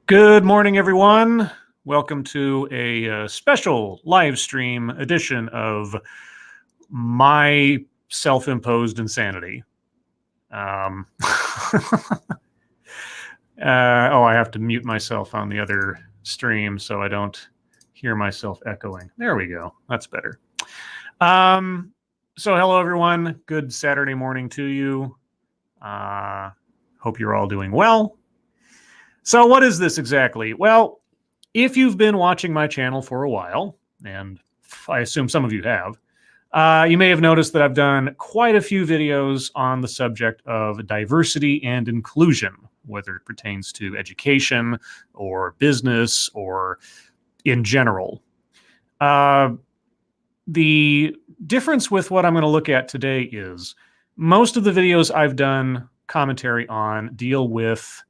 Good morning, everyone. Welcome to a special live stream edition of my self-imposed insanity. I have to mute myself on the other stream so I don't hear myself echoing. There we go. That's better. So hello, everyone. Good Saturday morning to you. Hope you're all doing well. So what is this exactly? Well, if you've been watching my channel for a while, and I assume some of you have, you may have noticed that I've done quite a few videos on the subject of diversity and inclusion, whether it pertains to education or business or in general. The difference with what I'm going to look at today is most of the videos I've done commentary on deal with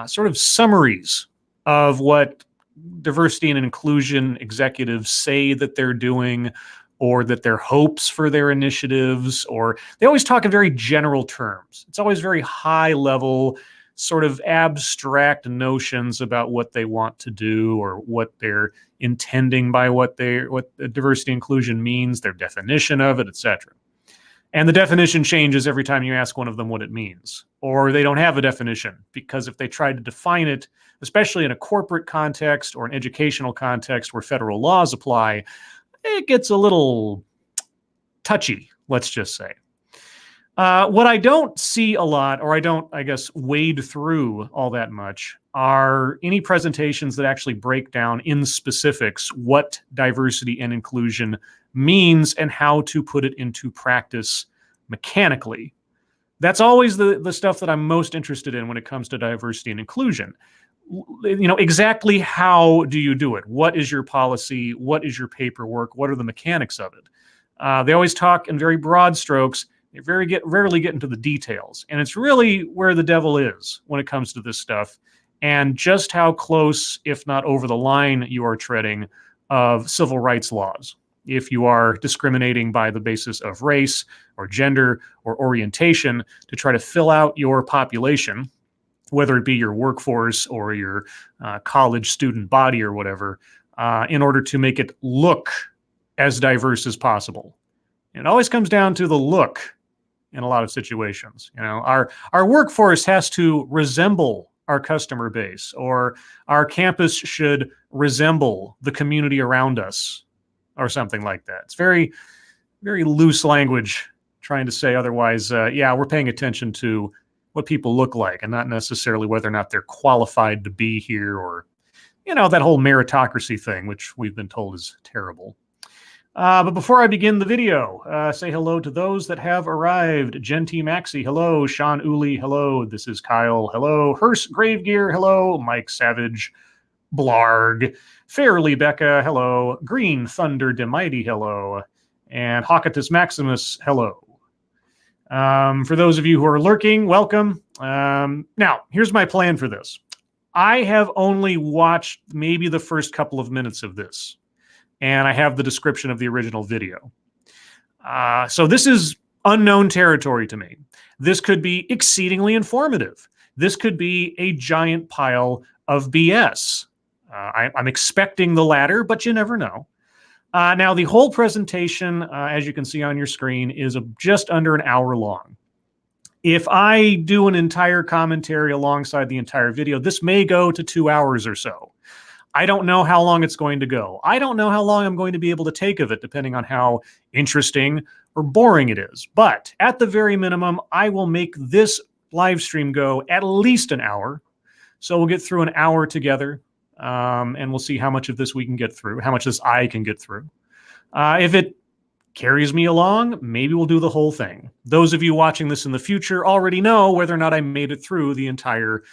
sort of summaries of what diversity and inclusion executives say that they're doing, or that their hopes for their initiatives, or they always talk in very general terms. It's always very high level, sort of abstract notions about what they want to do or what they're intending by what diversity and inclusion means, their definition of it, etc. And the definition changes every time you ask one of them what it means, or they don't have a definition, because if they try to define it, especially in a corporate context or an educational context where federal laws apply, it gets a little touchy, let's just say. What I don't see a lot, or I don't, I guess, wade through all that much, are any presentations that actually break down in specifics what diversity and inclusion means and how to put it into practice mechanically. That's always the stuff that I'm most interested in when it comes to diversity and inclusion. You know, exactly how do you do it? What is your policy? What is your paperwork? What are the mechanics of it? They always talk in very broad strokes. They rarely get into the details. And it's really where the devil is when it comes to this stuff, and just how close, if not over the line, you are treading of civil rights laws. If you are discriminating by the basis of race or gender or orientation to try to fill out your population, whether it be your workforce or your college student body or whatever, in order to make it look as diverse as possible. And it always comes down to the look in a lot of situations. You know, our workforce has to resemble our customer base, or our campus should resemble the community around us, or something like that. It's very, very loose language trying to say otherwise. Yeah, we're paying attention to what people look like and not necessarily whether or not they're qualified to be here, or, you know, that whole meritocracy thing, which we've been told is terrible. But before I begin the video, say hello to those that have arrived. Genti Maxi, hello. Sean Uli, hello. This is Kyle, hello. Hearse Gravegear, hello. Mike Savage, Blarg. Fairly Becca, hello. Green Thunder Demighty, hello. And Hawkatus Maximus, hello. For those of you who are lurking, welcome. Now, here's my plan for this. I have only watched maybe the first couple of minutes of this, and I have the description of the original video. So this is unknown territory to me. This could be exceedingly informative. This could be a giant pile of BS. I'm expecting the latter, but you never know. Now, the whole presentation, as you can see on your screen, is just under an hour long. If I do an entire commentary alongside the entire video, this may go to 2 hours or so. I don't know how long it's going to go. I don't know how long I'm going to be able to take of it, depending on how interesting or boring it is. But at the very minimum, I will make this live stream go at least an hour. So we'll get through an hour together. And we'll see how much of this we can get through, how much this I can get through. If it carries me along, maybe we'll do the whole thing. Those of you watching this in the future already know whether or not I made it through the entire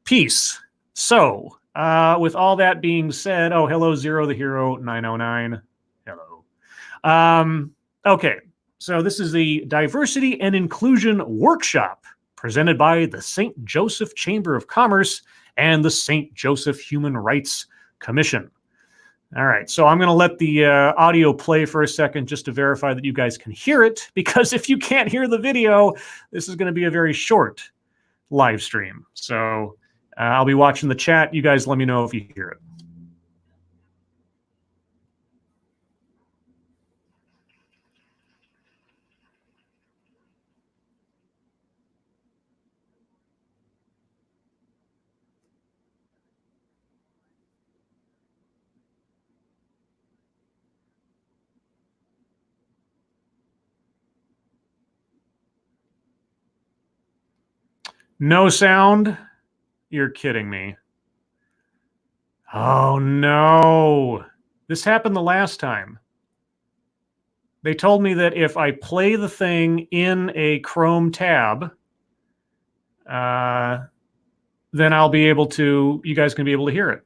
piece. So, with all that being said, oh, hello, Zero the Hero 909. Hello. Okay, so this is the Diversity and Inclusion Workshop presented by the St. Joseph Chamber of Commerce and the St. Joseph Human Rights Commission. All right, so I'm going to let the audio play for a second just to verify that you guys can hear it, because if you can't hear the video, this is going to be a very short live stream. So I'll be watching the chat. You guys let me know if you hear it. No sound? You're kidding me. Oh, no. This happened the last time. They told me that if I play the thing in a Chrome tab, then I'll be able to, you guys can be able to hear it.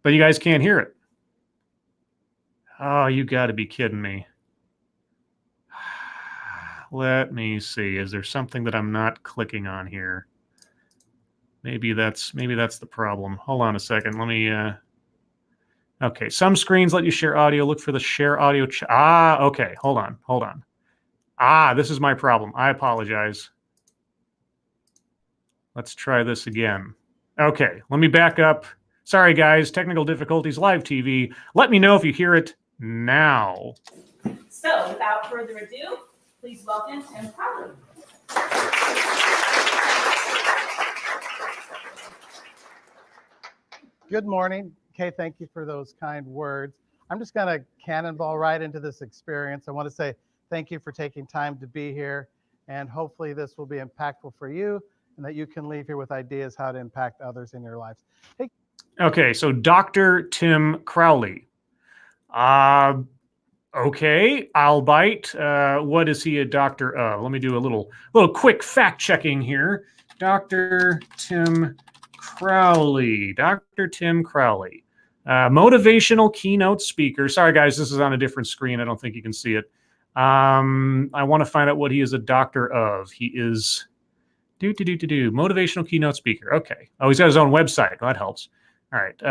But you guys can't hear it. Oh, you got to be kidding me. Let me see. Is there something that I'm not clicking on here? Maybe that's the problem. Hold on a second. Let me okay, some screens let you share audio. Look for the share audio. Okay. Hold on. This is my problem. I apologize. Let's try this again. Okay, let me back up. Sorry, guys. Technical difficulties, live TV. Let me know if you hear it now. So, without further ado, please welcome Tim Crowley. Good morning. Kay, thank you for those kind words. I'm just going to cannonball right into this experience. I want to say thank you for taking time to be here, and hopefully this will be impactful for you and that you can leave here with ideas how to impact others in your lives. Hey. Okay, so Dr. Tim Crowley. Okay, I'll bite. What is he a doctor of? Let me do a little quick fact checking here. Dr. Tim Crowley. Dr. Tim Crowley. Motivational keynote speaker. Sorry, guys, this is on a different screen. I don't think you can see it. I want to find out what he is a doctor of. He is motivational keynote speaker. Okay. Oh, he's got his own website. Well, that helps. All right.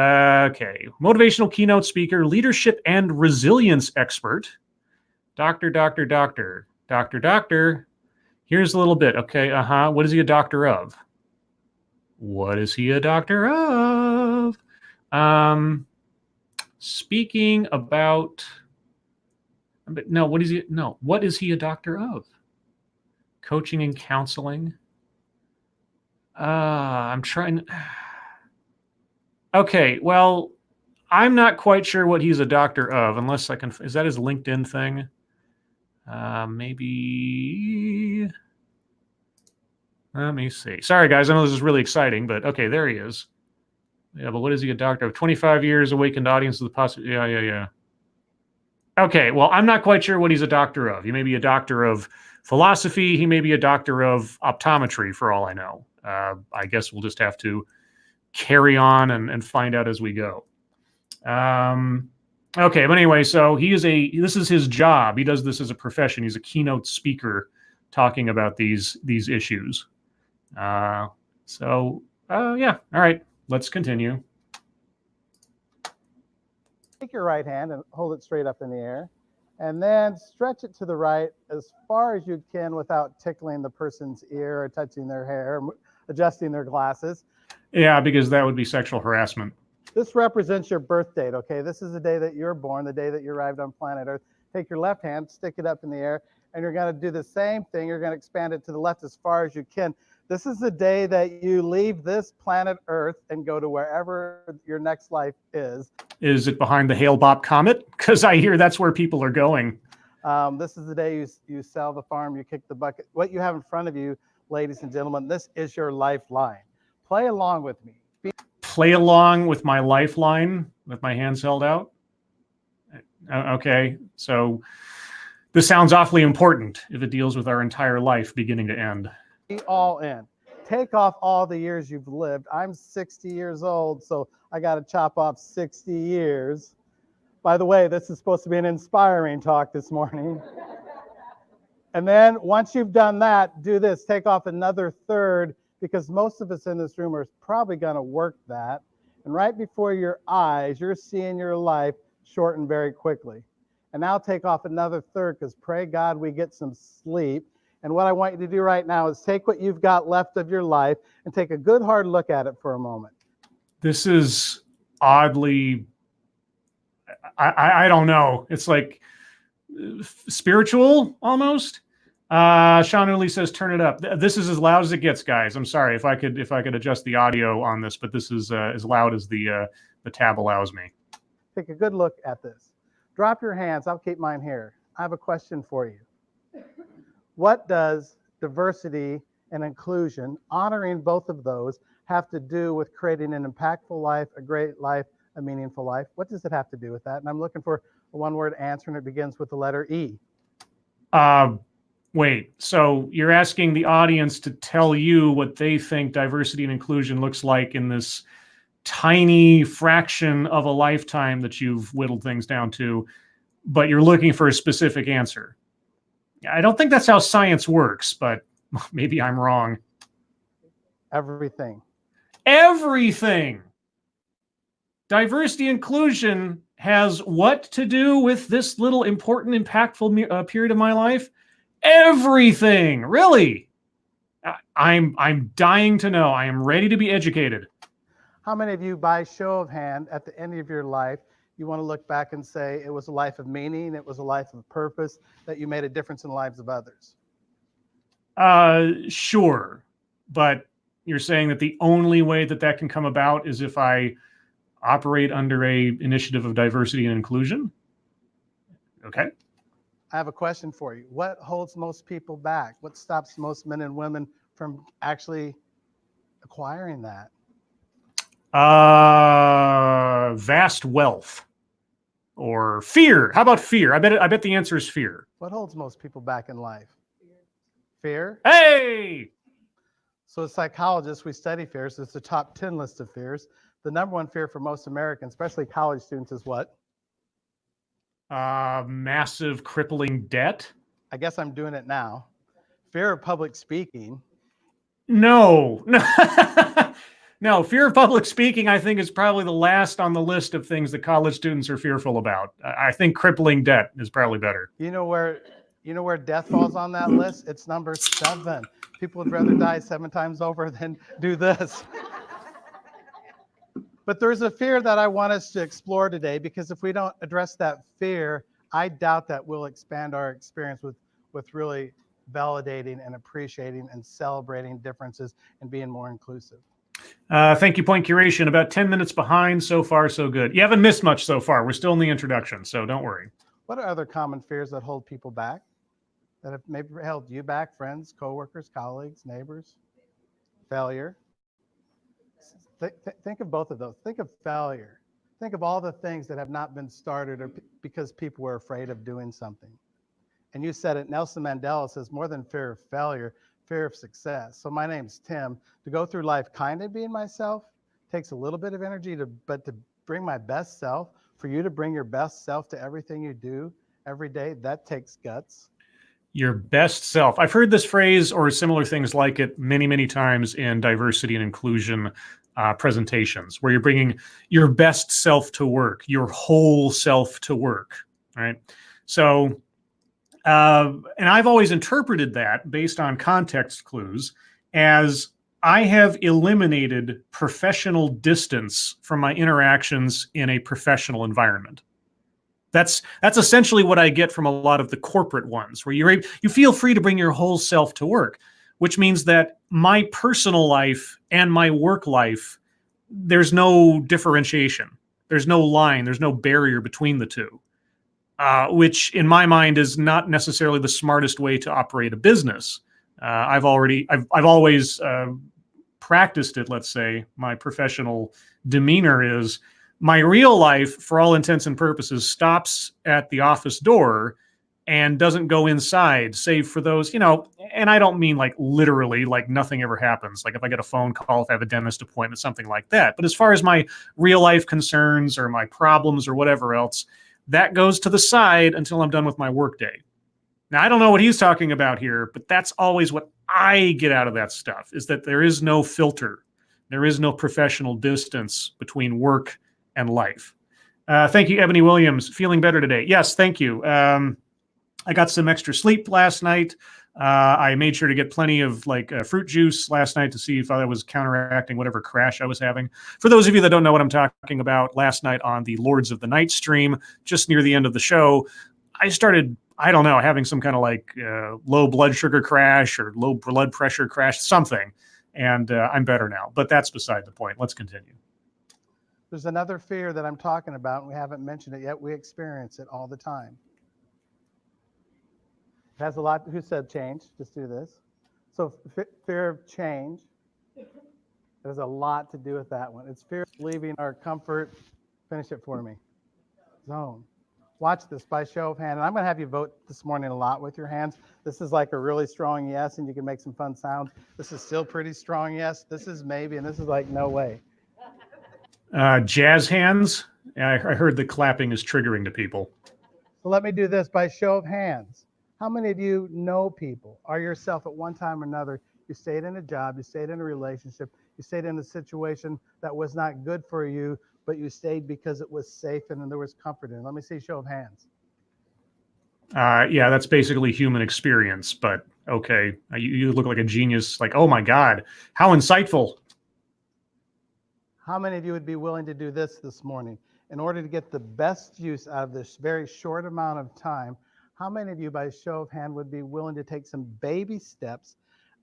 Okay. Motivational keynote speaker, leadership and resilience expert. Doctor. Here's a little bit. Okay. What is he a doctor of? What is he a doctor of? Speaking about. No, what is he? No, what is he a doctor of? Coaching and counseling. I'm trying. Okay, well, I'm not quite sure what he's a doctor of, unless I can. Is that his LinkedIn thing? Maybe. Let me see. Sorry, guys. I know this is really exciting, but okay, there he is. Yeah, but what is he a doctor of? 25 years, awakened audience of the possibility. Yeah. Okay, well, I'm not quite sure what he's a doctor of. He may be a doctor of philosophy. He may be a doctor of optometry, for all I know. I guess we'll just have to carry on and find out as we go. Okay, but anyway, so this is his job. He does this as a profession. He's a keynote speaker talking about these issues. Yeah, all right, let's continue. Take your right hand and hold it straight up in the air, and then stretch it to the right as far as you can without tickling the person's ear or touching their hair, or adjusting their glasses. Yeah, because that would be sexual harassment. This represents your birth date, okay? This is the day that you're born, the day that you arrived on planet Earth. Take your left hand, stick it up in the air, and you're going to do the same thing. You're going to expand it to the left as far as you can. This is the day that you leave this planet Earth and go to wherever your next life is. Is it behind the Hale-Bopp comet? Because I hear that's where people are going. This is the day you sell the farm, you kick the bucket. What you have in front of you, ladies and gentlemen, this is your lifeline. Play along with me. Play along with my lifeline with my hands held out? Okay, so this sounds awfully important if it deals with our entire life beginning to end. Be all in. Take off all the years you've lived. I'm 60 years old, so I got to chop off 60 years. By the way, this is supposed to be an inspiring talk this morning. And then once you've done that, do this. Take off another third, because most of us in this room are probably going to work that. And right before your eyes, you're seeing your life shorten very quickly. And now take off another third, because pray God we get some sleep. And what I want you to do right now is take what you've got left of your life and take a good hard look at it for a moment. This is oddly, I don't know. It's like spiritual almost. Sean Uli says, "Turn it up." This is as loud as it gets, guys. I'm sorry if I could adjust the audio on this, but this is as loud as the tab allows me. Take a good look at this. Drop your hands. I'll keep mine here. I have a question for you. What does diversity and inclusion, honoring both of those, have to do with creating an impactful life, a great life, a meaningful life? What does it have to do with that? And I'm looking for a one-word answer, and it begins with the letter E. Wait, so you're asking the audience to tell you what they think diversity and inclusion looks like in this tiny fraction of a lifetime that you've whittled things down to, but you're looking for a specific answer. I don't think that's how science works, but maybe I'm wrong. Everything. Everything. Diversity inclusion has what to do with this little important, impactful period of my life? Everything. Really? I'm dying to know. I am ready to be educated. How many of you, by show of hand, at the end of your life, you want to look back and say it was a life of meaning, it was a life of purpose, that you made a difference in the lives of others? Sure. But you're saying that the only way that that can come about is if I operate under a initiative of diversity and inclusion? Okay. I have a question for you. What holds most people back? What stops most men and women from actually acquiring that? Vast wealth or fear. How about fear? I bet the answer is fear. What holds most people back in life? Fear? Hey! So as psychologists, we study fears. It's the top 10 list of fears. The number one fear for most Americans, especially college students, is what? Massive crippling debt. I guess I'm doing it now. Fear of public speaking. No. No, fear of public speaking, I think, is probably the last on the list of things that college students are fearful about. I think crippling debt is probably better. You know where death falls on that list? It's number 7. People would rather die 7 times over than do this. But there's a fear that I want us to explore today, because if we don't address that fear, I doubt that we'll expand our experience with really validating and appreciating and celebrating differences and being more inclusive. Thank you, Point Curation. About 10 minutes behind. So far, so good. You haven't missed much so far. We're still in the introduction, so don't worry. What are other common fears that hold people back? That have maybe held you back, friends, coworkers, colleagues, neighbors? Failure. Think of both of those. Think of failure. Think of all the things that have not been started or because people were afraid of doing something. And you said it, Nelson Mandela says, more than fear of failure, fear of success. So my name's Tim. To go through life kind of being myself takes a little bit of energy, but to bring my best self, for you to bring your best self to everything you do every day, that takes guts. Your best self. I've heard this phrase or similar things like it many, many times in diversity and inclusion presentations, where you're bringing your best self to work, your whole self to work, right? So, and I've always interpreted that based on context clues as I have eliminated professional distance from my interactions in a professional environment. That's essentially what I get from a lot of the corporate ones, where you feel free to bring your whole self to work, which means that my personal life and my work life, there's no differentiation. There's no line. There's no barrier between the two, which in my mind is not necessarily the smartest way to operate a business. I've always practiced it. Let's say my professional demeanor is my real life, for all intents and purposes, stops at the office door and doesn't go inside, save for those, and I don't mean like literally, like nothing ever happens. Like if I get a phone call, if I have a dentist appointment, something like that. But as far as my real life concerns or my problems or whatever else, that goes to the side until I'm done with my workday. Now, I don't know what he's talking about here, but that's always what I get out of that stuff, is that there is no filter. There is no professional distance between work and life. Thank you, Ebony Williams. Feeling better today? Yes, thank you. I got some extra sleep last night. I made sure to get plenty of fruit juice last night to see if I was counteracting whatever crash I was having. For those of you that don't know what I'm talking about, last night on the Lords of the Night stream, just near the end of the show, I started, I don't know, having some kind of low blood sugar crash or low blood pressure crash, something. And I'm better now, but that's beside the point. Let's continue. There's another fear that I'm talking about, and we haven't mentioned it yet. We experience it all the time. It has a lot. Who said change? Just do this. So fear of change. There's a lot to do with that one. It's fear of leaving our comfort. Finish it for me. Zone. Watch this by show of hand. And I'm going to have you vote this morning a lot with your hands. This is like a really strong yes, and you can make some fun sounds. This is still pretty strong yes. This is maybe, and this is like no way. Jazz hands. I heard the clapping is triggering to people. So let me do this by show of hands. How many of you know people or yourself at one time or another, you stayed in a job, you stayed in a relationship, you stayed in a situation that was not good for you, but you stayed because it was safe and there was comfort in it? Let me see show of hands. Yeah, that's basically human experience, but okay. You look like a genius. Like, oh my God, how insightful. How many of you would be willing to do this morning? In order to get the best use out of this very short amount of time, how many of you, by show of hand, would be willing to take some baby steps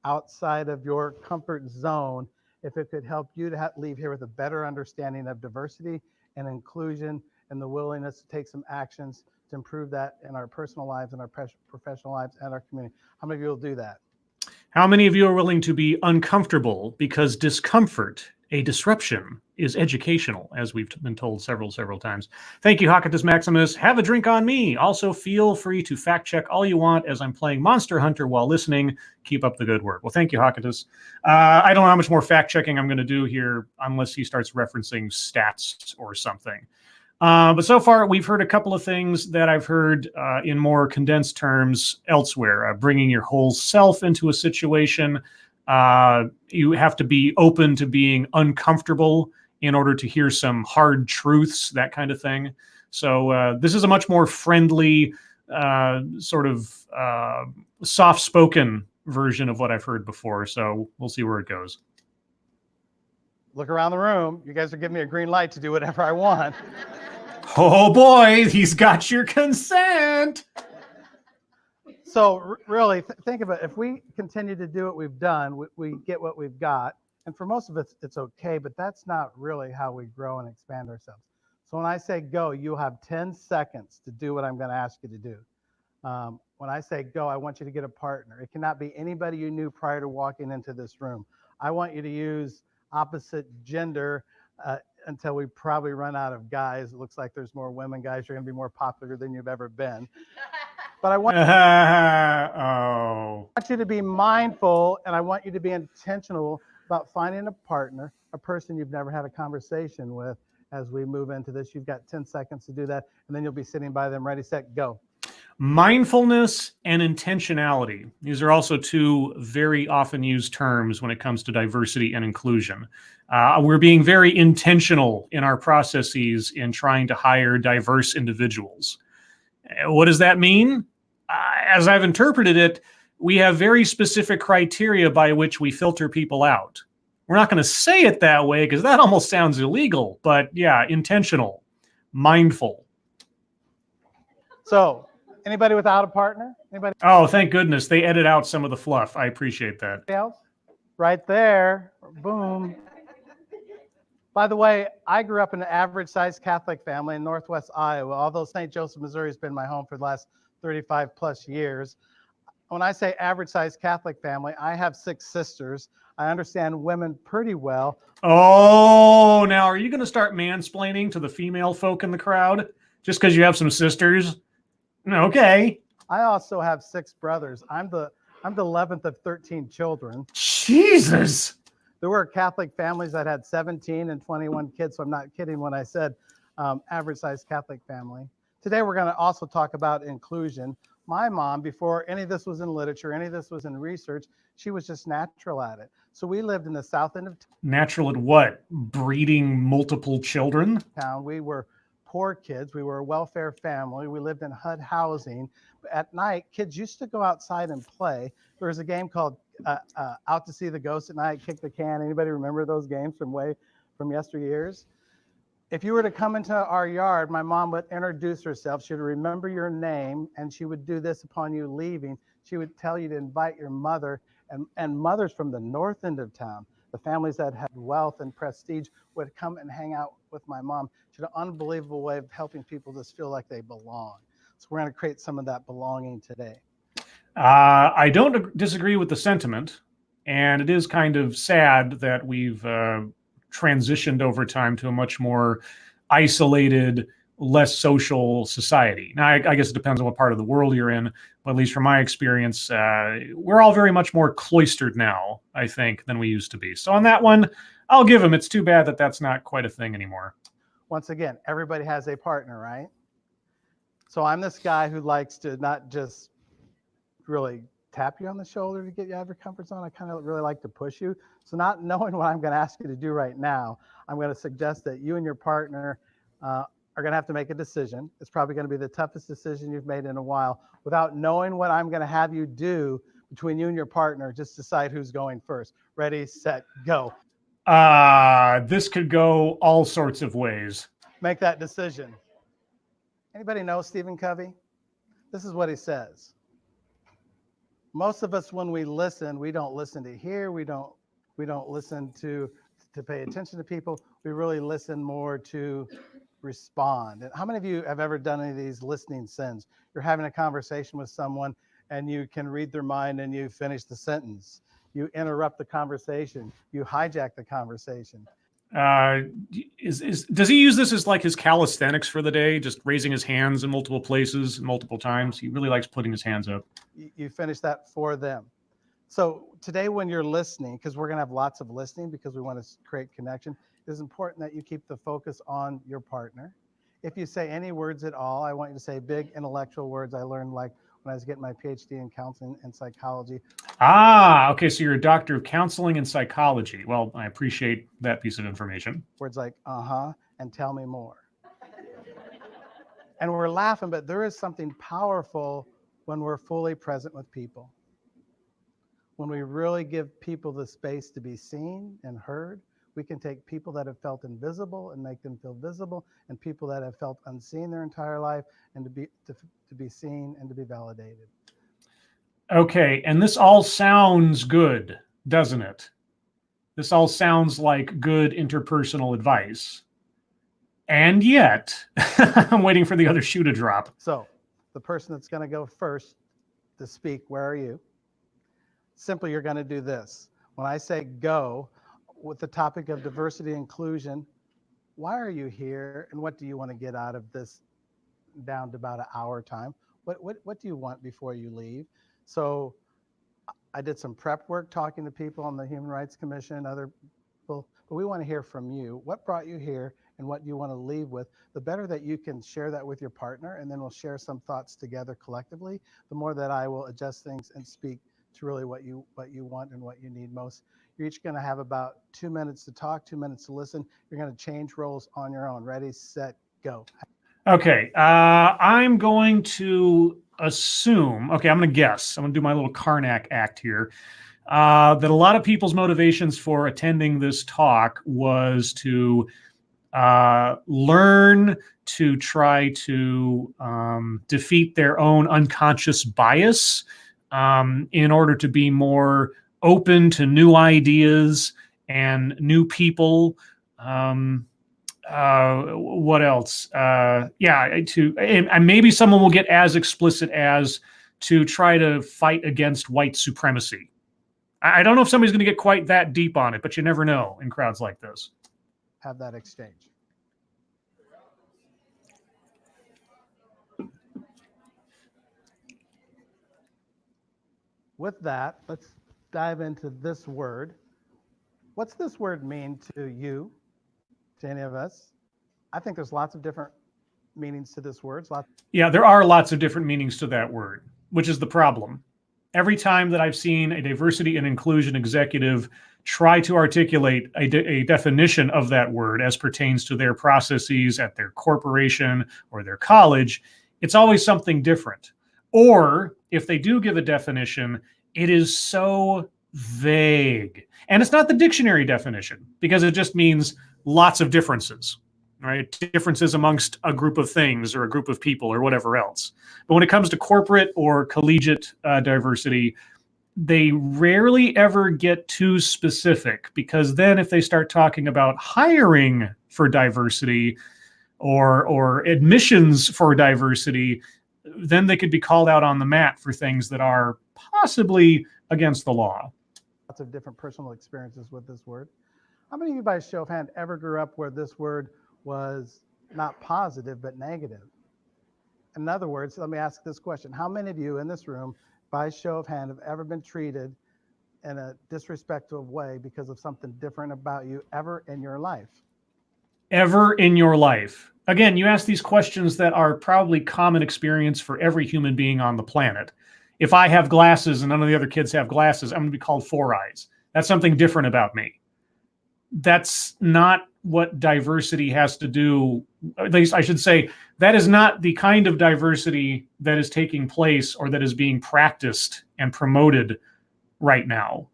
outside of your comfort zone if it could help you to leave here with a better understanding of diversity and inclusion and the willingness to take some actions to improve that in our personal lives and our professional lives and our community? How many of you will do that? How many of you are willing to be uncomfortable because discomfort, a disruption, is educational, as we've been told several times? Thank you, Hakatus Maximus. Have a drink on me. Also, feel free to fact check all you want as I'm playing Monster Hunter while listening. Keep up the good work. Well, thank you, Hakatus. I don't know how much more fact checking I'm going to do here unless he starts referencing stats or something. But so far, we've heard a couple of things that I've heard in more condensed terms elsewhere. Bringing your whole self into a situation. You have to be open to being uncomfortable in order to hear some hard truths, that kind of thing. So this is a much more friendly, soft-spoken version of what I've heard before. So we'll see where it goes. Look around the room. You guys are giving me a green light to do whatever I want. Oh boy, he's got your consent. So really, think of it. If we continue to do what we've done, we get what we've got. And for most of us, it's okay, but that's not really how we grow and expand ourselves. So when I say go, you'll have 10 seconds to do what I'm going to ask you to do. When I say go, I want you to get a partner. It cannot be anybody you knew prior to walking into this room. I want you to use opposite gender until we probably run out of guys. It looks like there's more women. Guys, you're going to be more popular than you've ever been. But I want you to be mindful, and I want you to be intentional about finding a partner, a person you've never had a conversation with. As we move into this, you've got 10 seconds to do that, and then you'll be sitting by them, ready, set, go. Mindfulness and intentionality. These are also two very often used terms when it comes to diversity and inclusion. We're being very intentional in our processes in trying to hire diverse individuals. What does that mean? As I've interpreted it, we have very specific criteria by which we filter people out. We're not going to say it that way because that almost sounds illegal, but yeah, intentional, mindful. So, anybody without a partner? Anybody? Oh, thank goodness. They edit out some of the fluff. I appreciate that. Else? Right there. Boom. By the way, I grew up in an average-sized Catholic family in Northwest Iowa, although St. Joseph, Missouri has been my home for the last 35 plus years. When I say average-sized Catholic family, I have 6 sisters. I understand women pretty well. Oh, now are you going to start mansplaining to the female folk in the crowd just because you have some sisters? Okay. I also have 6 brothers. I'm the 11th of 13 children. Jesus. There were Catholic families that had 17 and 21 kids, so I'm not kidding when I said average-sized Catholic family. Today, we're going to also talk about inclusion. My mom, before any of this was in literature, any of this was in research, she was just natural at it. So we lived in the south end of Natural at what? Breeding multiple children? town. We were poor kids. We were a welfare family. We lived in HUD housing. At night, kids used to go outside and play. There was a game called Out to See the Ghost at Night, Kick the Can. Anybody remember those games from yesteryears? If you were to come into our yard, my mom would introduce herself. She would remember your name, and she would do this upon you leaving. She would tell you to invite your mother, and mothers from the north end of town, the families that had wealth and prestige, would come and hang out with my mom. She had an unbelievable way of helping people just feel like they belong. So we're going to create some of that belonging today. I don't disagree with the sentiment, and it is kind of sad that we've transitioned over time to a much more isolated, less social society. Now, I guess it depends on what part of the world you're in, but at least from my experience, we're all very much more cloistered now, I think, than we used to be. So on that one, I'll give him. It's too bad that that's not quite a thing anymore. Once again, everybody has a partner, right? So I'm this guy who likes to not just really tap you on the shoulder to get you out of your comfort zone. I kind of really like to push you. So not knowing what I'm going to ask you to do right now, I'm going to suggest that you and your partner are going to have to make a decision. It's probably going to be the toughest decision you've made in a while. Without knowing what I'm going to have you do between you and your partner, just decide who's going first. Ready, set, go. This could go all sorts of ways. Make that decision. Anybody know Stephen Covey? This is what he says. Most of us, when we listen, we don't listen to hear. We don't listen to pay attention to people. We really listen more to respond. And how many of you have ever done any of these listening sins? You're having a conversation with someone and you can read their mind and you finish the sentence. You interrupt the conversation. You hijack the conversation. Does he use this as like his calisthenics for the day, just raising his hands in multiple places multiple times? He really likes putting his hands up. You finish that for them. So today when you're listening, because we're going to have lots of listening because we want to create connection, it's important that you keep the focus on your partner. If you say any words at all, I want you to say big intellectual words I learned like when I was getting my PhD in counseling and psychology. Okay, so you're a doctor of counseling and psychology. Well, I appreciate that piece of information. Words like, and tell me more. And we're laughing, but there is something powerful when we're fully present with people. When we really give people the space to be seen and heard, we can take people that have felt invisible and make them feel visible, and people that have felt unseen their entire life and to be seen and to be validated. Okay, and this all sounds good, doesn't it? This all sounds like good interpersonal advice. And yet, I'm waiting for the other shoe to drop. So, the person that's going to go first to speak, where are you? Simply, you're going to do this. When I say go, with the topic of diversity and inclusion, why are you here and what do you want to get out of this down to about an hour time? What do you want before you leave? So I did some prep work talking to people on the Human Rights Commission, other people, but we want to hear from you. What brought you here and what do you want to leave with? The better that you can share that with your partner, and then we'll share some thoughts together collectively, the more that I will adjust things and speak to really what you want and what you need most. You're each going to have about 2 minutes to talk, 2 minutes to listen. You're going to change roles on your own. Ready, set, go. Okay, I'm going to assume, I'm going to guess, I'm going to do my little Karnak act here, that a lot of people's motivations for attending this talk was to learn to try to defeat their own unconscious bias in order to be more open to new ideas and new people. What else? And maybe someone will get as explicit as to try to fight against white supremacy. I don't know if somebody's going to get quite that deep on it, but you never know in crowds like this. Have that exchange. With that, let's dive into this word. What's this word mean to you, to any of us? I think there's lots of different meanings to this word. Yeah, there are lots of different meanings to that word, which is the problem. Every time that I've seen a diversity and inclusion executive try to articulate a definition of that word as pertains to their processes at their corporation or their college, it's always something different. Or if they do give a definition, it is so vague. And it's not the dictionary definition, because it just means lots of differences, right? Differences amongst a group of things or a group of people or whatever else. But when it comes to corporate or collegiate diversity, they rarely ever get too specific, because then if they start talking about hiring for diversity or admissions for diversity, then they could be called out on the mat for things that are possibly against the law. Lots of different personal experiences with this word. How many of you, by show of hand, ever grew up where this word was not positive but negative? In other words, let me ask this question. How many of you in this room, by show of hand, have ever been treated in a disrespectful way because of something different about you ever in your life? Ever in your life? Again, you ask these questions that are probably common experience for every human being on the planet. If I have glasses and none of the other kids have glasses, I'm going to be called Four Eyes. That's something different about me. That's not what diversity has to do. At least I should say, that is not the kind of diversity that is taking place or that is being practiced and promoted right now.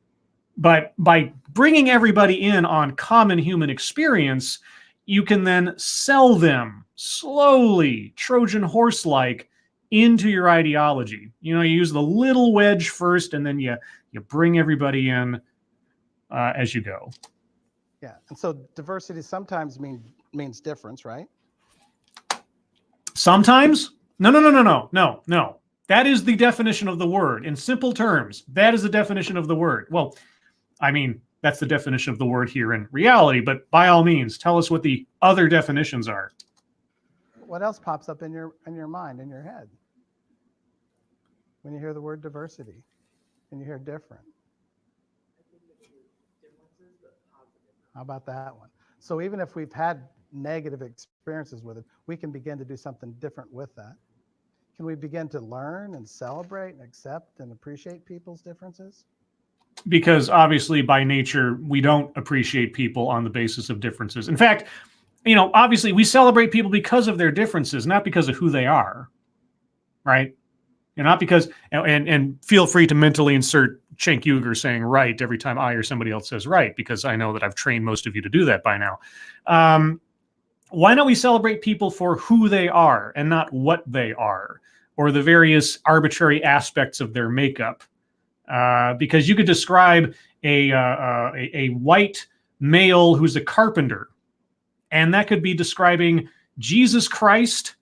But by bringing everybody in on common human experience, you can then sell them slowly, Trojan horse-like, into your ideology. You use the little wedge first, and then you bring everybody in as you go. Yeah, and so diversity sometimes means difference, right? Sometimes? No. That is the definition of the word. In simple terms, that is the definition of the word. Well, I mean, that's the definition of the word here in reality, but by all means, tell us what the other definitions are. What else pops up in your mind, in your head, when you hear the word diversity and you hear different? How about that one? So even if we've had negative experiences with it, we can begin to do something different with that. Can we begin to learn and celebrate and accept and appreciate people's differences? Because obviously by nature, we don't appreciate people on the basis of differences. In fact, obviously we celebrate people because of their differences, not because of who they are, right? And not because, and feel free to mentally insert Cenk Uygur saying right every time I or somebody else says right, because I know that I've trained most of you to do that by now. Why don't we celebrate people for who they are and not what they are, or the various arbitrary aspects of their makeup? Because you could describe a white male who's a carpenter, and that could be describing Jesus Christ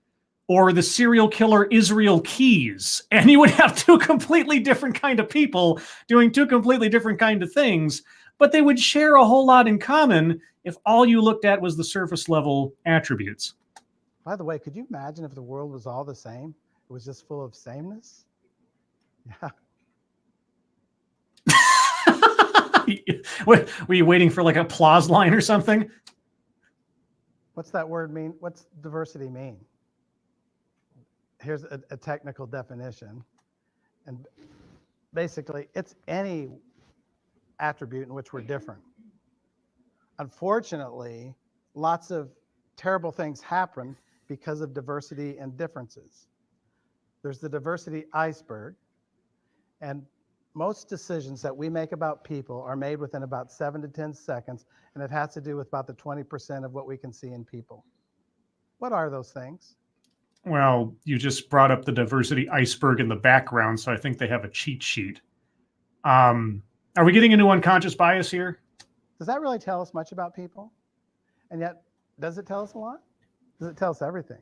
or the serial killer Israel Keys, and you would have two completely different kind of people doing two completely different kind of things, but they would share a whole lot in common if all you looked at was the surface level attributes. By the way, could you imagine if the world was all the same? It was just full of sameness? Yeah. What, were you waiting for like an applause line or something? What's that word mean? What's diversity mean? Here's a technical definition. And basically, it's any attribute in which we're different. Unfortunately, lots of terrible things happen because of diversity and differences. There's the diversity iceberg, and most decisions that we make about people are made within about 7 to 10 seconds, and it has to do with about the 20% of what we can see in people. What are those things? Well, you just brought up the diversity iceberg in the background, so I think they have a cheat sheet. Are we getting into unconscious bias here? Does that really tell us much about people? And yet, does it tell us a lot? Does it tell us everything?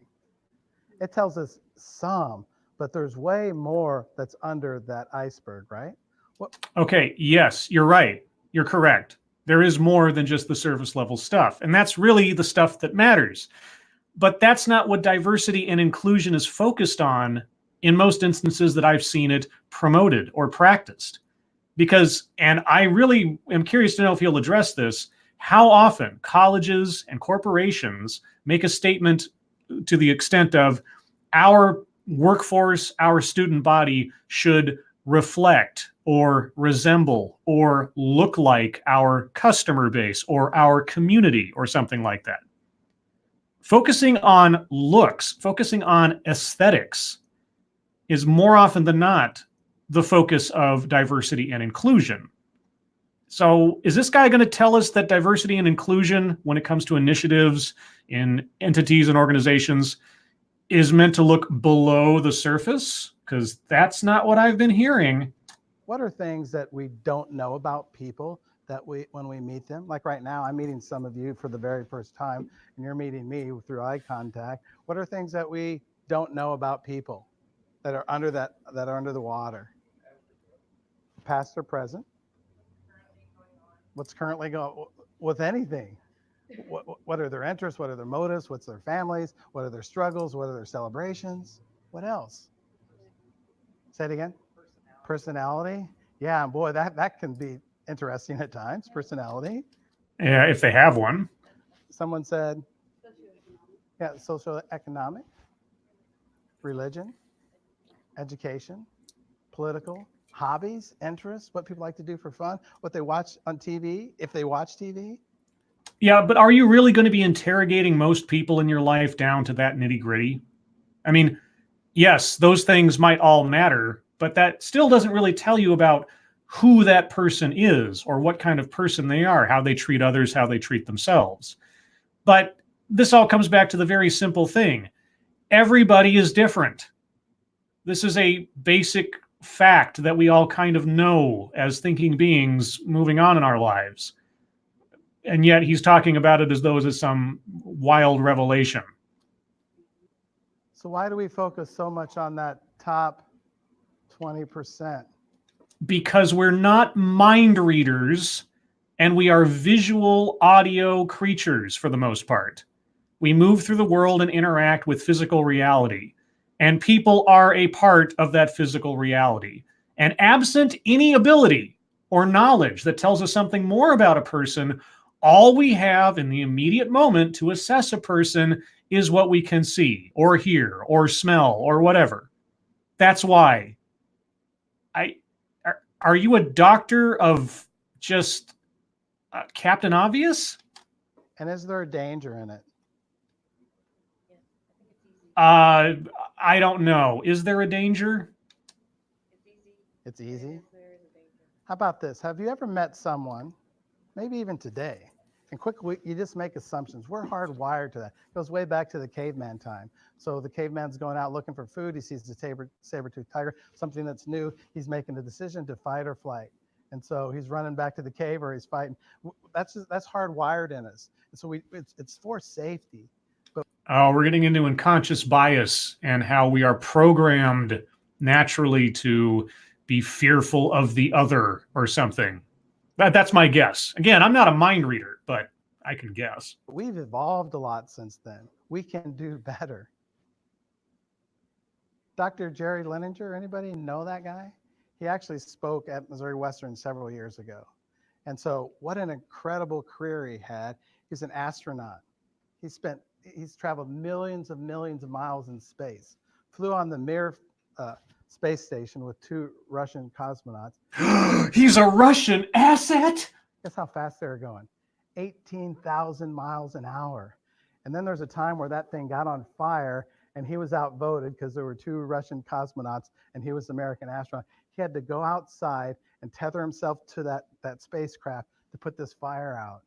It tells us some, but there's way more that's under that iceberg, right? Okay, yes, you're right. You're correct. There is more than just the surface level stuff, and that's really the stuff that matters. But that's not what diversity and inclusion is focused on in most instances that I've seen it promoted or practiced. Because, and I really am curious to know if you'll address this, how often colleges and corporations make a statement to the extent of our workforce, our student body should reflect or resemble or look like our customer base or our community or something like that. Focusing on looks, focusing on aesthetics is more often than not the focus of diversity and inclusion. So is this guy going to tell us that diversity and inclusion, when it comes to initiatives in entities and organizations, is meant to look below the surface? Because that's not what I've been hearing. What are things that we don't know about people that when we meet them? Like right now, I'm meeting some of you for the very first time, and you're meeting me through eye contact. What are things that we don't know about people that are under that are under the water? Past or present? What's currently going with anything? What are their interests? What are their motives? What's their families? What are their struggles? What are their celebrations? What else? Say it again. Personality. Yeah, boy, that can be interesting at times. Personality. Yeah, if they have one. Someone said, yeah, socioeconomic, religion, education, political, hobbies, interests, what people like to do for fun, what they watch on TV, if they watch TV. Yeah, but are you really going to be interrogating most people in your life down to that nitty-gritty? I mean, yes, those things might all matter, but that still doesn't really tell you about who that person is or what kind of person they are, how they treat others, how they treat themselves. But this all comes back to the very simple thing. Everybody is different. This is a basic fact that we all kind of know as thinking beings moving on in our lives. And yet he's talking about it as though it is some wild revelation. So why do we focus so much on that top 20%? Because we're not mind readers and we are visual audio creatures for the most part. We move through the world and interact with physical reality, and people are a part of that physical reality. And absent any ability or knowledge that tells us something more about a person, all we have in the immediate moment to assess a person is what we can see or hear or smell or whatever. That's why. Are you a doctor of just Captain Obvious? And is there a danger in it? I don't know. Is there a danger? It's easy. How about this? Have you ever met someone, maybe even today, and quickly you just make assumptions? We're hardwired to that. It goes way back to the caveman time. So the caveman's going out looking for food. He sees the saber-toothed tiger, something that's new. He's making a decision to fight or flight. And so he's running back to the cave or he's fighting. That's hardwired in us. And so it's for safety. Oh, we're getting into unconscious bias and how we are programmed naturally to be fearful of the other or something. That's my guess. Again, I'm not a mind reader, but I can guess. We've evolved a lot since then. We can do better. Dr. Jerry Leninger, anybody know that guy? He actually spoke at Missouri Western several years ago. And so what an incredible career he had. He's an astronaut. He's traveled millions of miles in space, flew on the Mir space station with 2 Russian cosmonauts. He's a Russian asset? Guess how fast they were going? 18,000 miles an hour. And then there's a time where that thing got on fire and he was outvoted because there were 2 Russian cosmonauts and he was the American astronaut. He had to go outside and tether himself to that spacecraft to put this fire out.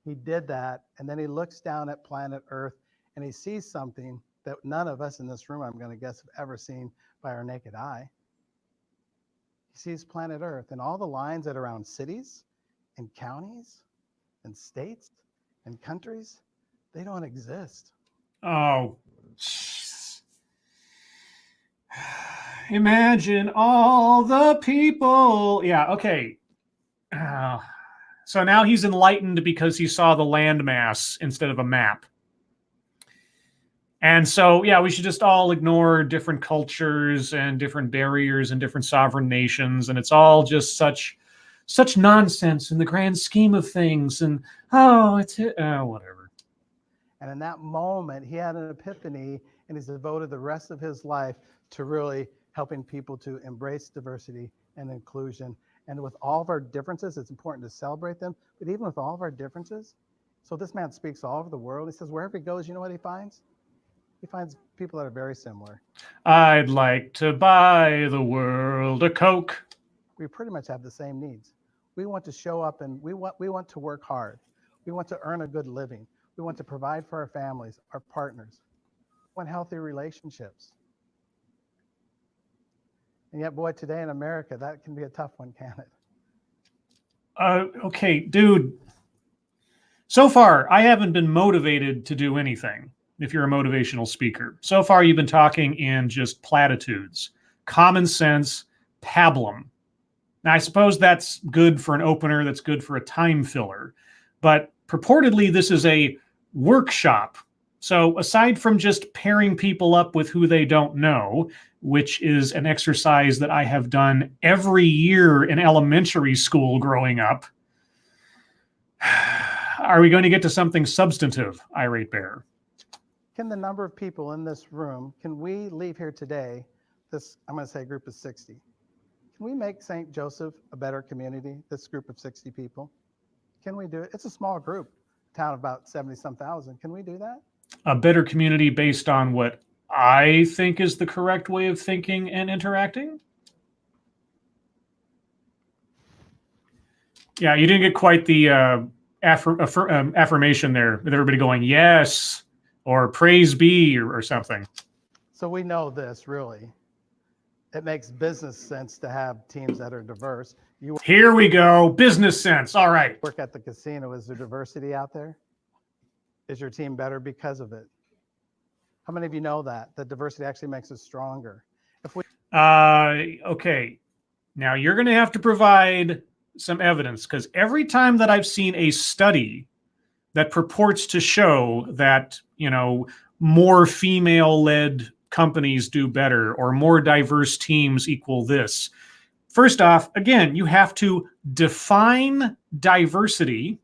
He did that, and then he looks down at planet Earth and he sees something that none of us in this room, I'm going to guess, have ever seen by our naked eye. He sees planet Earth and all the lines that are around cities and counties and states and countries, they don't exist. Oh, imagine all the people. Yeah, okay. So now he's enlightened because he saw the landmass instead of a map. And so, yeah, we should just all ignore different cultures and different barriers and different sovereign nations. And it's all just such nonsense in the grand scheme of things. And, whatever. And in that moment, he had an epiphany, and he's devoted the rest of his life to really helping people to embrace diversity and inclusion. And with all of our differences, it's important to celebrate them. But even with all of our differences, so this man speaks all over the world. He says wherever he goes, you know what he finds? He finds people that are very similar. I'd like to buy the world a Coke. We pretty much have the same needs. We want to show up and we want to work hard. We want to earn a good living. We want to provide for our families, our partners. We want healthy relationships. And yet, boy, today in America, that can be a tough one, can't it? Okay, dude. So far, I haven't been motivated to do anything. If you're a motivational speaker, so far you've been talking in just platitudes, common sense, pablum. Now, I suppose that's good for an opener, that's good for a time filler, but purportedly this is a workshop. So aside from just pairing people up with who they don't know, which is an exercise that I have done every year in elementary school growing up, are we going to get to something substantive, Irate Bear? Can the number of people in this room, can we leave here today, I'm going to say a group of 60, can we make St. Joseph a better community, this group of 60 people? Can we do it? It's a small group, town of about 70-some thousand. Can we do that? A better community based on what I think is the correct way of thinking and interacting? Yeah, you didn't get quite the affirmation there with everybody going, yes, or praise be, or something. So we know this, really. It makes business sense to have teams that are diverse. Here we go, business sense, all right. Work at the casino, is there diversity out there? Is your team better because of it? How many of you know that diversity actually makes us stronger? Okay, now you're going to have to provide some evidence, because every time that I've seen a study that purports to show that, more female-led companies do better or more diverse teams equal this. First off, again, you have to define diversity,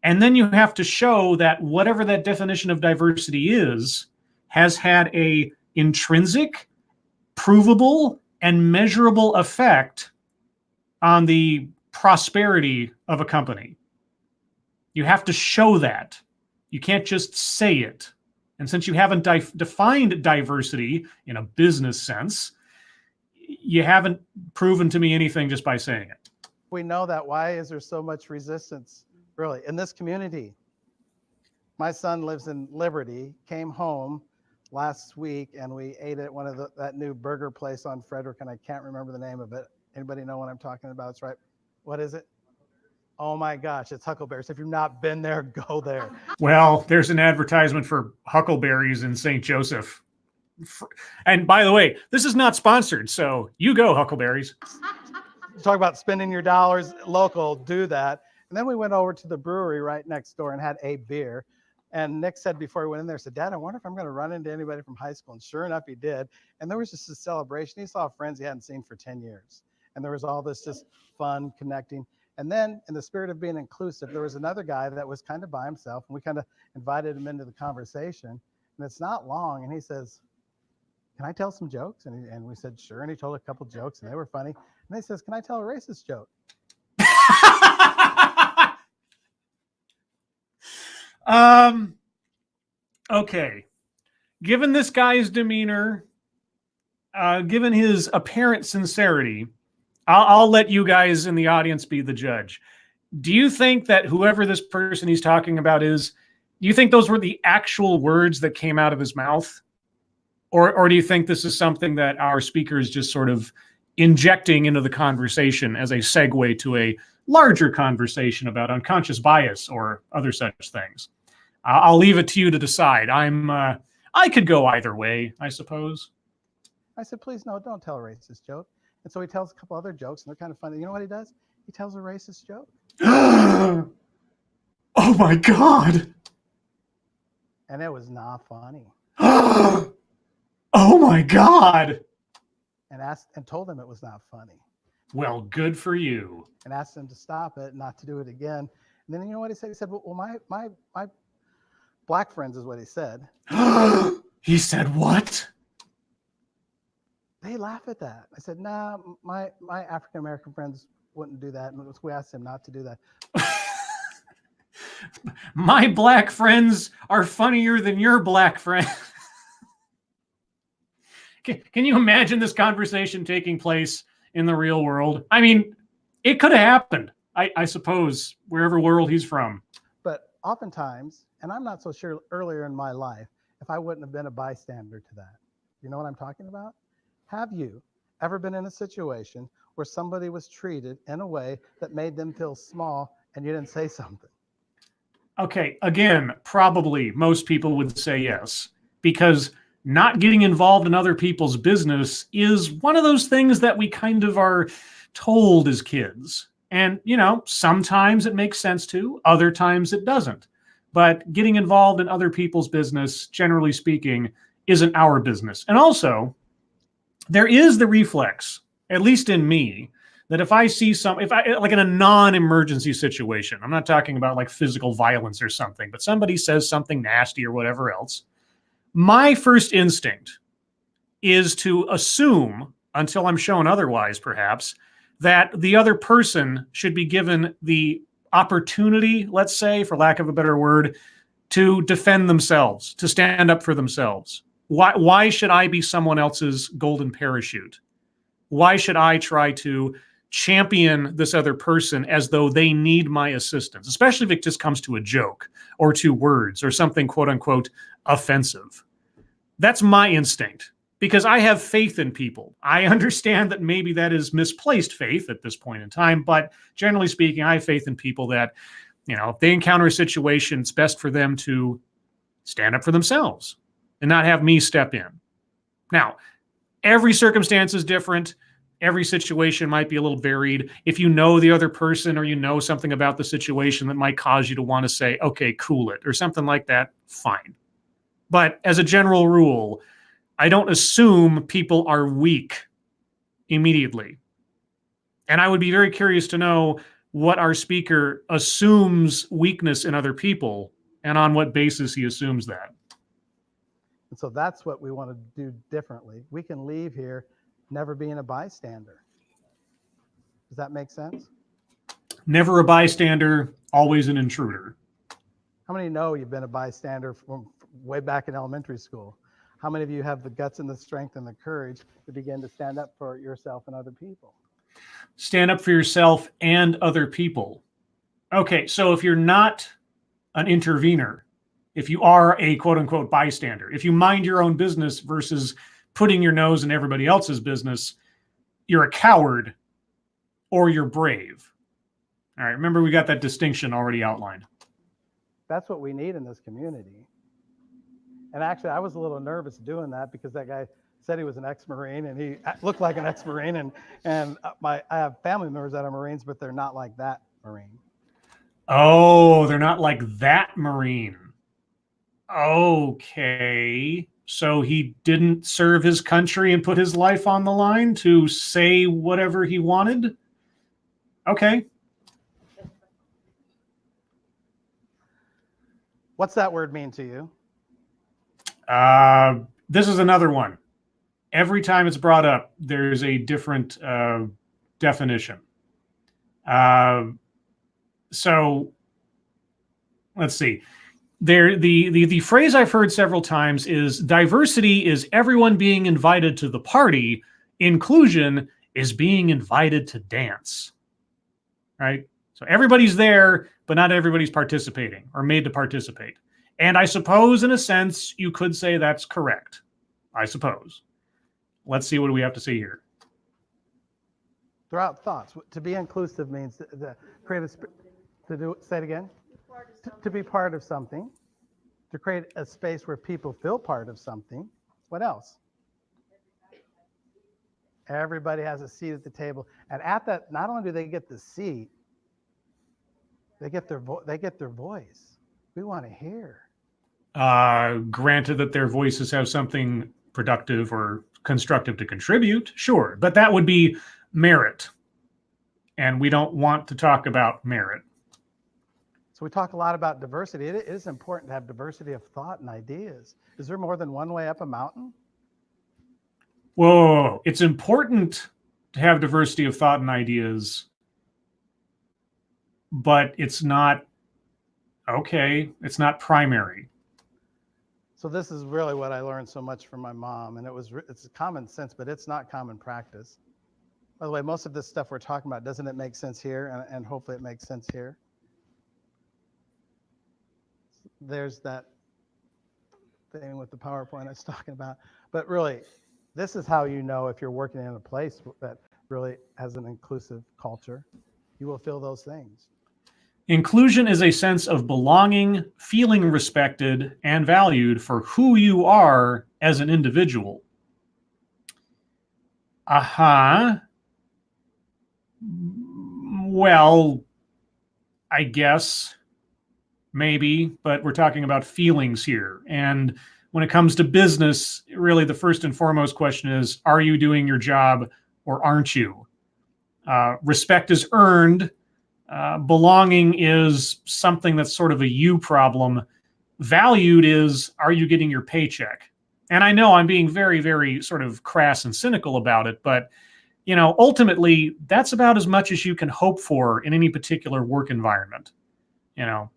and then you have to show that whatever that definition of diversity is has had a intrinsic, provable, and measurable effect on the prosperity of a company. You have to show that. You can't just say it. And since you haven't defined diversity in a business sense, you haven't proven to me anything just by saying it. We know that. Why is there so much resistance, really, in this community? My son lives in Liberty, came home last week, and we ate at one of that new burger place on Frederick, and I can't remember the name of it. Anybody know what I'm talking about? It's right. What is it? Oh my gosh, it's Huckleberries. If you've not been there, go there. Well, there's an advertisement for Huckleberries in St. Joseph. And by the way, this is not sponsored, so you go, Huckleberries. Talk about spending your dollars local, do that. And then we went over to the brewery right next door and had a beer. And Nick said before he went in there, said, Dad, I wonder if I'm going to run into anybody from high school. And sure enough, he did. And there was just a celebration. He saw friends he hadn't seen for 10 years. And there was all this just fun connecting. And then in the spirit of being inclusive, there was another guy that was kind of by himself, and we kind of invited him into the conversation. And it's not long, and he says, can I tell some jokes? And we said, sure. And he told a couple jokes, and they were funny. And he says, can I tell a racist joke? Okay. Given this guy's demeanor, given his apparent sincerity, I'll let you guys in the audience be the judge. Do you think that whoever this person he's talking about is, do you think those were the actual words that came out of his mouth? Or do you think this is something that our speaker is just sort of injecting into the conversation as a segue to a larger conversation about unconscious bias or other such things? I'll leave it to you to decide. I could go either way, I suppose. I said, please, no, don't tell a racist joke. And so he tells a couple other jokes, and they're kind of funny. You know what he does? He tells a racist joke. Oh my God. And it was not funny. Oh my God. And told him it was not funny. Well, good for you. And asked him to stop it, not to do it again. And then you know what he said? He said, well, my black friends is what he said. He said what? They laugh at that. I said, nah, my African American friends wouldn't do that. And we asked them not to do that. My black friends are funnier than your black friends. Can you imagine this conversation taking place in the real world? I mean, it could have happened, I suppose, wherever world he's from. But oftentimes, and I'm not so sure earlier in my life, if I wouldn't have been a bystander to that. You know what I'm talking about? Have you ever been in a situation where somebody was treated in a way that made them feel small and you didn't say something? Okay, again, probably most people would say yes, because not getting involved in other people's business is one of those things that we kind of are told as kids. And, you know, sometimes it makes sense to, other times it doesn't. But getting involved in other people's business, generally speaking, isn't our business. And also, there is the reflex, at least in me, that if I see if I like in a non-emergency situation, I'm not talking about like physical violence or something, but somebody says something nasty or whatever else, my first instinct is to assume, until I'm shown otherwise, perhaps, that the other person should be given the opportunity, let's say, for lack of a better word, to defend themselves, to stand up for themselves. Why should I be someone else's golden parachute? Why should I try to champion this other person as though they need my assistance, especially if it just comes to a joke or to words or something quote unquote offensive? That's my instinct because I have faith in people. I understand that maybe that is misplaced faith at this point in time, but generally speaking, I have faith in people that, you know, if they encounter a situation, it's best for them to stand up for themselves and not have me step in. Now, every circumstance is different. Every situation might be a little varied. If you know the other person or you know something about the situation that might cause you to want to say, okay, cool it, or something like that, fine. But as a general rule, I don't assume people are weak immediately. And I would be very curious to know what our speaker assumes weakness in other people and on what basis he assumes that. And so that's what we want to do differently. We can leave here never being a bystander. Does that make sense? Never a bystander, always an intruder. How many know you've been a bystander from way back in elementary school? How many of you have the guts and the strength and the courage to begin to stand up for yourself and other people? Stand up for yourself and other people. Okay, so if you're not an intervener, if you are a quote unquote bystander, if you mind your own business versus putting your nose in everybody else's business, you're a coward or you're brave. All right, remember we got that distinction already outlined. That's what we need in this community. And actually, I was a little nervous doing that because that guy said he was an ex-Marine and he looked like an ex-Marine. And I have family members that are Marines, but they're not like that Marine. Oh, they're not like that Marine. Okay. So he didn't serve his country and put his life on the line to say whatever he wanted? Okay. What's that word mean to you? This is another one. Every time it's brought up, there's a different definition. So let's see. The phrase I've heard several times is diversity is everyone being invited to the party. Inclusion is being invited to dance. Right? So everybody's there, but not everybody's participating or made to participate. And I suppose, in a sense, you could say that's correct. I suppose. Let's see what do we have to say here. Throw out thoughts. To be inclusive means to create to do. Say it again. To be part of something. To create a space where people feel part of something. What else? Everybody has a seat at the table, and at that, not only do they get the seat, they get their voice. We want to hear. Granted that their voices have something productive or constructive to contribute, sure, but that would be merit. And we don't want to talk about merit. So we talk a lot about diversity. It is important to have diversity of thought and ideas. Is there more than one way up a mountain? Whoa, it's important to have diversity of thought and ideas, but it's not it's not primary. So this is really what I learned so much from my mom, and it's common sense, but it's not common practice. By the way, most of this stuff we're talking about, doesn't it make sense here? And hopefully it makes sense here. There's that thing with the PowerPoint I was talking about. But really, this is how you know if you're working in a place that really has an inclusive culture. You will feel those things. Inclusion is a sense of belonging, feeling respected, and valued for who you are as an individual. Well, I guess maybe, but we're talking about feelings here. And when it comes to business, really the first and foremost question is, are you doing your job or aren't you? Respect is earned. Belonging is something that's sort of a you problem. Valued is, are you getting your paycheck? And I know I'm being very, very sort of crass and cynical about it, but ultimately, that's about as much as you can hope for in any particular work environment.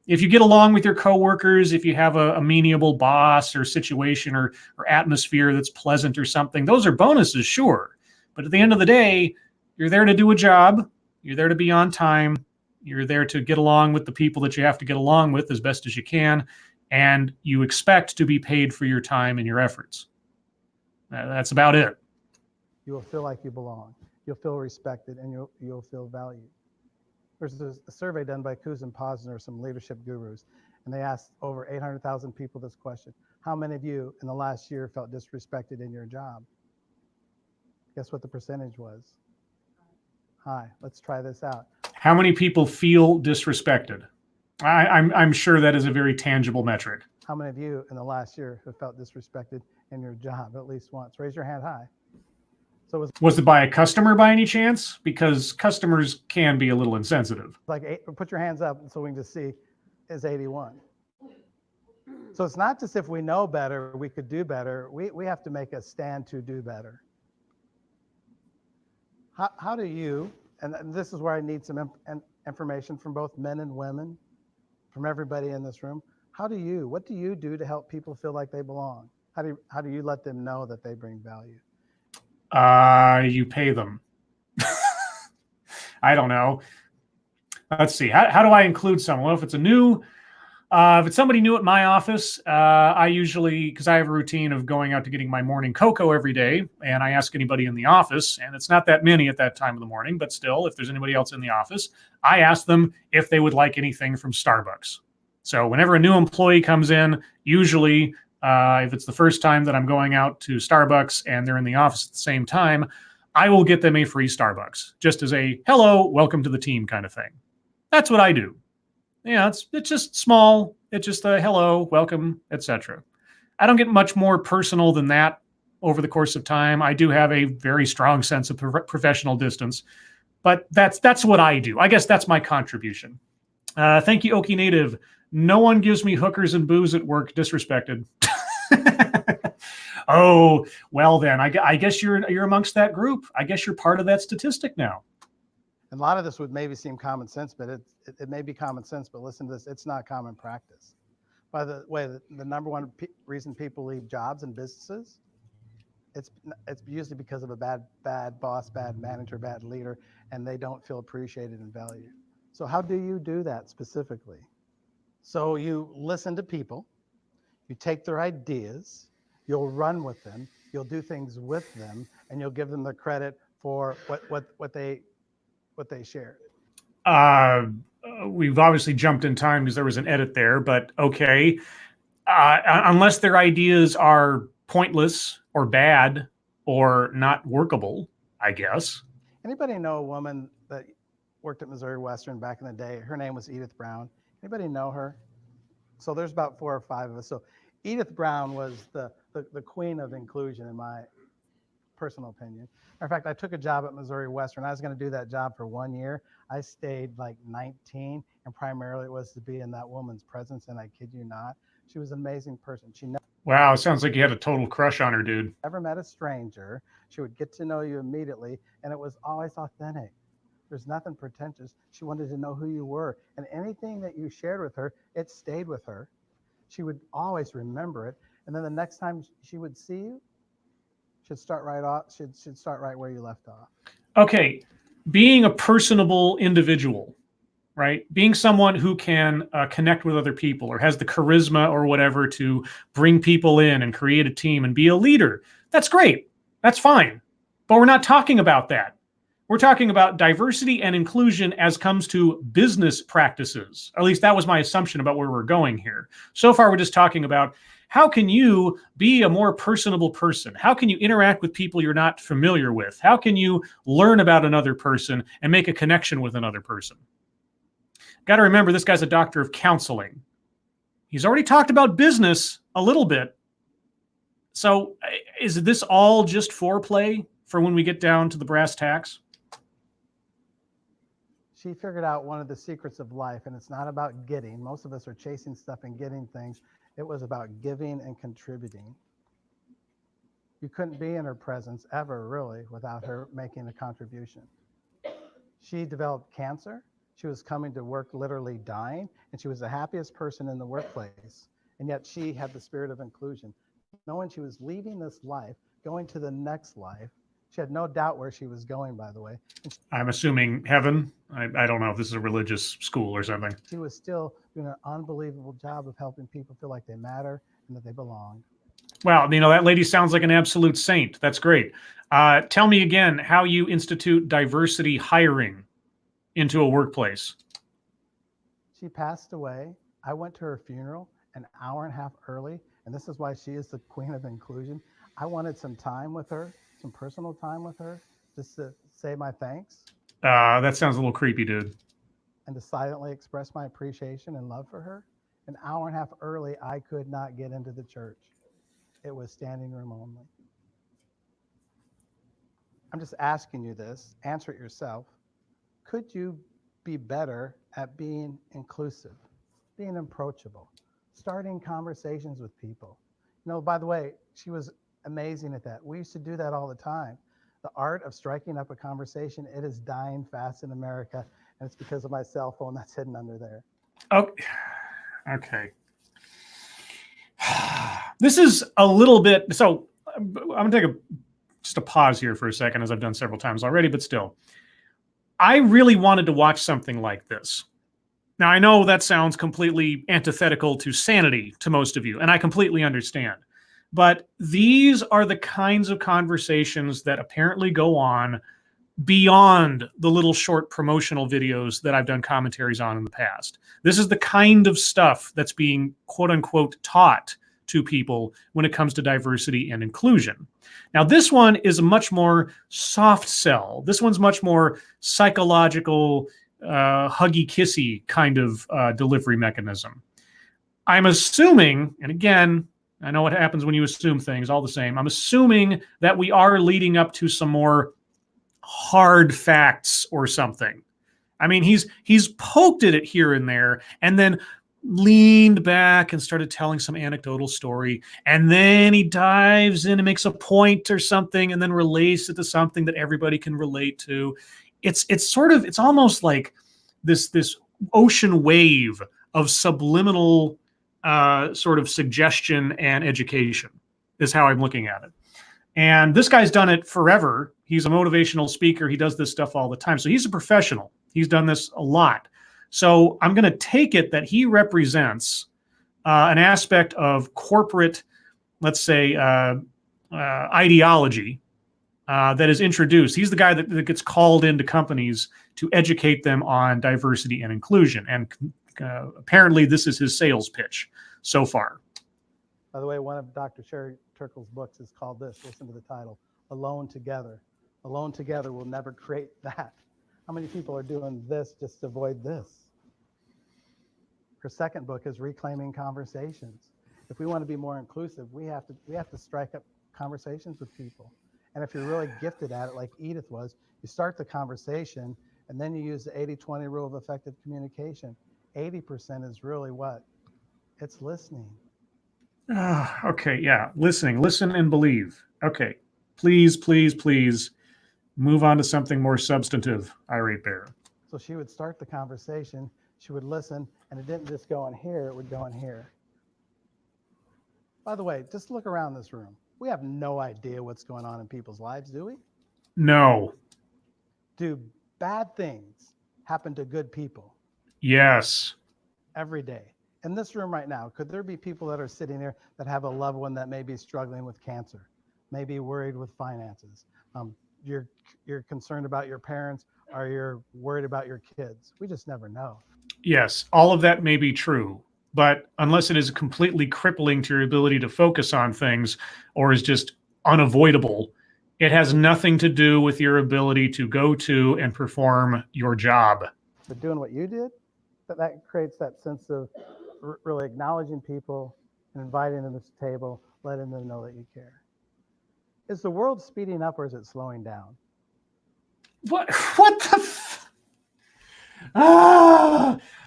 If you get along with your coworkers, if you have a amenable boss or situation or atmosphere that's pleasant or something, those are bonuses, sure. But at the end of the day, you're there to do a job. You're there to be on time. You're there to get along with the people that you have to get along with as best as you can. And you expect to be paid for your time and your efforts. That's about it. You will feel like you belong. You'll feel respected, and you'll feel valued. There's a survey done by Kuz and Posner, some leadership gurus, and they asked over 800,000 people this question. How many of you in the last year felt disrespected in your job? Guess what the percentage was? High. Let's try this out. How many people feel disrespected? I'm sure that is a very tangible metric. How many of you in the last year have felt disrespected in your job at least once? Raise your hand high. So was it by a customer by any chance? Because customers can be a little insensitive. Like put your hands up so we can just see is 81. So it's not just if we know better, we could do better. We have to make a stand to do better. How do you, and this is where I need some information from both men and women, from everybody in this room. What do you do to help people feel like they belong? How do you let them know that they bring value? You pay them. I don't know. Let's see. How do I include someone? Well, if it's somebody new at my office, I usually, because I have a routine of going out to getting my morning cocoa every day, and I ask anybody in the office, and it's not that many at that time of the morning, but still, if there's anybody else in the office, I ask them if they would like anything from Starbucks. So whenever a new employee comes in, usually if it's the first time that I'm going out to Starbucks and they're in the office at the same time, I will get them a free Starbucks, just as a hello, welcome to the team kind of thing. That's what I do. Yeah, it's just small. It's just a hello, welcome, etc. I don't get much more personal than that over the course of time. I do have a very strong sense of professional distance, but that's what I do. I guess that's my contribution. Thank you, Okie Native. No one gives me hookers and booze at work. Disrespected. Oh, well then, I guess you're amongst that group. I guess you're part of that statistic now. And a lot of this would maybe seem common sense, but it may be common sense, but listen to this, it's not common practice. By the way, the number one reason people leave jobs and businesses, it's usually because of a bad boss, bad manager, bad leader, and they don't feel appreciated and valued. So how do you do that specifically? So you listen to people, you take their ideas, you'll run with them, you'll do things with them, and you'll give them the credit for what they shared. We've obviously jumped in time because there was an edit there, but okay. Unless their ideas are pointless or bad or not workable, I guess. Anybody know a woman that worked at Missouri Western back in the day? Her name was Edith Brown. Anybody know her? So there's about 4 or 5 of us. So Edith Brown was the queen of inclusion, in my personal opinion. In fact, I took a job at Missouri Western. I was going to do that job for 1 year. I stayed like 19, and primarily it was to be in that woman's presence, and I kid you not, she was an amazing person. She never Wow, sounds like you had a total crush on her, dude. Never met a stranger. She would get to know you immediately, and it was always authentic. There's nothing pretentious. She wanted to know who you were, and anything that you shared with her, it stayed with her. She would always remember it, and then the next time she would see you, she'd start right off. She'd start right where you left off. Okay, being a personable individual, right? Being someone who can connect with other people or has the charisma or whatever to bring people in and create a team and be a leader. That's great. That's fine. But we're not talking about that. We're talking about diversity and inclusion as comes to business practices. At least that was my assumption about where we're going here. So far, we're just talking about how can you be a more personable person? How can you interact with people you're not familiar with? How can you learn about another person and make a connection with another person? Got to remember, this guy's a doctor of counseling. He's already talked about business a little bit. So is this all just foreplay for when we get down to the brass tacks? She figured out one of the secrets of life, and it's not about getting. Most of us are chasing stuff and getting things. It was about giving and contributing. You couldn't be in her presence ever, really, without her making a contribution. She developed cancer. She was coming to work literally dying, and she was the happiest person in the workplace. And yet she had the spirit of inclusion. Knowing she was leaving this life, going to the next life, she had no doubt where she was going, by the way. I'm assuming heaven. I don't know if this is a religious school or something. She was still doing an unbelievable job of helping people feel like they matter and that they belong. Well, that lady sounds like an absolute saint. That's great. Tell me again how you institute diversity hiring into a workplace. She passed away. I went to her funeral an hour and a half early, and this is why she is the queen of inclusion. I wanted some time with her, some personal time with her, just to say my thanks. That sounds a little creepy, dude. And to silently express my appreciation and love for her. An hour and a half early, I could not get into the church. It was standing room only. I'm just asking you this, answer it yourself. Could you be better at being inclusive, being approachable, starting conversations with people? By the way, she was amazing at that. We used to do that all the time. The art of striking up a conversation, it is dying fast in America, and it's because of my cell phone that's hidden under there. Oh, okay. This is a little bit, so I'm going to take just a pause here for a second, as I've done several times already, but still. I really wanted to watch something like this. Now, I know that sounds completely antithetical to sanity to most of you, and I completely understand. But these are the kinds of conversations that apparently go on beyond the little short promotional videos that I've done commentaries on in the past. This is the kind of stuff that's being, quote unquote, taught to people when it comes to diversity and inclusion. Now, this one is a much more soft sell. This one's much more psychological, huggy-kissy kind of delivery mechanism. I'm assuming, and again, I know what happens when you assume things all the same, I'm assuming that we are leading up to some more hard facts or something. I mean, he's poked at it here and there, and then leaned back and started telling some anecdotal story, and then he dives in and makes a point or something, and then relates it to something that everybody can relate to. It's almost like this ocean wave of subliminal sort of suggestion and education is how I'm looking at it. And this guy's done it forever. He's a motivational speaker. He does this stuff all the time. So he's a professional. He's done this a lot. So I'm going to take it that he represents an aspect of corporate, let's say, ideology that is introduced. He's the guy that gets called into companies to educate them on diversity and inclusion. And apparently this is his sales pitch so far. By the way, one of Dr. Sherry Turkle's books is called this. Listen to the title, Alone Together. Alone together will never create that. How many people are doing this just to avoid this? Her second book is Reclaiming Conversations. If we want to be more inclusive, we have to strike up conversations with people. And if you're really gifted at it, like Edith was, you start the conversation and then you use the 80-20 rule of effective communication. 80% is really what? It's listening. Okay, yeah. Listen and believe. Okay, please, please, please move on to something more substantive, Irate Bear. So she would start the conversation, she would listen, and it didn't just go in here, it would go in here. By the way, just look around this room. We have no idea what's going on in people's lives, do we? No. Do bad things happen to good people Yes. every day? In this room right now, could there be people that are sitting there that have a loved one that may be struggling with cancer, maybe worried with finances? You're concerned about your parents, or you're worried about your kids. We just never know. Yes, all of that may be true, but unless it is completely crippling to your ability to focus on things or is just unavoidable, it has nothing to do with your ability to go to and perform your job. But doing what you did, that creates that sense of really acknowledging people and inviting them to the table, letting them know that you care. Is the world speeding up or is it slowing down? What the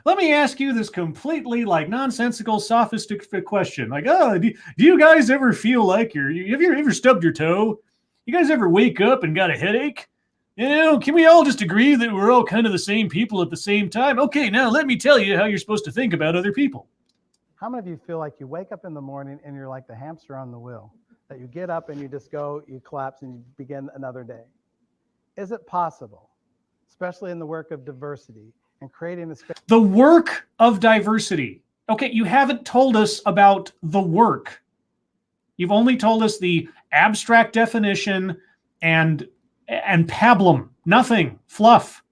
let me ask you this completely like nonsensical, sophisticated question. Like, do you guys ever feel like have you ever stubbed your toe? You guys ever wake up and got a headache? You know, can we all just agree that we're all kind of the same people at the same time? Okay, now let me tell you how you're supposed to think about other people. How many of you feel like you wake up in the morning and you're like the hamster on the wheel? That you get up and you just go, you collapse, and you begin another day? Is it possible, especially in the work of diversity and creating a space? The work of diversity. Okay, you haven't told us about the work. You've only told us the abstract definition and pablum. Nothing. Fluff.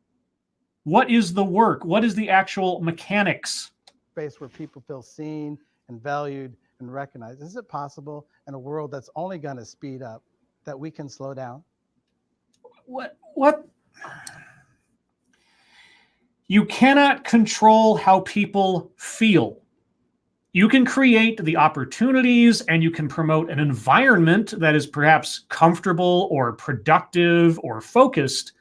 What is the work? What is the actual mechanics? Space where people feel seen and valued and recognized. Is it possible in a world that's only going to speed up that we can slow down? What? You cannot control how people feel. You can create the opportunities and you can promote an environment that is perhaps comfortable or productive or focused.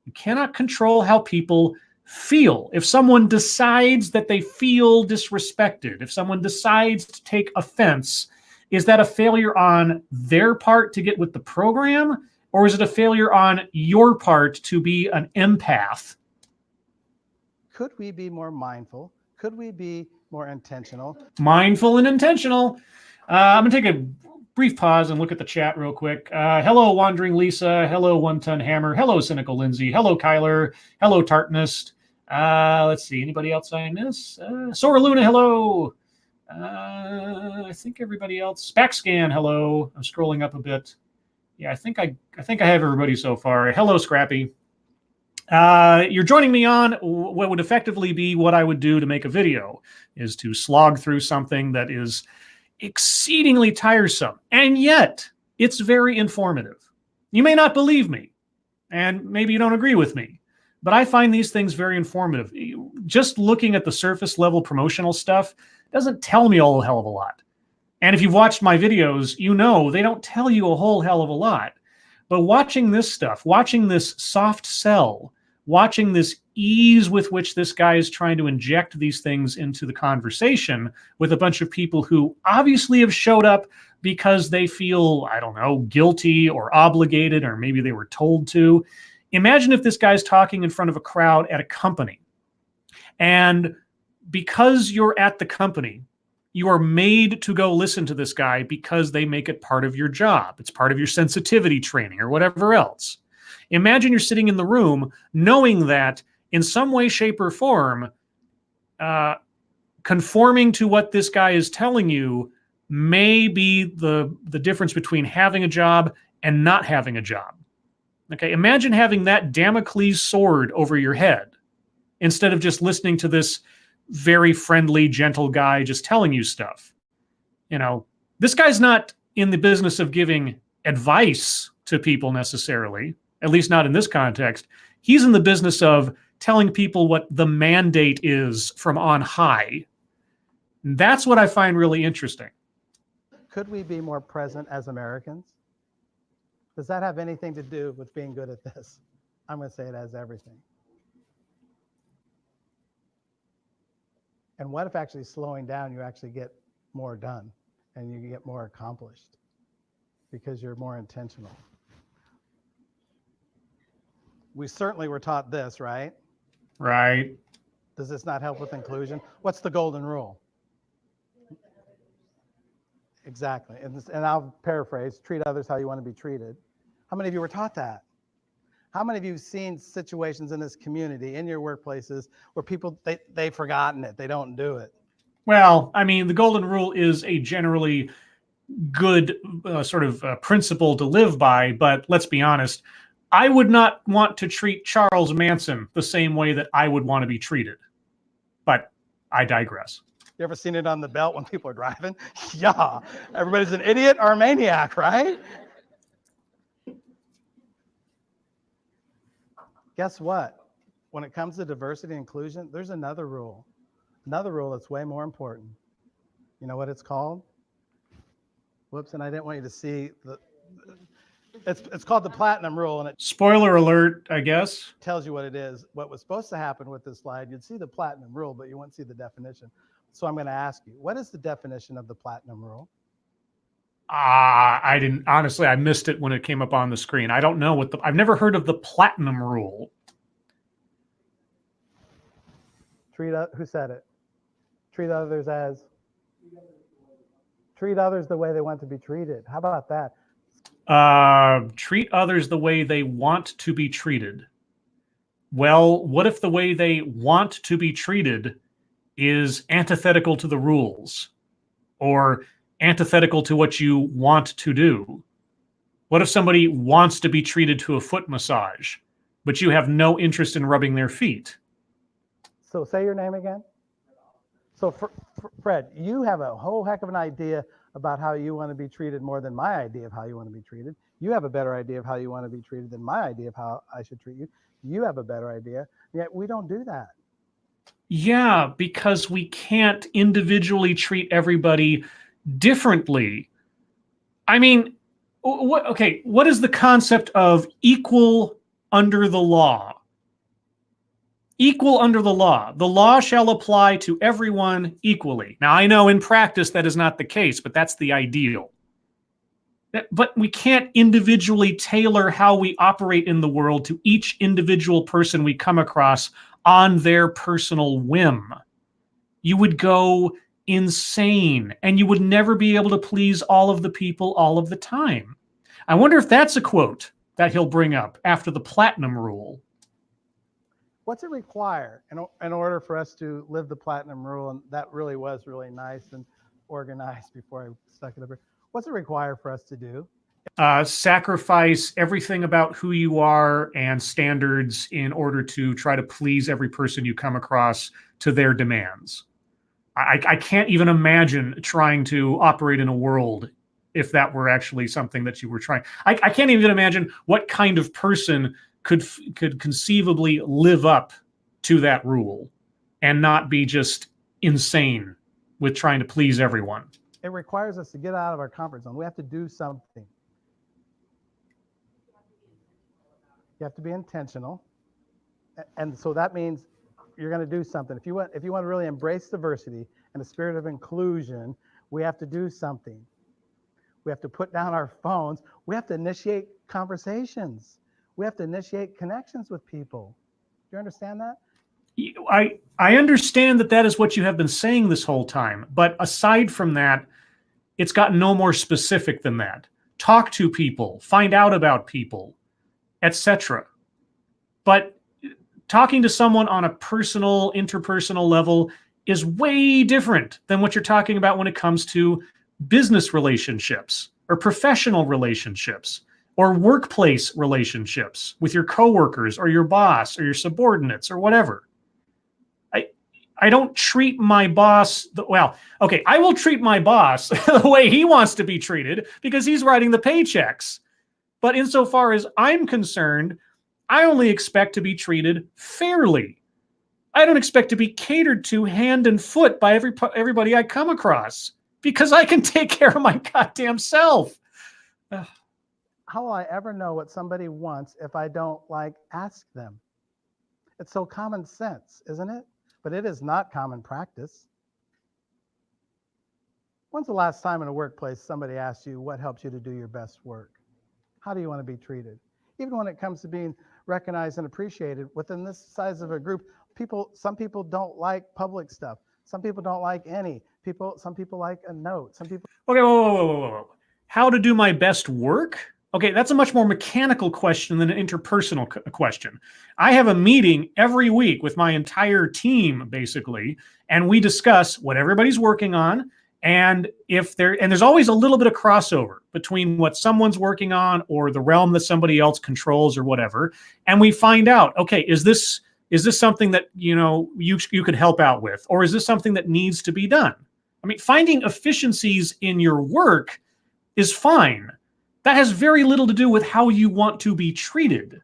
You cannot control how people feel. If someone decides that they feel disrespected, if someone decides to take offense, is that a failure on their part to get with the program, or is it a failure on your part to be an empath? Could we be more mindful? Could we be more intentional? Mindful and intentional. I'm going to take a brief pause and look at the chat real quick. Hello, Wandering Lisa. Hello, One Ton Hammer. Hello, Cynical Lindsay. Hello, Kyler. Hello, Tartanist. Let's see. Anybody else I miss? Sora Luna, hello. I think everybody else. Backscan, hello. I'm scrolling up a bit. Yeah, I think I have everybody so far. Hello, Scrappy. You're joining me on what would effectively be what I would do to make a video, is to slog through something that is exceedingly tiresome, and yet it's very informative. You may not believe me, and maybe you don't agree with me, but I find these things very informative. Just looking at the surface level promotional stuff doesn't tell me a whole hell of a lot. And if you've watched my videos, you know they don't tell you a whole hell of a lot. But watching this stuff, watching this soft sell, watching this ease with which this guy is trying to inject these things into the conversation with a bunch of people who obviously have showed up because they feel, I don't know, guilty or obligated, or maybe they were told to. Imagine if this guy's talking in front of a crowd at a company, and because you're at the company, you are made to go listen to this guy because they make it part of your job. It's part of your sensitivity training or whatever else. Imagine you're sitting in the room knowing that in some way, shape, or form, conforming to what this guy is telling you may be the difference between having a job and not having a job. Okay, imagine having that Damocles sword over your head instead of just listening to this very friendly, gentle guy just telling you stuff. You know, this guy's not in the business of giving advice to people necessarily, at least not in this context. He's in the business of telling people what the mandate is from on high. That's what I find really interesting. Could we be more present as Americans? Does that have anything to do with being good at this? I'm going to say it has everything. And what if actually slowing down, you actually get more done and you get more accomplished because you're more intentional. We certainly were taught this, right? Right. Does this not help with inclusion? What's the golden rule? Exactly. And I'll paraphrase, treat others how you want to be treated. How many of you were taught that? How many of you have seen situations in this community, in your workplaces, where people, they've forgotten it, they don't do it? Well, I mean, the golden rule is a generally good principle to live by, but let's be honest, I would not want to treat Charles Manson the same way that I would want to be treated. But I digress. You ever seen it on the belt when people are driving? Yeah, everybody's an idiot or a maniac, right? Guess what? When it comes to diversity and inclusion, there's another rule that's way more important. You know what it's called? Whoops, and I didn't want you to see it's called the platinum rule, and it Spoiler alert, I guess. tells you what it is. What was supposed to happen with this slide, you'd see the platinum rule, but you wouldn't see the definition. So I'm going to ask you, what is the definition of the platinum rule? I didn't, honestly, I missed it when it came up on the screen. I don't know I've never heard of the platinum rule. Who said it? Treat others the way they want to be treated. How about that? Treat others the way they want to be treated. Well, what if the way they want to be treated is antithetical to the rules or antithetical to what you want to do? What if somebody wants to be treated to a foot massage, but you have no interest in rubbing their feet? So say your name again. So Fred, you have a whole heck of an idea about how you want to be treated more than my idea of how you want to be treated. You have a better idea of how you want to be treated than my idea of how I should treat you. You have a better idea, yet we don't do that. Yeah, because we can't individually treat everybody differently. I mean, what is the concept of equal under the law? Equal under the law. The law shall apply to everyone equally. Now, I know in practice that is not the case, but that's the ideal. But we can't individually tailor how we operate in the world to each individual person we come across on their personal whim. You would go insane, and you would never be able to please all of the people all of the time. I wonder if that's a quote that he'll bring up after the platinum rule. What's it require in order for us to live the platinum rule? And that really was really nice and organized before I stuck it up here. What's it require for us to do? Sacrifice everything about who you are and standards in order to try to please every person you come across to their demands. I can't even imagine trying to operate in a world if that were actually something that you were trying. I can't even imagine what kind of person could conceivably live up to that rule and not be just insane with trying to please everyone. It requires us to get out of our comfort zone. We have to do something. You have to be intentional. And so that means you're going to do something. If you want to really embrace diversity and the spirit of inclusion, we have to do something. We have to put down our phones. We have to initiate conversations. We have to initiate connections with people. Do you understand that? I understand that is what you have been saying this whole time. But aside from that, it's gotten no more specific than that. Talk to people, find out about people, etc. But talking to someone on a personal, interpersonal level is way different than what you're talking about when it comes to business relationships or professional relationships or workplace relationships with your coworkers or your boss or your subordinates or whatever. I don't treat my boss, I will treat my boss the way he wants to be treated because he's writing the paychecks. But insofar as I'm concerned, I only expect to be treated fairly. I don't expect to be catered to hand and foot by everybody I come across because I can take care of my goddamn self. How will I ever know what somebody wants if I don't ask them? It's so common sense, isn't it? But it is not common practice. When's the last time in a workplace somebody asked you what helps you to do your best work? How do you want to be treated? Even when it comes to being recognized and appreciated within this size of a group, some people don't like public stuff. Some people don't like some people like a note. Some people. Okay, whoa. How to do my best work? Okay, that's a much more mechanical question than an interpersonal question. I have a meeting every week with my entire team, basically, and we discuss what everybody's working on. And there's always a little bit of crossover between what someone's working on or the realm that somebody else controls or whatever. And we find out, okay, is this something that, you could help out with? Or is this something that needs to be done? I mean, finding efficiencies in your work is fine. That has very little to do with how you want to be treated.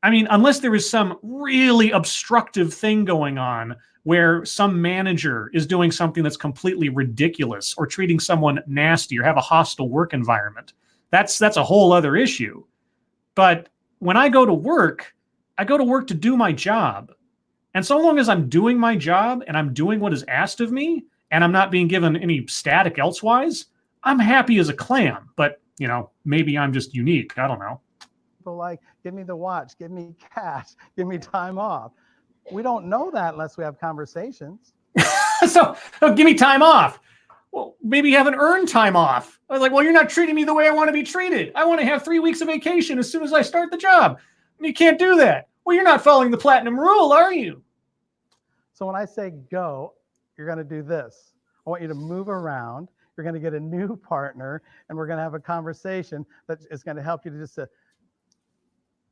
I mean, unless there is some really obstructive thing going on where some manager is doing something that's completely ridiculous or treating someone nasty or have a hostile work environment. That's a whole other issue. But when I go to work to do my job. And so long as I'm doing my job and I'm doing what is asked of me and I'm not being given any static elsewise, I'm happy as a clam. But, maybe I'm just unique. I don't know. People like, give me the watch, give me cash, give me time off. We don't know that unless we have conversations. So give me time off. Well, maybe you haven't earned time off. I was like, well, you're not treating me the way I want to be treated. I want to have 3 weeks of vacation as soon as I start the job. You can't do that. Well, you're not following the platinum rule, are you? So when I say go, you're going to do this. I want you to move around. You're going to get a new partner, and we're going to have a conversation that is going to help you to just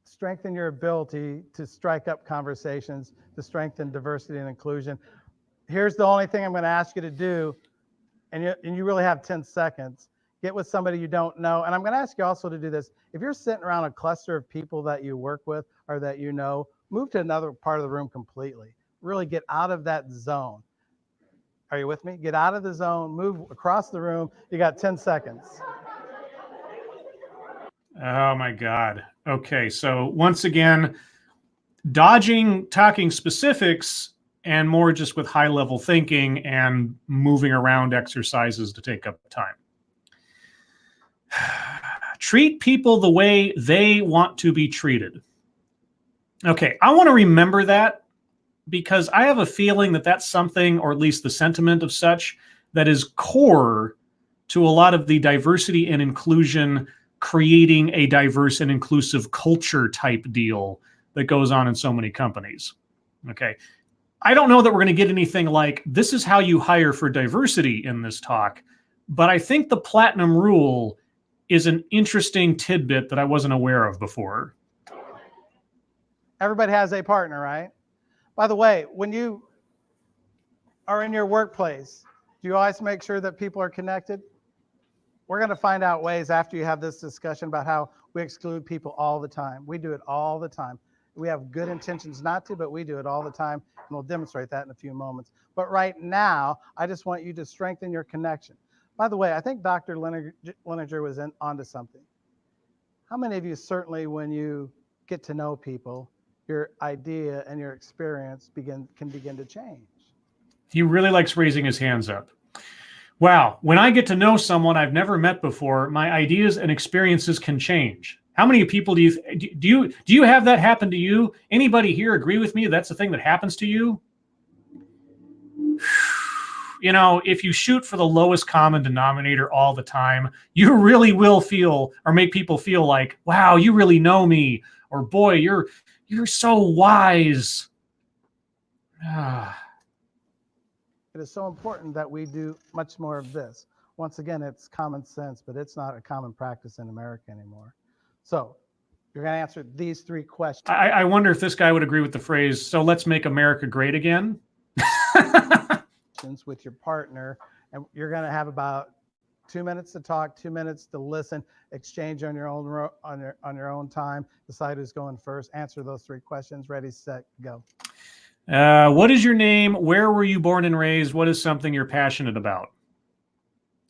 strengthen your ability to strike up conversations, to strengthen diversity and inclusion. Here's the only thing I'm going to ask you to do, and you really have 10 seconds. Get with somebody you don't know. And I'm going to ask you also to do this. If you're sitting around a cluster of people that you work with or that you know, move to another part of the room completely. Really get out of that zone. Are you with me? Get out of the zone, move across the room. You got 10 seconds. Oh my God. Okay, so once again, dodging talking specifics and more just with high-level thinking and moving around exercises to take up time. Treat people the way they want to be treated. Okay, I want to remember that because I have a feeling that that's something, or at least the sentiment of such, that is core to a lot of the diversity and inclusion, creating a diverse and inclusive culture type deal that goes on in so many companies. Okay. I don't know that we're going to get anything like, this is how you hire for diversity in this talk, but I think the platinum rule is an interesting tidbit that I wasn't aware of before. Everybody has a partner, right? By the way, when you are in your workplace, do you always make sure that people are connected? We're going to find out ways after you have this discussion about how we exclude people all the time. We do it all the time. We have good intentions not to, but we do it all the time, and we'll demonstrate that in a few moments. But right now, I just want you to strengthen your connection. By the way, I think Dr. Linenger was onto something. How many of you, certainly when you get to know people, your idea and your experience can begin to change? He really likes raising his hands up. Wow, when I get to know someone I've never met before, my ideas and experiences can change. How many people do you have that happen to you? Anybody here agree with me that's the thing that happens to you? If you shoot for the lowest common denominator all the time, you really will feel or make people feel like, wow, you really know me, or boy, you're so wise. It is so important that we do much more of this. Once again, it's common sense, but it's not a common practice in America anymore. So you're going to answer these 3 questions. I wonder if this guy would agree with the phrase, so let's make America great again. With your partner, and you're going to have about 2 minutes to talk, 2 minutes to listen, exchange on your own time, decide who's going first, answer those 3 questions. Ready, set, go. What is your name? Where were you born and raised? What is something you're passionate about?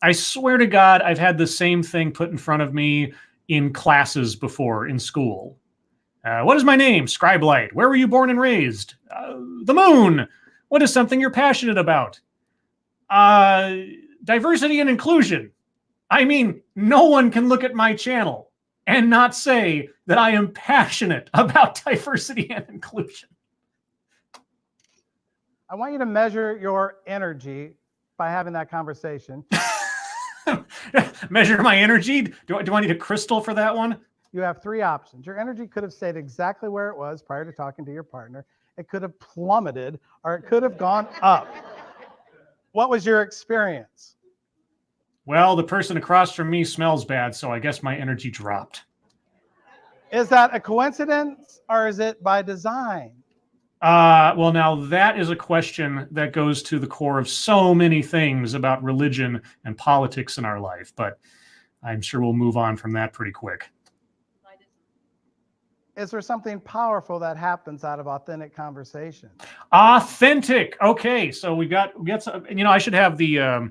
I swear to God, I've had the same thing put in front of me in classes before in school. What is my name? Scribelight. Where were you born and raised? The moon. What is something you're passionate about? diversity and inclusion. I mean, no one can look at my channel and not say that I am passionate about diversity and inclusion. I want you to measure your energy by having that conversation. Measure my energy? Do I need a crystal for that one? You have three options. Your energy could have stayed exactly where it was prior to talking to your partner. It could have plummeted, or it could have gone up. What was your experience? Well, the person across from me smells bad, so I guess my energy dropped. Is that a coincidence, or is it by design? Well, now that is a question that goes to the core of so many things about religion and politics in our life, but I'm sure we'll move on from that pretty quick. Is there something powerful that happens out of authentic conversation? Authentic. Okay, so we got some, I should have the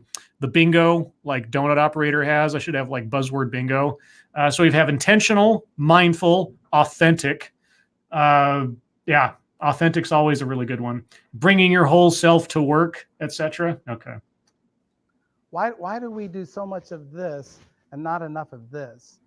bingo like donut operator has. I should have like buzzword bingo. So we have intentional, mindful, authentic. Yeah, authentic's always a really good one. Bringing your whole self to work, etc. Okay. Why do we do so much of this and not enough of this?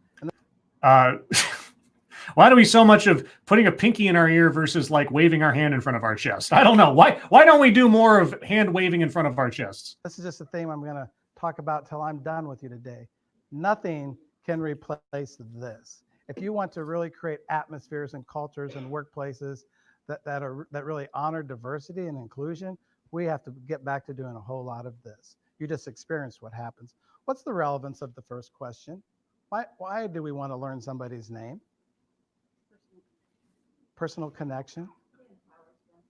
Why do we so much of putting a pinky in our ear versus like waving our hand in front of our chest? I don't know. Why don't we do more of hand waving in front of our chests? This is just a theme I'm going to talk about till I'm done with you today. Nothing can replace this. If you want to really create atmospheres and cultures and workplaces that really honor diversity and inclusion, we have to get back to doing a whole lot of this. You just experienced what happens. What's the relevance of the first question? Why do we want to learn somebody's name? Personal connection.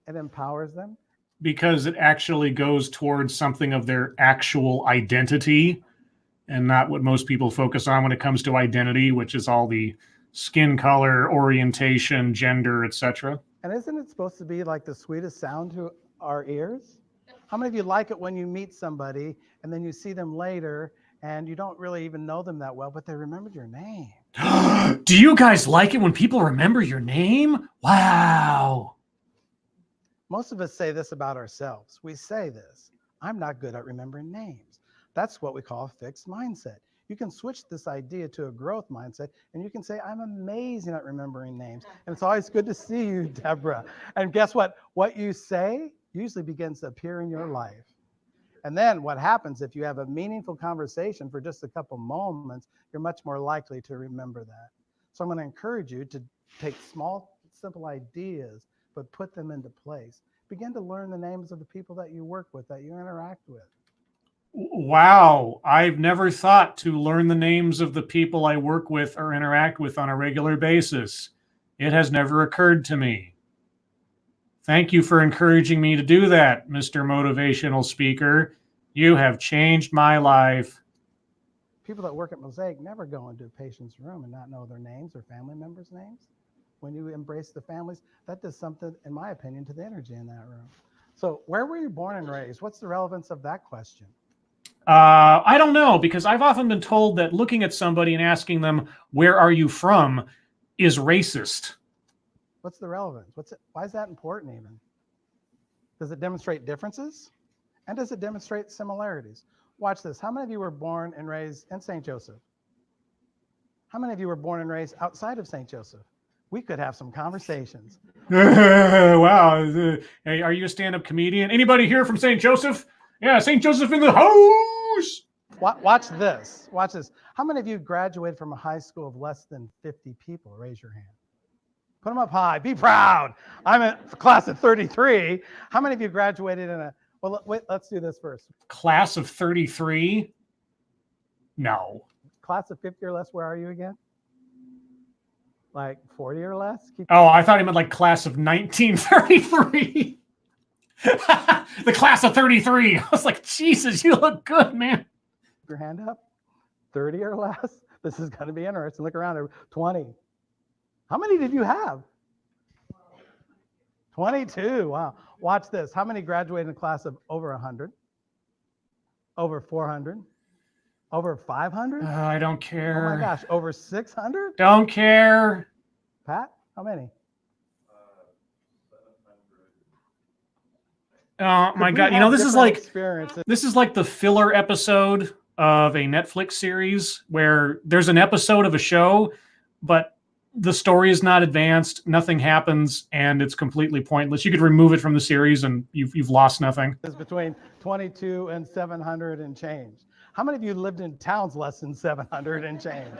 It empowers them. Because it actually goes towards something of their actual identity and not what most people focus on when it comes to identity, which is all the skin color, orientation, gender, etc. And isn't it supposed to be like the sweetest sound to our ears? How many of you like it when you meet somebody and then you see them later and you don't really even know them that well, but they remembered your name? Do you guys like it when people remember your name? Wow. Most of us say this about ourselves. We say this: I'm not good at remembering names. That's what we call a fixed mindset. You can switch this idea to a growth mindset, and you can say, I'm amazing at remembering names. And it's always good to see you, Deborah. And guess what? What you say usually begins to appear in your life. And then what happens if you have a meaningful conversation for just a couple moments, you're much more likely to remember that. So I'm going to encourage you to take small, simple ideas, but put them into place. Begin to learn the names of the people that you work with, that you interact with. Wow, I've never thought to learn the names of the people I work with or interact with on a regular basis. It has never occurred to me. Thank you for encouraging me to do that, Mr. Motivational Speaker. You have changed my life. People that work at Mosaic never go into a patient's room and not know their names or family members' names. When you embrace the families, that does something, in my opinion, to the energy in that room. So where were you born and raised? What's the relevance of that question? I don't know, because I've often been told that looking at somebody and asking them, where are you from, is racist. What's the relevance? Why is that important even? Does it demonstrate differences? And does it demonstrate similarities? Watch this. How many of you were born and raised in St. Joseph? How many of you were born and raised outside of St. Joseph? We could have some conversations. Wow. Hey, are you a stand-up comedian? Anybody here from St. Joseph? Yeah, St. Joseph in the house. Watch this. Watch this. How many of you graduated from a high school of less than 50 people? Raise your hand. Put them up high. Be proud. I'm a class of 33. How many of you graduated in a, well, wait, let's do this first. Class of 33? No. Class of 50 or less, where are you again? Like 40 or less? Oh, I thought he meant like class of 1933. The class of 33. I was like, Jesus, you look good, man. Your hand up. 30 or less. This is going to be interesting. Look around. 20. How many did you have? 22. Wow. Watch this. How many graduated in a class of over 100? Over 400? Over 500? I don't care. Oh my gosh. Over 600? Don't care. Pat, how many? Oh my 'Cause we God. have This is different like experiences. the filler episode of a Netflix series where there's an episode of a show, but the story is not advanced, nothing happens, and it's completely pointless. You could remove it from the series and you've lost nothing. Is between 22 and 700 and change. How many of you lived in towns less than 700 and change?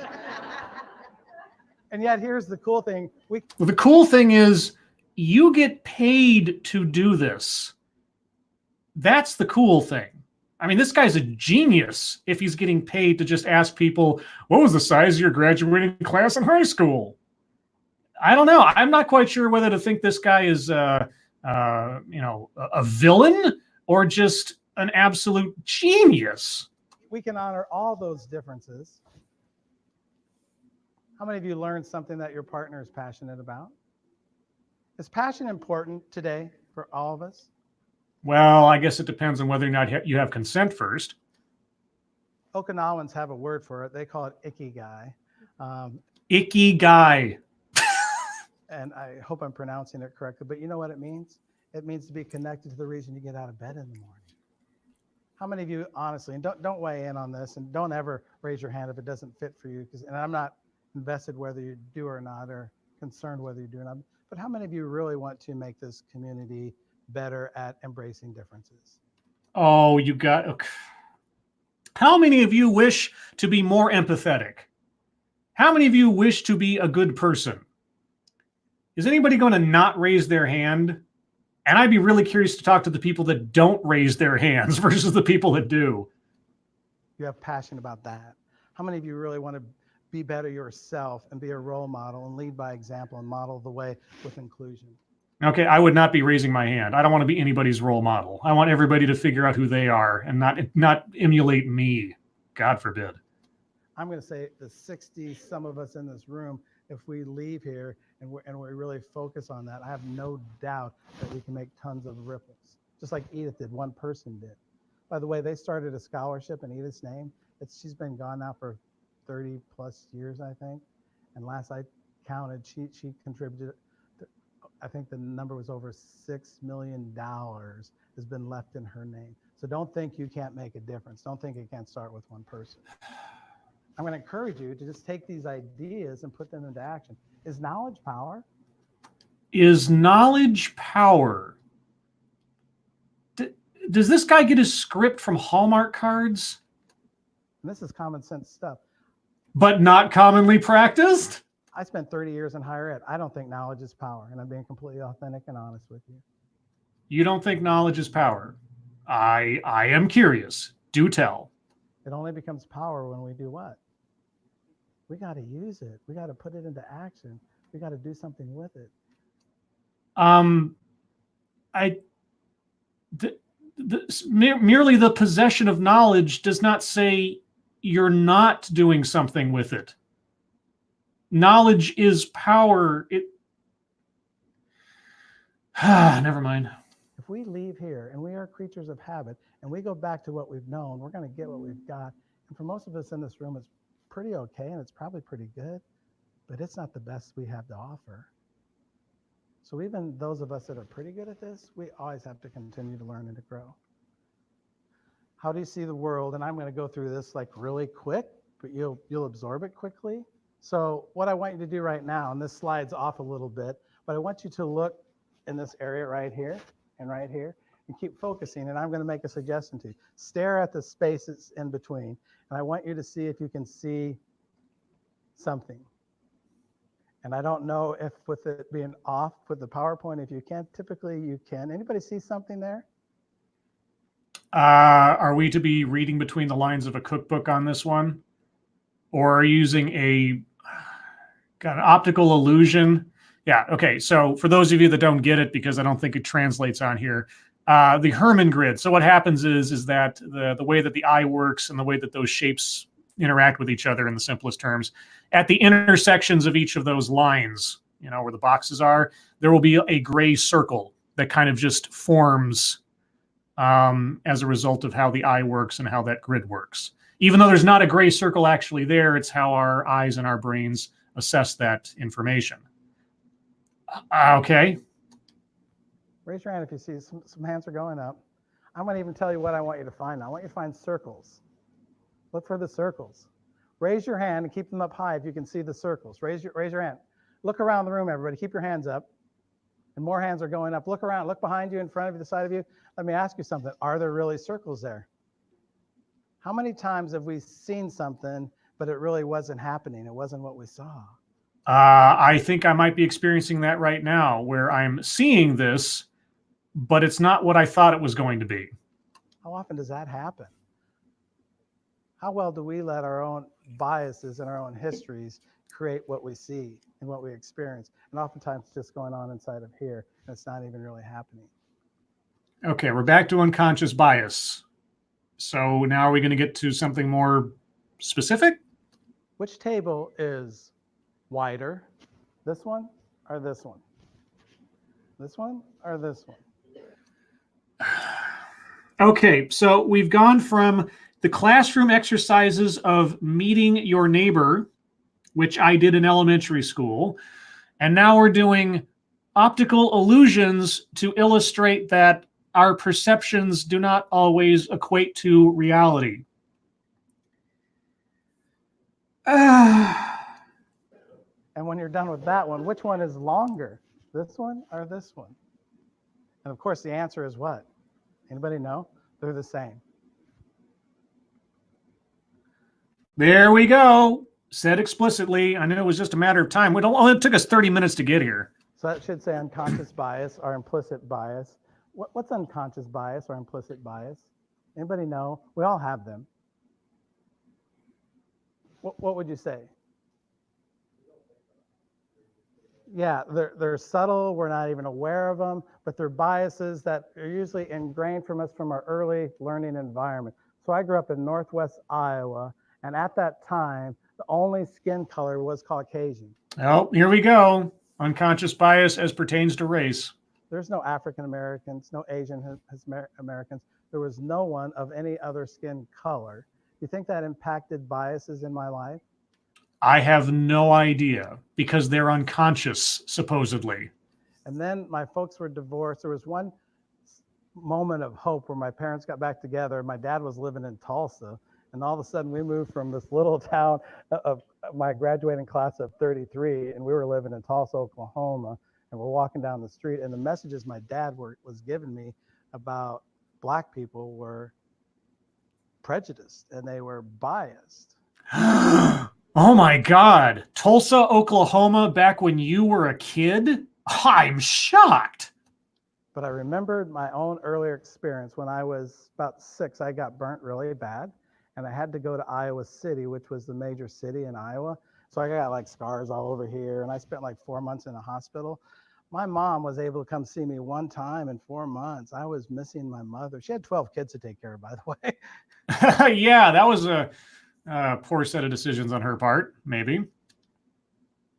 And yet here's the cool thing. Well, the cool thing is you get paid to do this. That's the cool thing. I mean, this guy's a genius if he's getting paid to just ask people, what was the size of your graduating class in high school? I don't know. I'm not quite sure whether to think this guy is, a villain or just an absolute genius. We can honor all those differences. How many of you learned something that your partner is passionate about? Is passion important today for all of us? Well, I guess it depends on whether or not you have consent first. Okinawans have a word for it. They call it ikigai. Ikigai. And I hope I'm pronouncing it correctly, but you know what it means? It means to be connected to the reason you get out of bed in the morning. How many of you, honestly, and don't weigh in on this, and don't ever raise your hand if it doesn't fit for you, and I'm not invested whether you do or not, or concerned whether you do or not, but how many of you really want to make this community better at embracing differences? Oh, you got... Okay. How many of you wish to be more empathetic? How many of you wish to be a good person? Is anybody going to not raise their hand? And I'd be really curious to talk to the people that don't raise their hands versus the people that do. You have passion about that. How many of you really want to be better yourself and be a role model and lead by example and model the way with inclusion? Okay, I would not be raising my hand. I don't want to be anybody's role model. I want everybody to figure out who they are and not emulate me. God forbid. I'm going to say the 60, some of us in this room, if we leave here and we really focus on that, I have no doubt that we can make tons of ripples. Just like Edith did, one person did. By the way, they started a scholarship in Edith's name. She's been gone now for 30 plus years, I think. And last I counted, she contributed, I think the number was over $6 million has been left in her name. So don't think you can't make a difference. Don't think it can't start with one person. I'm going to encourage you to just take these ideas and put them into action. Is knowledge power? Is knowledge power? Does this guy get his script from Hallmark cards? And this is common sense stuff. But not commonly practiced? I spent 30 years in higher ed. I don't think knowledge is power, and I'm being completely authentic and honest with you. You don't think knowledge is power? I am curious. Do tell. It only becomes power when we do what? We got to use it. We got to put it into action. We got to do something with it. Merely the possession of knowledge does not say you're not doing something with it. Knowledge is power. Never mind. If we leave here and we are creatures of habit and we go back to what we've known, we're going to get what we've got. And for most of us in this room, it's pretty okay and it's probably pretty good, but it's not the best we have to offer. So even those of us that are pretty good at this, we always have to continue to learn and to grow. How do you see the world? And I'm going to go through this like really quick, but you'll absorb it quickly. So what I want you to do right now, and this slide's off a little bit, but I want you to look in this area right here and right here and keep focusing. And I'm going to make a suggestion to you. Stare at the spaces in between. And I want you to see if you can see something. And I don't know if with it being off with the PowerPoint, if you can, typically you can. Anybody see something there? Are we to be reading between the lines of a cookbook on this one? Or are you using an optical illusion? Yeah, okay. So for those of you that don't get it, because I don't think it translates on here, the Herman grid. So what happens is that the way that the eye works and the way that those shapes interact with each other in the simplest terms, at the intersections of each of those lines, where the boxes are, there will be a gray circle that kind of just forms as a result of how the eye works and how that grid works. Even though there's not a gray circle actually there, it's how our eyes and our brains assess that information. Okay. Raise your hand if you see some hands are going up. I'm going to even tell you what I want you to find now. I want you to find circles. Look for the circles. Raise your hand and keep them up high if you can see the circles. Raise your hand. Look around the room, everybody. Keep your hands up. And more hands are going up. Look around. Look behind you, in front of you, the side of you. Let me ask you something. Are there really circles there? How many times have we seen something, but it really wasn't happening? It wasn't what we saw. I think I might be experiencing that right now, where I'm seeing this, but it's not what I thought it was going to be. How often does that happen? How well do we let our own biases and our own histories create what we see and what we experience? And oftentimes it's just going on inside of here, and it's not even really happening. Okay, we're back to unconscious bias. So now are we going to get to something more specific? Which table is wider? This one or this one? This one or this one? Okay, so we've gone from the classroom exercises of meeting your neighbor, which I did in elementary school, and now we're doing optical illusions to illustrate that our perceptions do not always equate to reality. And when you're done with that one, which one is longer? This one or this one? And of course, the answer is what? Anybody know? They're the same. There we go. Said explicitly. I knew it was just a matter of time. It only took us 30 minutes to get here. So that should say unconscious bias or implicit bias. What's unconscious bias or implicit bias? Anybody know? We all have them. What would you say? Yeah, they're subtle. We're not even aware of them, but they're biases that are usually ingrained from us from our early learning environment. So I grew up in Northwest Iowa, and at that time, the only skin color was Caucasian. Oh, here we go. Unconscious bias as pertains to race. There's no African Americans, no Asian Americans. There was no one of any other skin color. You think that impacted biases in my life? I have no idea because they're unconscious, supposedly. And then my folks were divorced. There was one moment of hope where my parents got back together. My dad was living in Tulsa, and all of a sudden we moved from this little town of my graduating class of 33, and we were living in Tulsa, Oklahoma, and we're walking down the street, and the messages my dad was giving me about Black people were prejudiced and they were biased. Oh my God. Tulsa, Oklahoma, back when you were a kid? I'm shocked. But I remembered my own earlier experience. When I was about 6, I got burnt really bad, and I had to go to Iowa City, which was the major city in Iowa. So I got like scars all over here, and I spent like 4 months in a hospital. My mom was able to come see me one time in 4 months. I was missing my mother. She had 12 kids to take care of, by the way. Yeah, that was a poor set of decisions on her part, maybe.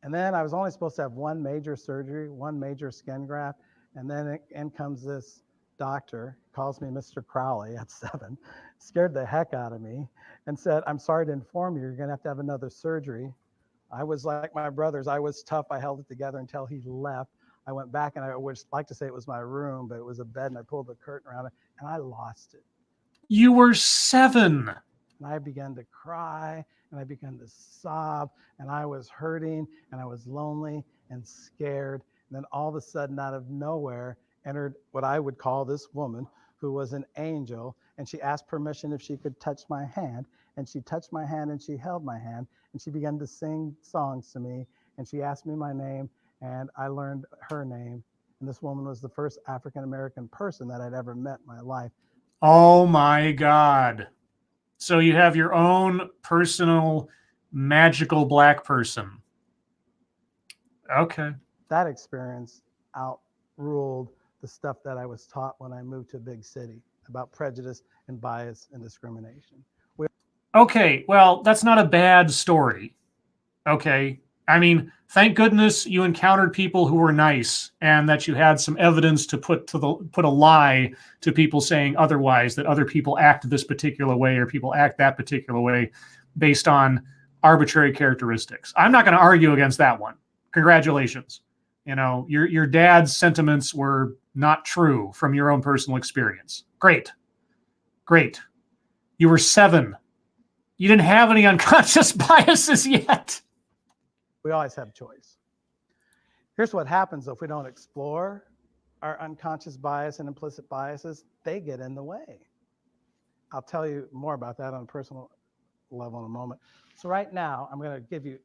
And then I was only supposed to have one major surgery, one major skin graft. And then in comes this doctor, calls me Mr. Crowley at 7, scared the heck out of me, and said, "I'm sorry to inform you, you're going to have another surgery." I was like my brothers. I was tough. I held it together until he left. I went back, and I would like to say it was my room, but it was a bed, and I pulled the curtain around it, and I lost it. You were 7. And I began to cry, and I began to sob, and I was hurting, and I was lonely and scared. And then all of a sudden, out of nowhere, entered what I would call this woman, who was an angel, and she asked permission if she could touch my hand, and she touched my hand, and she held my hand, and she began to sing songs to me, and she asked me my name, and I learned her name. And this woman was the first African-American person that I'd ever met in my life. Oh my God. So you have your own personal magical Black person. Okay. That experience outruled the stuff that I was taught when I moved to a big city about prejudice and bias and discrimination. Okay, well, that's not a bad story. Okay. I mean, thank goodness you encountered people who were nice and that you had some evidence to put a lie to people saying otherwise, that other people act this particular way or people act that particular way based on arbitrary characteristics. I'm not going to argue against that one. Congratulations. You know, your dad's sentiments were not true from your own personal experience. Great. Great. You were 7. You didn't have any unconscious biases yet. We always have choice. Here's what happens if we don't explore our unconscious bias and implicit biases. They get in the way. I'll tell you more about that on a personal level in a moment. So right now, I'm going to give you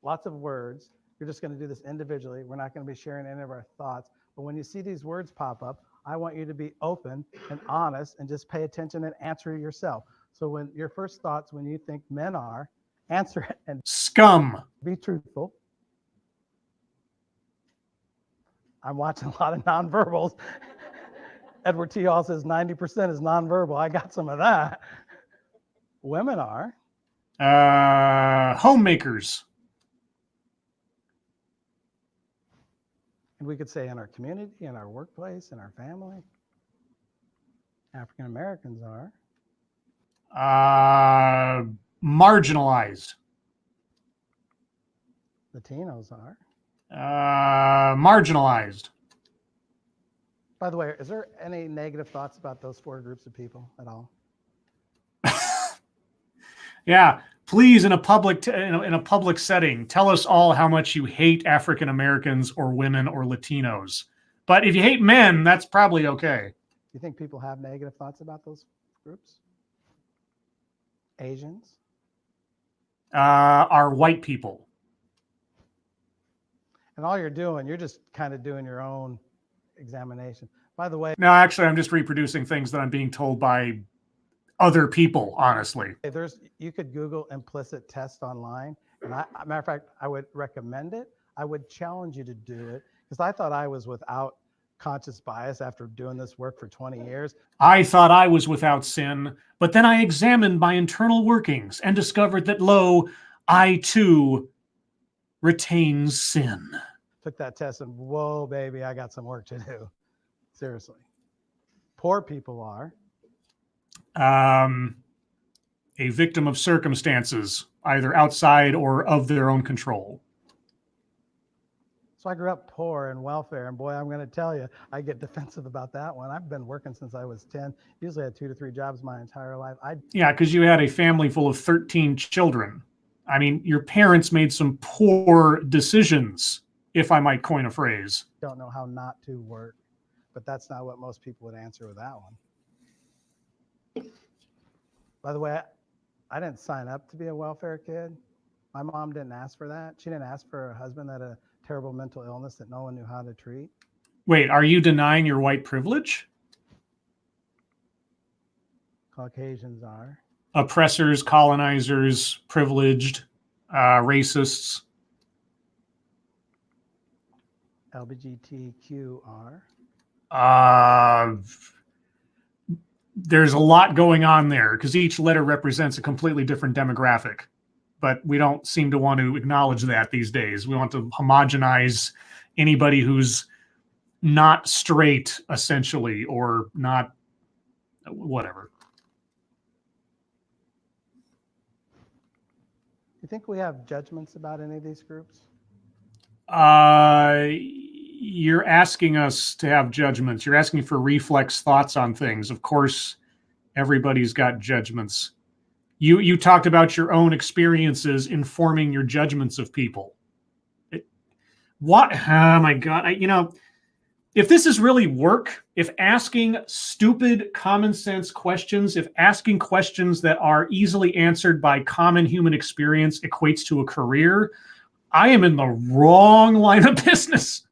lots of words. You're just going to do this individually. We're not going to be sharing any of our thoughts. But when you see these words pop up, I want you to be open and honest and just pay attention and answer yourself. So when your first thoughts, when you think men are, answer it and Scum. be truthful. I'm watching a lot of nonverbals. Edward T. Hall says 90% is nonverbal. I got some of that. Women are. Homemakers. And we could say in our community, in our workplace, in our family. African Americans are. Marginalized. Latinos are. Marginalized. By the way, is there any negative thoughts about those 4 groups of people at all? Yeah, please, in a public in a public setting, tell us all how much you hate African Americans or women or Latinos. But if you hate men, that's probably okay. Do you think people have negative thoughts about those groups? Asians? Are white people. And all you're doing, you're just kind of doing your own examination. By the way, No, actually, I'm just reproducing things that I'm being told by other people, honestly. you could Google implicit test online. And matter of fact, I would recommend it. I would challenge you to do it because I thought I was without conscious bias after doing this work for 20 years. I thought I was without sin, but then I examined my internal workings and discovered that, lo, I too retain sin. Took that test and whoa, baby, I got some work to do. Seriously. Poor people are. A victim of circumstances, either outside or of their own control. So I grew up poor and welfare, and boy, I'm going to tell you, I get defensive about that one. I've been working since I was 10. Usually I had 2 to 3 jobs my entire life. Yeah, because you had a family full of 13 children. I mean, your parents made some poor decisions, if I might coin a phrase. Don't know how not to work, but that's not what most people would answer with that one. By the way, I didn't sign up to be a welfare kid. My mom didn't ask for that. She didn't ask for a husband that had a terrible mental illness that no one knew how to treat. Wait, are you denying your white privilege? Caucasians are. Oppressors, colonizers, privileged, racists. LGBTQ are. There's a lot going on there because each letter represents a completely different demographic, but we don't seem to want to acknowledge that these days. We want to homogenize anybody who's not straight, essentially, or not whatever. You think we have judgments about any of these groups? You're asking us to have judgments. You're asking for reflex thoughts on things. Of course, everybody's got judgments. You talked about your own experiences informing your judgments of people. What? Oh my God. If this is really work, if asking stupid common sense questions, if asking questions that are easily answered by common human experience equates to a career, I am in the wrong line of business.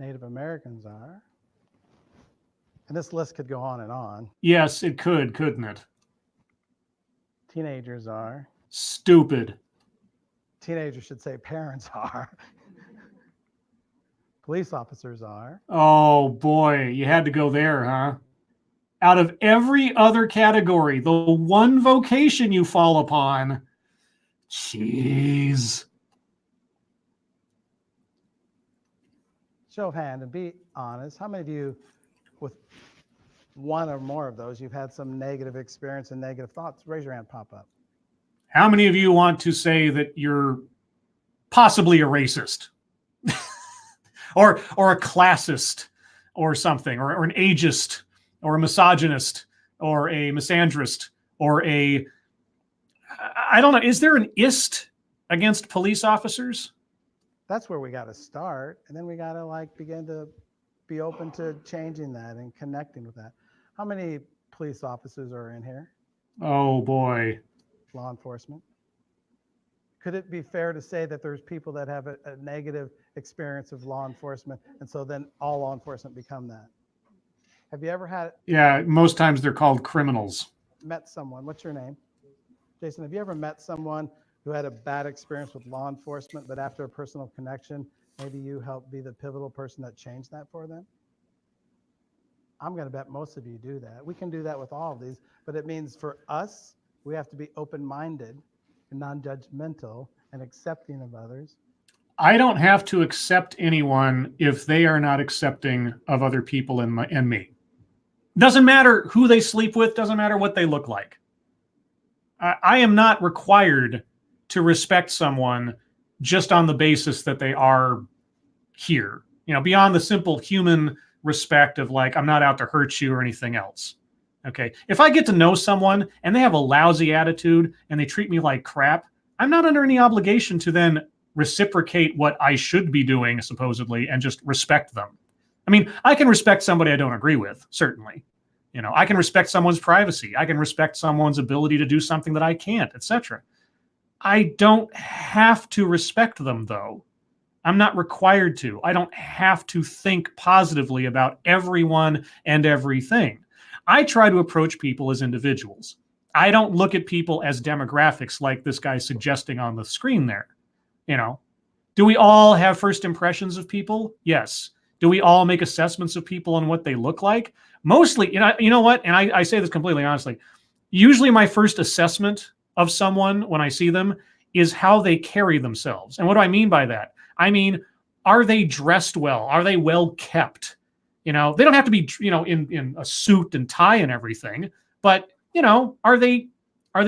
Native Americans are. And this list could go on and on. Yes, it could, couldn't it? Teenagers are. Stupid. Teenagers should say parents are. Police officers are. Oh boy, you had to go there, huh? Out of every other category, the one vocation you fall upon, jeez. Show of hand and be honest. How many of you, with one or more of those, you've had some negative experience and negative thoughts? Raise your hand, pop up. How many of you want to say that you're possibly a racist or a classist or something, or an ageist or a misogynist or a misandrist or I don't know. Is there an ist against police officers? That's where we got to start. And then we got to like begin to be open to changing that and connecting with that. How many police officers are in here? Oh boy. Law enforcement. Could it be fair to say that there's people that have a negative experience of law enforcement, and so then all law enforcement become that? Have you ever Yeah, most times they're called criminals. met someone? What's your name? Jason, have you ever met someone who had a bad experience with law enforcement, but after a personal connection, maybe you helped be the pivotal person that changed that for them? I'm going to bet most of you do that. We can do that with all of these, but it means for us, we have to be open-minded and non-judgmental and accepting of others. I don't have to accept anyone if they are not accepting of other people and me. Doesn't matter who they sleep with, doesn't matter what they look like. I am not required to respect someone just on the basis that they are here, beyond the simple human respect of like, I'm not out to hurt you or anything else. Okay. If I get to know someone and they have a lousy attitude and they treat me like crap, I'm not under any obligation to then reciprocate what I should be doing, supposedly, and just respect them. I mean, I can respect somebody I don't agree with, certainly. I can respect someone's privacy. I can respect someone's ability to do something that I can't, etc. I don't have to respect them, though. I'm not required to. I don't have to think positively about everyone and everything. I try to approach people as individuals. I don't look at people as demographics like this guy's suggesting on the screen there. Do we all have first impressions of people? Yes. Do we all make assessments of people on what they look like? Mostly, you know what? And I say this completely honestly. Usually my first assessment of someone when I see them is how they carry themselves. And what do I mean by that? I mean, are they dressed well? Are they well kept? They don't have to be, in a suit and tie and everything, but, are they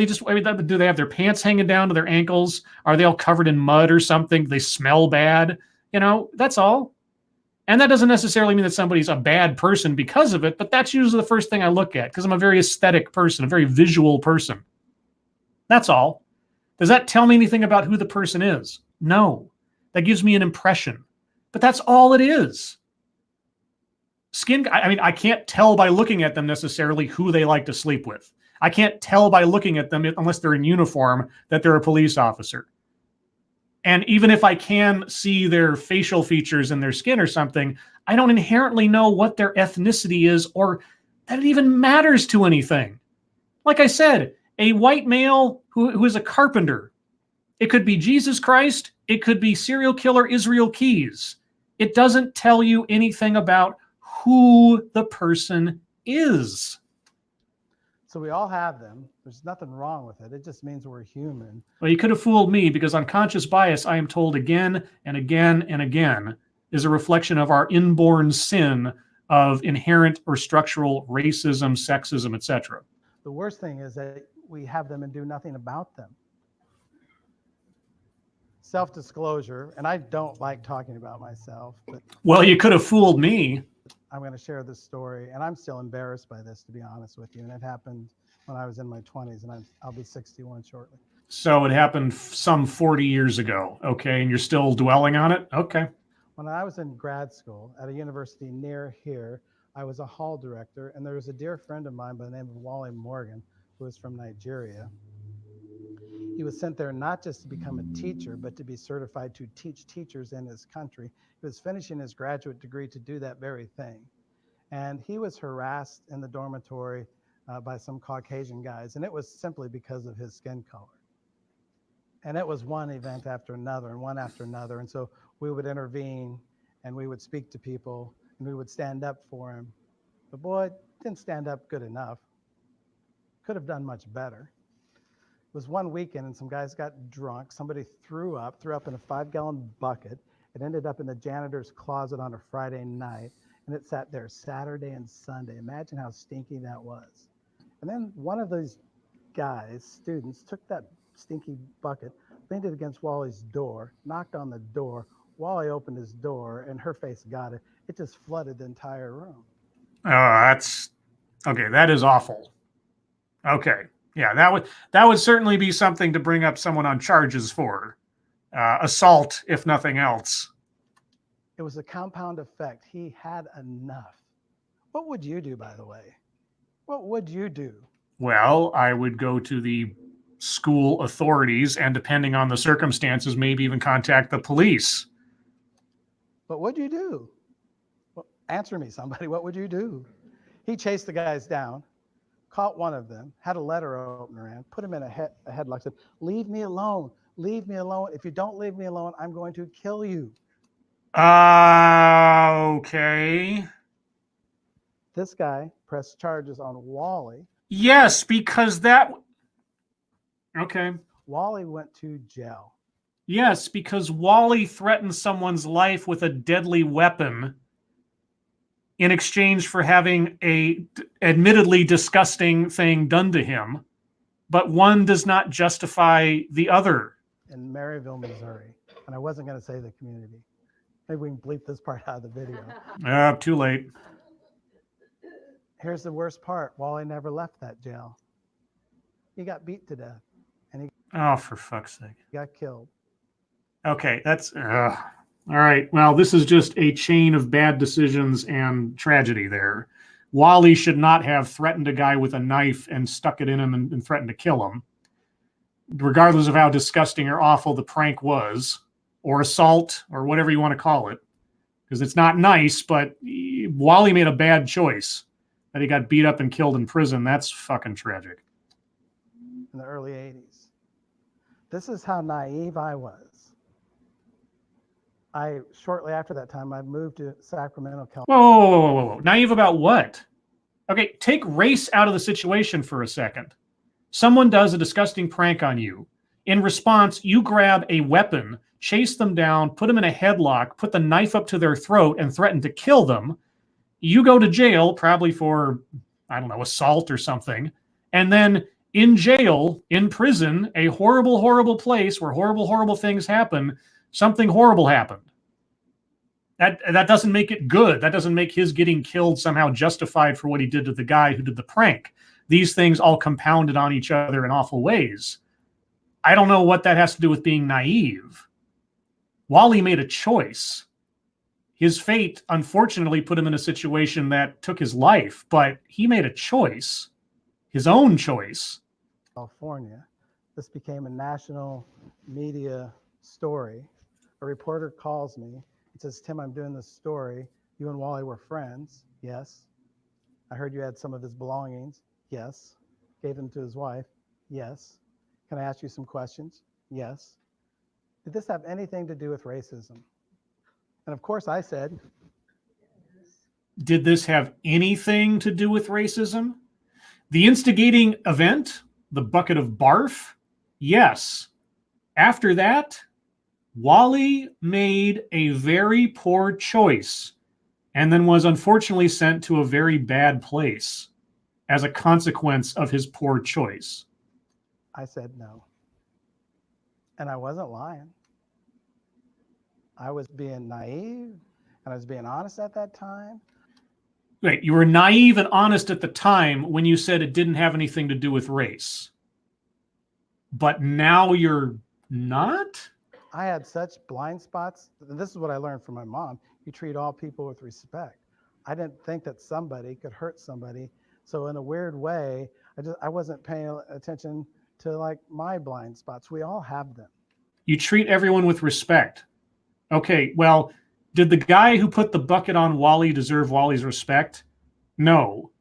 just, do they have their pants hanging down to their ankles? Are they all covered in mud or something? Do they smell bad? That's all. And that doesn't necessarily mean that somebody's a bad person because of it, but that's usually the first thing I look at because I'm a very aesthetic person, a very visual person. That's all. Does that tell me anything about who the person is? No. That gives me an impression. But that's all it is. I can't tell by looking at them necessarily who they like to sleep with. I can't tell by looking at them, unless they're in uniform, that they're a police officer. And even if I can see their facial features and their skin or something, I don't inherently know what their ethnicity is or that it even matters to anything. Like I said, a white male who is a carpenter, it could be Jesus Christ, it could be serial killer Israel Keys. It doesn't tell you anything about who the person is. So we all have them. There's nothing wrong with it. It just means we're human. Well, you could have fooled me because unconscious bias, I am told again and again and again, is a reflection of our inborn sin of inherent or structural racism, sexism, etc. The worst thing is that we have them and do nothing about them. Self-disclosure, and I don't like talking about myself, but well, you could have fooled me. I'm going to share this story, and I'm still embarrassed by this, to be honest with you. And it happened when I was in my 20s, and I'll be 61 shortly. So it happened some 40 years ago, okay? And you're still dwelling on it? Okay. When I was in grad school at a university near here, I was a hall director, and there was a dear friend of mine by the name of Wally Morgan, who was from Nigeria. He was sent there not just to become a teacher, but to be certified to teach teachers in his country. He was finishing his graduate degree to do that very thing. And he was harassed in the dormitory by some Caucasian guys, and it was simply because of his skin color. And it was one event after another and one after another. And so we would intervene and we would speak to people and we would stand up for him. But boy, didn't stand up good enough. Could have done much better. It was one weekend and some guys got drunk. Somebody threw up in a 5-gallon bucket. It ended up in the janitor's closet on a Friday night, and it sat there Saturday and Sunday. Imagine how stinky that was. And then one of those guys, students, took that stinky bucket, leaned it against Wally's door, knocked on the door. Wally opened his door, and her face got it. It just flooded the entire room. That's okay. That is awful. Okay, yeah, that would certainly be something to bring up someone on charges for assault, if nothing else. It was a compound effect. He had enough. What would you do, by the way? What would you do? Well, I would go to the school authorities and, depending on the circumstances, maybe even contact the police. What would you do? Well, answer me, somebody. What would you do? He chased the guys down, caught one of them, had a letter opener in, put him in a headlock, said, "Leave me alone. Leave me alone. If you don't leave me alone, I'm going to kill you." Okay. This guy pressed charges on Wally. Yes, because that. Okay. Wally went to jail. Yes, because Wally threatened someone's life with a deadly weapon in exchange for having a admittedly disgusting thing done to him, but one does not justify the other. In Maryville, Missouri. And I wasn't going to say the community. Maybe we can bleep this part out of the video. Too late. Here's the worst part. Wally never left that jail. He got beat to death, and he Oh, for fuck's sake. got killed. Okay, that's all right. Well, this is just a chain of bad decisions and tragedy there. Wally should not have threatened a guy with a knife and stuck it in him and threatened to kill him, regardless of how disgusting or awful the prank was, or assault, or whatever you want to call it, because it's not nice, but Wally made a bad choice. That he got beat up and killed in prison, that's fucking tragic. In the early 80s. This is how naive I was. Shortly after that time, I moved to Sacramento, California. Whoa. Naive about what? Okay, take race out of the situation for a second. Someone does a disgusting prank on you. In response, you grab a weapon, chase them down, put them in a headlock, put the knife up to their throat, and threaten to kill them. You go to jail, probably for, I don't know, assault or something. And then in jail, in prison, a horrible, horrible place where horrible, horrible things happen, something horrible happened. That doesn't make it good. That doesn't make his getting killed somehow justified for what he did to the guy who did the prank. These things all compounded on each other in awful ways. I don't know what that has to do with being naive. Wally made a choice. His fate, unfortunately, put him in a situation that took his life, but he made a choice, his own choice. California. This became a national media story. A reporter calls me and says, "Tim, I'm doing this story. You and Wally were friends." "Yes." "I heard you had some of his belongings." "Yes." "Gave them to his wife." "Yes." "Can I ask you some questions?" "Yes." "Did this have anything to do with racism?" And of course I said, did this have anything to do with racism? The instigating event, the bucket of barf? Yes. After that, Wally made a very poor choice and then was unfortunately sent to a very bad place as a consequence of his poor choice. I said no. And I wasn't lying. I was being naive and I was being honest at that time. Wait, you were naive and honest at the time when you said it didn't have anything to do with race. But now you're not? I had such blind spots. This is what I learned from my mom. You treat all people with respect. I didn't think that somebody could hurt somebody. So in a weird way, I wasn't paying attention to like my blind spots. We all have them. You treat everyone with respect. Okay, well, did the guy who put the bucket on Wally deserve Wally's respect? No.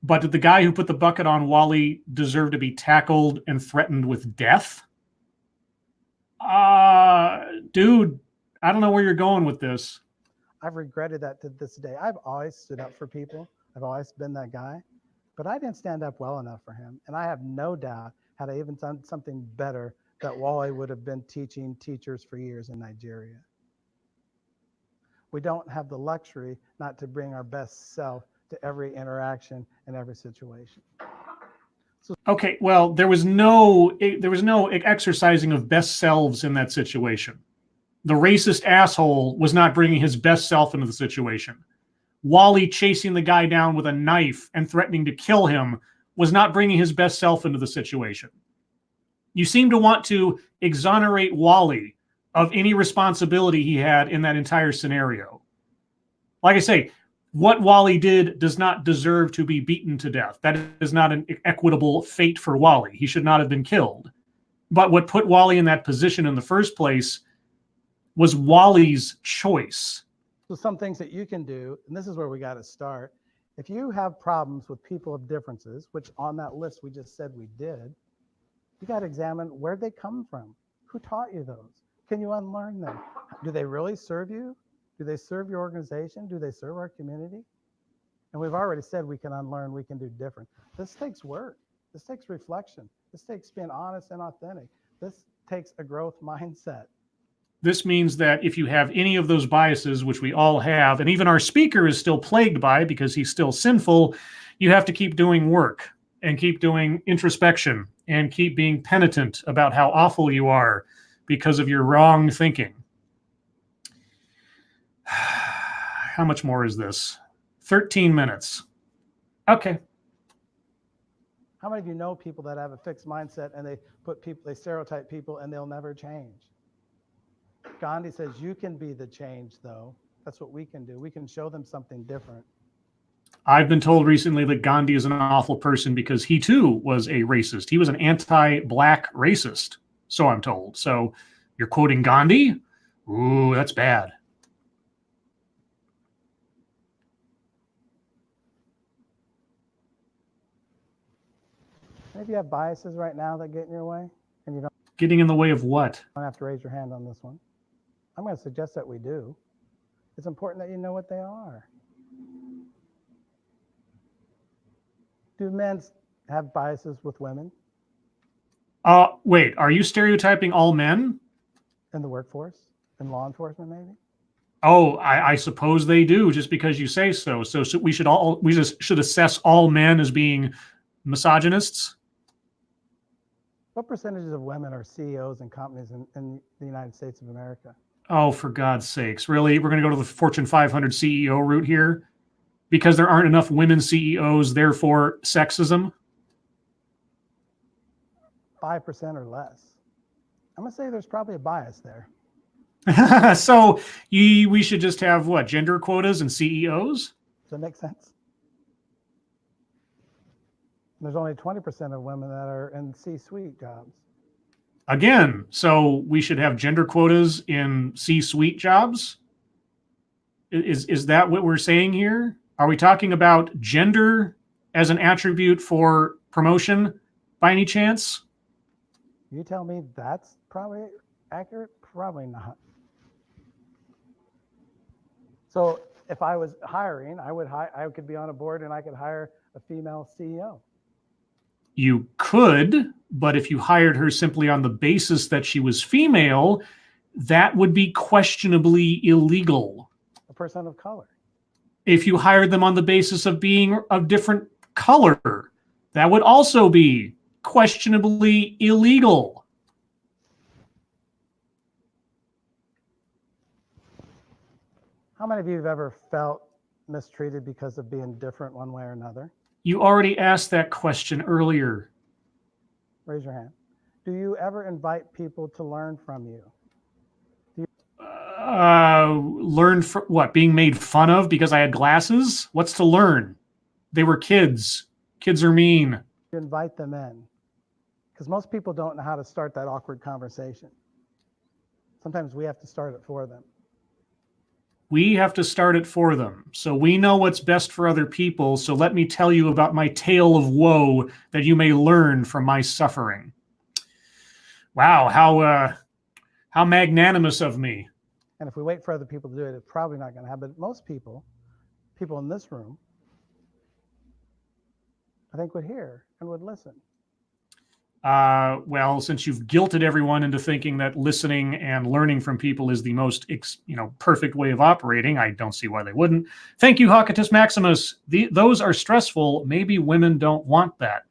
But did the guy who put the bucket on Wally deserve to be tackled and threatened with death? Dude, I don't know where you're going with this. I've regretted that to this day. I've always stood up for people. I've always been that guy. But I didn't stand up well enough for him. And I have no doubt, had I even done something better, that Wally would have been teaching teachers for years in Nigeria. We don't have the luxury not to bring our best self to every interaction and every situation. Okay, well, there was no exercising of best selves in that situation. The racist asshole was not bringing his best self into the situation. Wally chasing the guy down with a knife and threatening to kill him was not bringing his best self into the situation. You seem to want to exonerate Wally of any responsibility he had in that entire scenario. Like I say, what Wally did does not deserve to be beaten to death. That is not an equitable fate for Wally. He should not have been killed. But what put Wally in that position in the first place was Wally's choice. So some things that you can do, and this is where we got to start. If you have problems with people of differences, which on that list we just said we did, you got to examine where they come from. Who taught you those? Can you unlearn them? Do they really serve you? Do they serve your organization? Do they serve our community? And we've already said we can unlearn, we can do different. This takes work. This takes reflection. This takes being honest and authentic. This takes a growth mindset. This means that if you have any of those biases, which we all have, and even our speaker is still plagued by because he's still sinful, you have to keep doing work and keep doing introspection and keep being penitent about how awful you are because of your wrong thinking. How much more is this? 13 minutes. Okay. How many of you know people that have a fixed mindset and they stereotype people and they'll never change? Gandhi says you can be the change, though. That's what we can do. We can show them something different. I've been told recently that Gandhi is an awful person because he too was a racist. He was an anti-black racist, so I'm told. So you're quoting Gandhi? Ooh, that's bad. Maybe you have biases right now that get in your way, and you don't Getting in the way of what? have to raise your hand on this one. I'm going to suggest that we do. It's important that you know what they are. Do men have biases with women Wait, are you stereotyping all men? in the workforce, in law enforcement, maybe? Oh, I suppose they do, just because you say so. So we should assess all men as being misogynists. What percentages of women are CEOs in companies in the United States of America? Oh, for God's sakes. Really? We're going to go to the Fortune 500 CEO route here? Because there aren't enough women CEOs, therefore sexism? 5% or less. I'm going to say there's probably a bias there. So we should just have, what, gender quotas and CEOs? Does that make sense? There's only 20% of women that are in C-suite jobs. Again, so we should have gender quotas in C-suite jobs? Is that what we're saying here? Are we talking about gender as an attribute for promotion by any chance? You tell me that's probably accurate? Probably not. So if I was hiring, I could be on a board and I could hire a female CEO. You could, but if you hired her simply on the basis that she was female, that would be questionably illegal. A person of color. If you hired them on the basis of being of different color, that would also be questionably illegal. How many of you have ever felt mistreated because of being different one way or another? You already asked that question earlier. Raise your hand. Do you ever invite people to learn from you? Learn from what? Being made fun of because I had glasses? What's to learn? They were kids. Kids are mean. You invite them in. Because most people don't know how to start that awkward conversation. Sometimes we have to start it for them. We have to start it for them. So we know what's best for other people. So let me tell you about my tale of woe that you may learn from my suffering. Wow, how magnanimous of me. And if we wait for other people to do it, it's probably not going to happen. But most people in this room, I think would hear and would listen. Well, since you've guilted everyone into thinking that listening and learning from people is the most, perfect way of operating, I don't see why they wouldn't. Thank you, Hocatus Maximus. Those are stressful. Maybe women don't want that.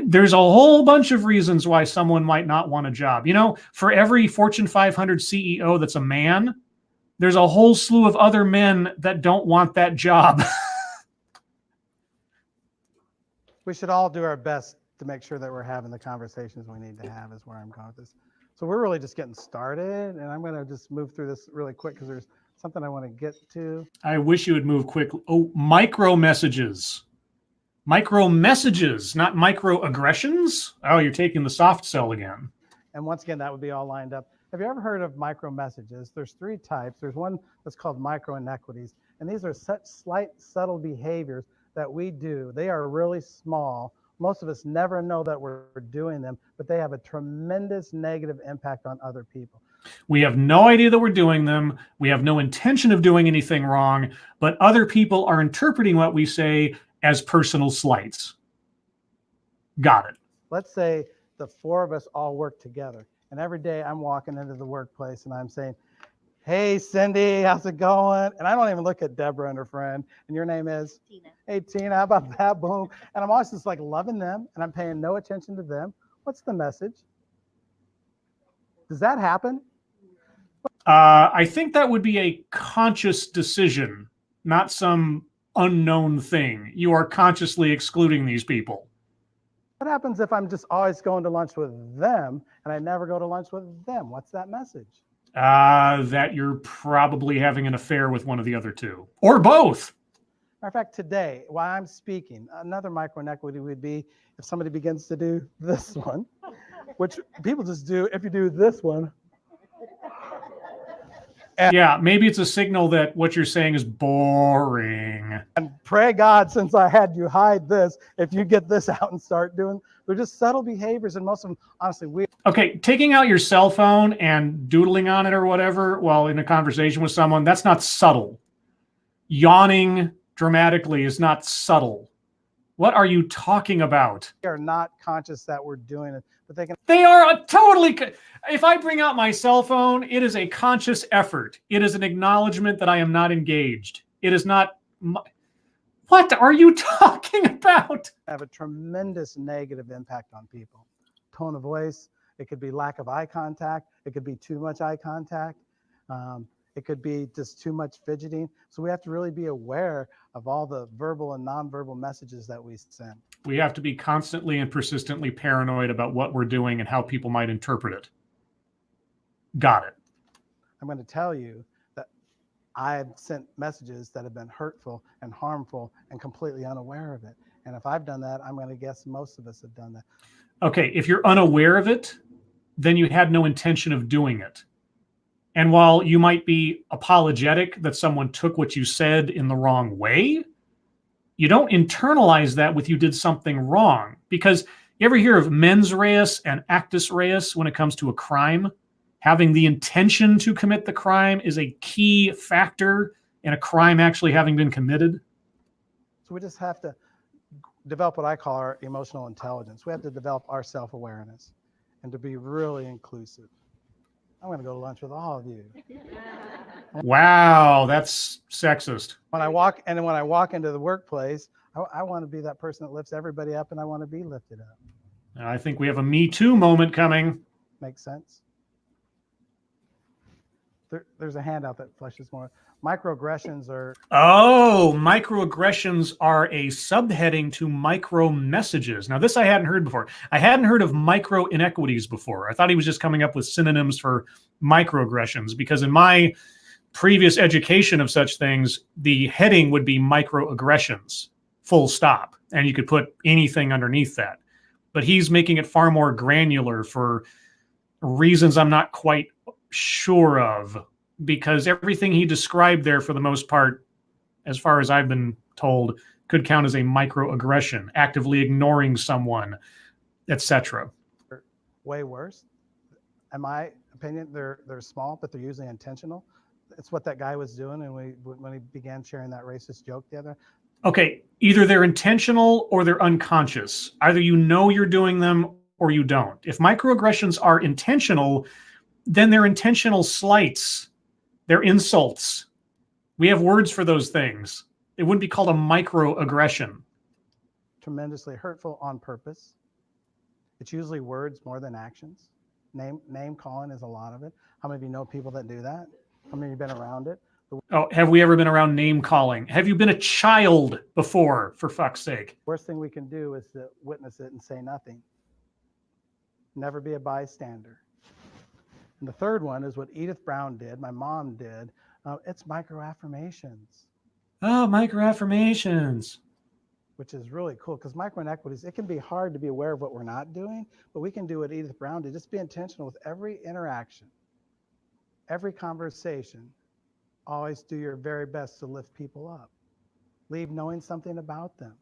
There's a whole bunch of reasons why someone might not want a job. You know, for every Fortune 500 CEO that's a man, there's a whole slew of other men that don't want that job. We should all do our best to make sure that we're having the conversations we need to have, is where I'm going with this. So we're really just getting started, and I'm going to just move through this really quick because there's something I want to get to. I wish you would move quickly. Oh, micro messages. Micro messages, not microaggressions. Oh, you're taking the soft sell again. And once again, that would be all lined up. Have you ever heard of micro messages? There's 3 types. There's one that's called micro inequities. And these are such slight, subtle behaviors that we do. They are really small. Most of us never know that we're doing them, but they have a tremendous negative impact on other people. We have no idea that we're doing them. We have no intention of doing anything wrong, but other people are interpreting what we say as personal slights. Got it. Let's say the 4 of us all work together. And every day I'm walking into the workplace and I'm saying, hey, Cindy, how's it going? And I don't even look at Deborah and her friend. And your name is? Tina. Hey, Tina, how about that? Boom. And I'm always just like loving them and I'm paying no attention to them. What's the message? Does that happen? I think that would be a conscious decision, not some unknown thing. You are consciously excluding these people. What happens if I'm just always going to lunch with them and I never go to lunch with them? What's that message? That you're probably having an affair with one of the other 2, or both. Matter of fact, today, while I'm speaking, another micro inequity would be if somebody begins to do this one, which people just do if you do this one. Yeah, maybe it's a signal that what you're saying is boring. And pray God, since I had you hide this, if you get this out and start doing, they're just subtle behaviors, and most of them, honestly, weird. Okay, taking out your cell phone and doodling on it or whatever while in a conversation with someone, that's not subtle. Yawning dramatically is not subtle. What are you talking about? They are not conscious that we're doing it, but they can. They are totally. If I bring out my cell phone, it is a conscious effort. It is an acknowledgement that I am not engaged. It is not. What are you talking about? Have a tremendous negative impact on people. Tone of voice. It could be lack of eye contact. It could be too much eye contact. It could be just too much fidgeting. So we have to really be aware of all the verbal and nonverbal messages that we send. We have to be constantly and persistently paranoid about what we're doing and how people might interpret it. Got it. I'm going to tell you that I've sent messages that have been hurtful and harmful and completely unaware of it. And if I've done that, I'm going to guess most of us have done that. Okay, if you're unaware of it, then you had no intention of doing it. And while you might be apologetic that someone took what you said in the wrong way, you don't internalize that with you did something wrong. Because you ever hear of mens res and actus reus when it comes to a crime? Having the intention to commit the crime is a key factor in a crime actually having been committed. So we just have to develop what I call our emotional intelligence. We have to develop our self-awareness and to be really inclusive. I'm going to go to lunch with all of you. Wow, that's sexist. When I walk into the workplace, I want to be that person that lifts everybody up, and I want to be lifted up. I think we have a Me Too moment coming. Makes sense? There's a handout that fleshes more. Microaggressions are... Oh, microaggressions are a subheading to micro messages. Now, this I hadn't heard before. I hadn't heard of micro inequities before. I thought he was just coming up with synonyms for microaggressions, because in my previous education of such things, the heading would be microaggressions, full stop. And you could put anything underneath that. But he's making it far more granular for reasons I'm not quite sure of, because everything he described there, for the most part, as far as I've been told, could count as a microaggression, actively ignoring someone, etc. Way worse. In my opinion, they're small, but they're usually intentional. It's what that guy was doing, and when he began sharing that racist joke the other. Okay, either they're intentional or they're unconscious. Either you know you're doing them or you don't. If microaggressions are intentional, then they're intentional slights. They're insults. We have words for those things. It wouldn't be called a microaggression. Tremendously hurtful on purpose. It's usually words more than actions. Name calling is a lot of it. How many of you know people that do that? How many of you have been around it? Oh, have we ever been around name calling? Have you been a child before, for fuck's sake? Worst thing we can do is to witness it and say nothing. Never be a bystander. And the third one is what Edith Brown did, my mom did. It's microaffirmations. Oh, microaffirmations. Which is really cool because micro inequities, it can be hard to be aware of what we're not doing, but we can do what Edith Brown did. Just be intentional with every interaction, every conversation. Always do your very best to lift people up. Leave knowing something about them.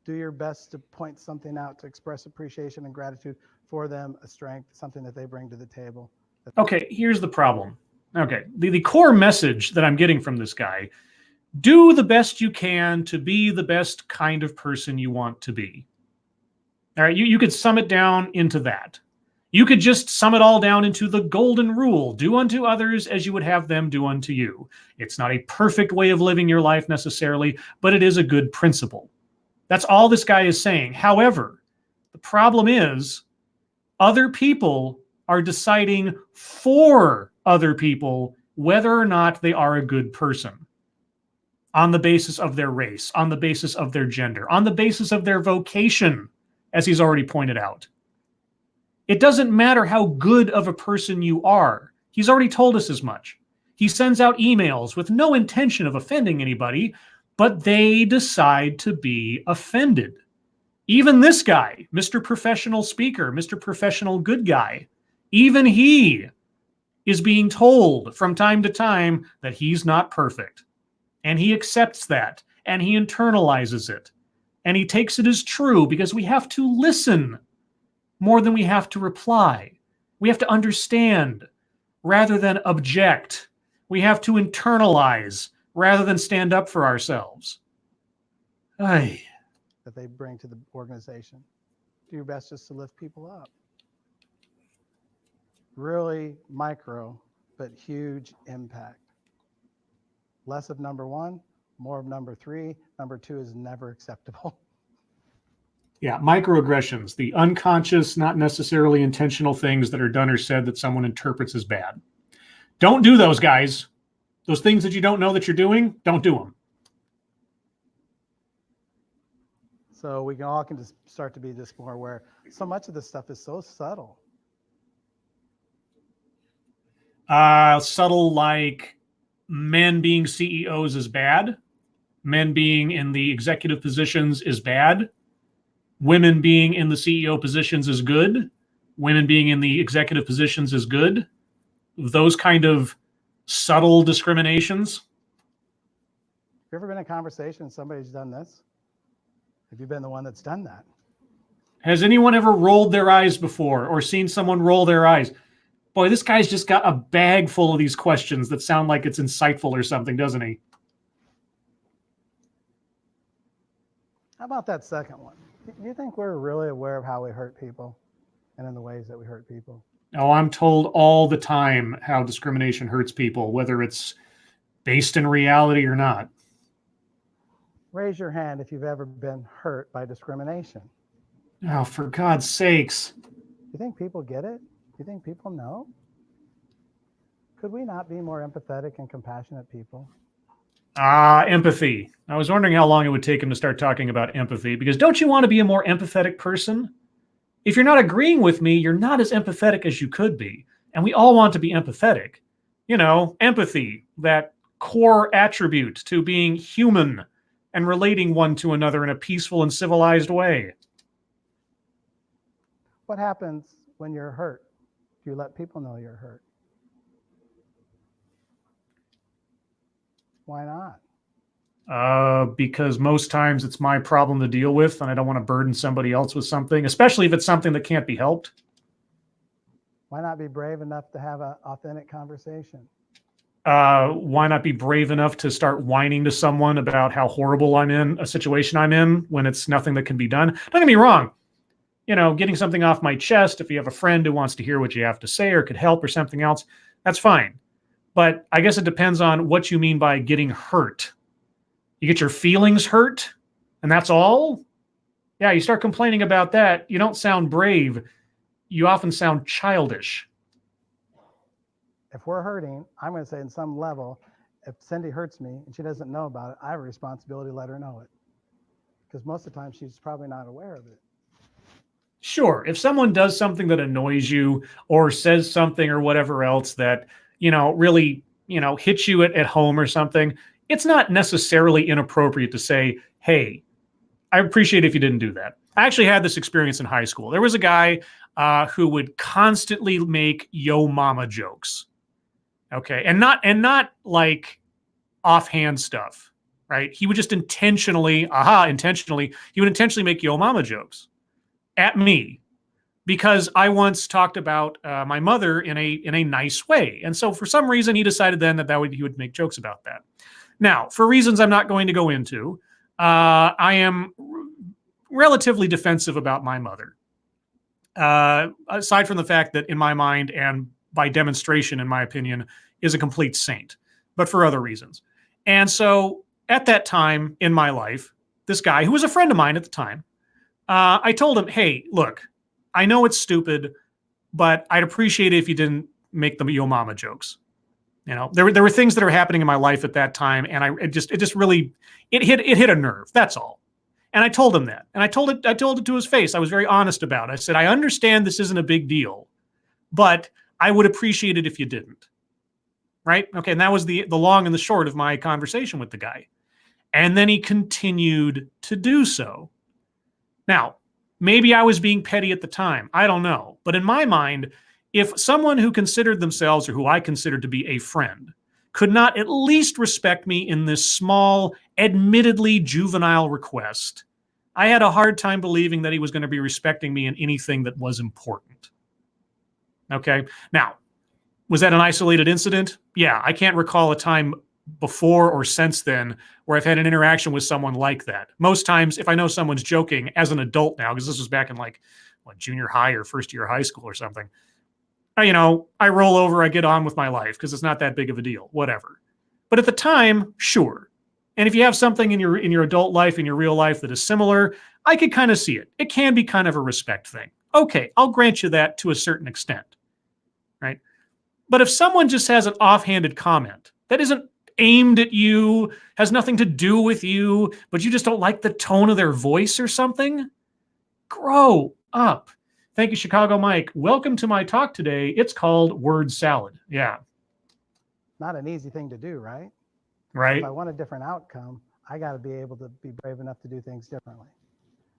Do your best to point something out, to express appreciation and gratitude for them, a strength, something that they bring to the table. Okay, here's the problem. Okay, the core message that I'm getting from this guy: do the best you can to be the best kind of person you want to be. All right, you could sum it down into that. You could just sum it all down into the golden rule: do unto others as you would have them do unto you. It's not a perfect way of living your life necessarily, but it is a good principle. That's all this guy is saying. However, the problem is other people are deciding for other people whether or not they are a good person, on the basis of their race, on the basis of their gender, on the basis of their vocation, as he's already pointed out. It doesn't matter how good of a person you are. He's already told us as much. He sends out emails with no intention of offending anybody, but they decide to be offended. Even this guy, Mr. Professional Speaker, Mr. Professional Good Guy, even he is being told from time to time that he's not perfect. And he accepts that, and he internalizes it, and he takes it as true because we have to listen more than we have to reply. We have to understand rather than object. We have to internalize rather than stand up for ourselves. Aye. That they bring to the organization. Do your best just to lift people up. Really micro, but huge impact. Less of number one, more of number three. Number two is never acceptable. Yeah, microaggressions, the unconscious, not necessarily intentional things that are done or said that someone interprets as bad. Don't do those, guys. Those things that you don't know that you're doing, don't do them. So we can just start to be just more aware. So much of this stuff is so subtle. Subtle, like men being CEOs is bad. Men being in the executive positions is bad. Women being in the CEO positions is good. Women being in the executive positions is good. Those kind of subtle discriminations. Have you ever been in a conversation and somebody's done this? Have you been the one that's done that? Has anyone ever rolled their eyes before or seen someone roll their eyes? Boy, this guy's just got a bag full of these questions that sound like it's insightful or something, doesn't he? How about that second one? Do you think we're really aware of how we hurt people and in the ways that we hurt people? Oh, I'm told all the time how discrimination hurts people, whether it's based in reality or not. Raise your hand if you've ever been hurt by discrimination. Oh, for God's sakes. You think people get it? You think people know? Could we not be more empathetic and compassionate people? Empathy. I was wondering how long it would take him to start talking about empathy, because don't you want to be a more empathetic person? If you're not agreeing with me, you're not as empathetic as you could be. And we all want to be empathetic. You know, empathy, that core attribute to being human and relating one to another in a peaceful and civilized way. What happens when you're hurt? Do you let people know you're hurt? Why not? Because most times it's my problem to deal with, and I don't want to burden somebody else with something, especially if it's something that can't be helped. Why not be brave enough to have an authentic conversation? Why not be brave enough to start whining to someone about how horrible I'm in, a situation I'm in, when it's nothing that can be done? Don't get me wrong. You know, getting something off my chest, if you have a friend who wants to hear what you have to say or could help or something else, that's fine. But I guess it depends on what you mean by getting hurt. You get your feelings hurt, and that's all? Yeah, you start complaining about that. You don't sound brave. You often sound childish. If we're hurting, I'm going to say in some level, if Cindy hurts me and she doesn't know about it, I have a responsibility to let her know it. Because most of the time she's probably not aware of it. Sure, if someone does something that annoys you or says something or whatever else that, really, hits you at home or something, it's not necessarily inappropriate to say, hey, I appreciate if you didn't do that. I actually had this experience in high school. There was a guy who would constantly make yo mama jokes. Okay. And not like offhand stuff, right? He would just intentionally, he would intentionally make yo mama jokes at me because I once talked about my mother in a nice way. And so for some reason he decided then he would make jokes about that. Now, for reasons I'm not going to go into, I am relatively defensive about my mother. Aside from the fact that in my mind and by demonstration, in my opinion, is a complete saint, but for other reasons. And so at that time in my life, this guy who was a friend of mine at the time, I told him, hey, look, I know it's stupid, but I'd appreciate it if you didn't make the yo mama jokes. There were things that are happening in my life at that time, and it just really hit a nerve. That's all. And I told him that, and I told it to his face. I was very honest about it. I said, I understand this isn't a big deal, but I would appreciate it if you didn't. Right? Okay. And that was the long and the short of my conversation with the guy. And then he continued to do so. Now, maybe I was being petty at the time. I don't know. But in my mind, if someone who considered themselves or who I considered to be a friend could not at least respect me in this small, admittedly juvenile request, I had a hard time believing that he was going to be respecting me in anything that was important. Okay. Now, was that an isolated incident? Yeah, I can't recall a time before or since then where I've had an interaction with someone like that. Most times, if I know someone's joking as an adult now, because this was back in junior high or first year high school or something, I roll over, I get on with my life because it's not that big of a deal, whatever. But at the time, sure. And if you have something in your adult life, in your real life that is similar, I could kind of see it. It can be kind of a respect thing. Okay, I'll grant you that to a certain extent, right? But if someone just has an offhanded comment that isn't aimed at you, has nothing to do with you, but you just don't like the tone of their voice or something, grow up. Thank you, Chicago Mike. Welcome to my talk today. It's called Word Salad. Yeah. Not an easy thing to do, right? Right. If I want a different outcome, I got to be able to be brave enough to do things differently.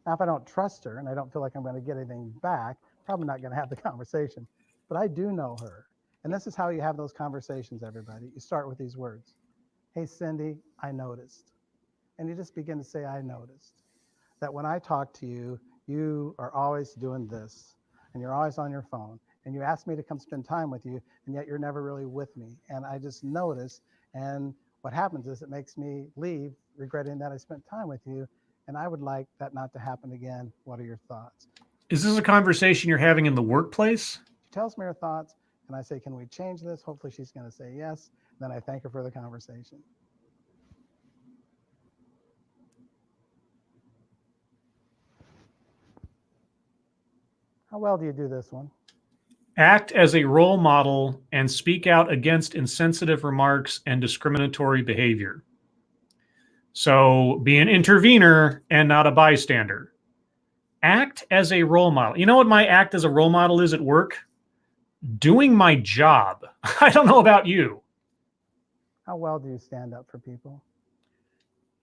Now, if I don't trust her and I don't feel like I'm going to get anything back, probably not going to have the conversation. But I do know her. And this is how you have those conversations, everybody. You start with these words. Hey, Cindy, I noticed. And you just begin to say, I noticed that when I talk to you, you are always doing this and you're always on your phone and you ask me to come spend time with you and yet you're never really with me. And I just noticed. And what happens is it makes me leave regretting that I spent time with you. And I would like that not to happen again. What are your thoughts? Is this a conversation you're having in the workplace? She tells me her thoughts and I say, can we change this? Hopefully she's going to say yes. Then I thank her for the conversation. How well do you do this one? Act as a role model and speak out against insensitive remarks and discriminatory behavior. So be an intervener and not a bystander. Act as a role model. You know what my act as a role model is at work? Doing my job. I don't know about you. How well do you stand up for people?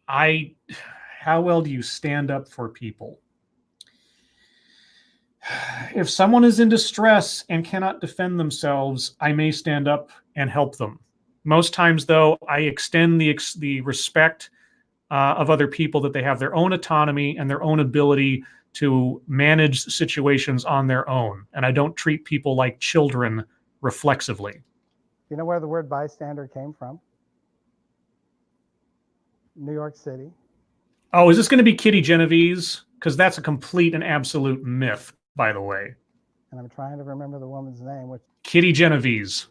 How well do you stand up for people? If someone is in distress and cannot defend themselves, I may stand up and help them. Most times, though, I extend the respect of other people, that they have their own autonomy and their own ability to manage situations on their own. And I don't treat people like children reflexively. You know where the word bystander came from? New York City. Oh, is this going to be Kitty Genovese? Because that's a complete and absolute myth, by the way. And I'm trying to remember the woman's name. Which Kitty Genovese.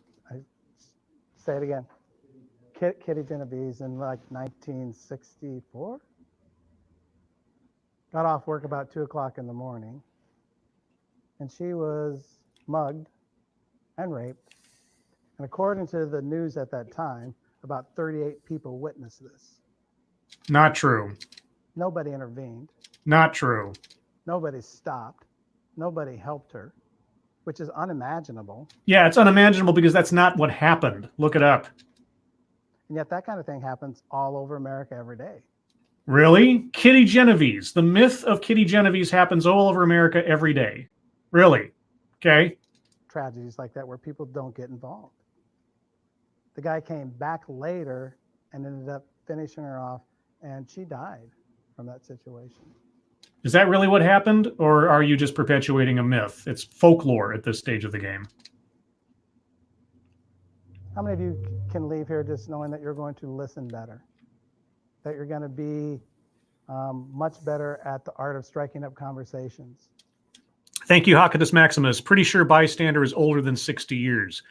Say it again. Kitty Genovese in like 1964? got off work about 2 o'clock in the morning, and she was mugged and raped. And according to the news at that time, about 38 people witnessed this. Not true. Nobody intervened. Not true. Nobody stopped. Nobody helped her, which is unimaginable. Yeah, it's unimaginable because that's not what happened. Look it up. And yet that kind of thing happens all over America every day. Really? Kitty Genovese. The myth of Kitty Genovese happens all over America every day. Really? Okay. Tragedies like that where people don't get involved. The guy came back later and ended up finishing her off, and she died from that situation. Is that really what happened, or are you just perpetuating a myth? It's folklore at this stage of the game. How many of you can leave here just knowing that you're going to listen better? That you're going to be much better at the art of striking up conversations? Thank you, Hakatus Maximus. Pretty sure bystander is older than 60 years.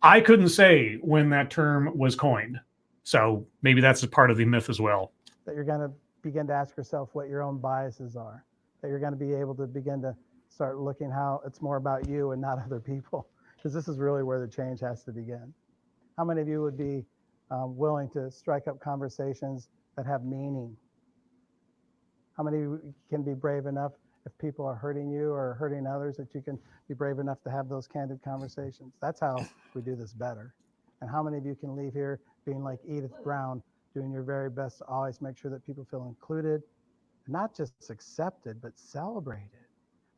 I couldn't say when that term was coined. So maybe that's a part of the myth as well. That you're going to begin to ask yourself what your own biases are. That you're going to be able to begin to start looking how it's more about you and not other people. Because this is really where the change has to begin. How many of you would be willing to strike up conversations that have meaning? How many of you can be brave enough if people are hurting you or hurting others that you can be brave enough to have those candid conversations? That's how we do this better. And how many of you can leave here being like Edith Brown, doing your very best to always make sure that people feel included, not just accepted, but celebrated.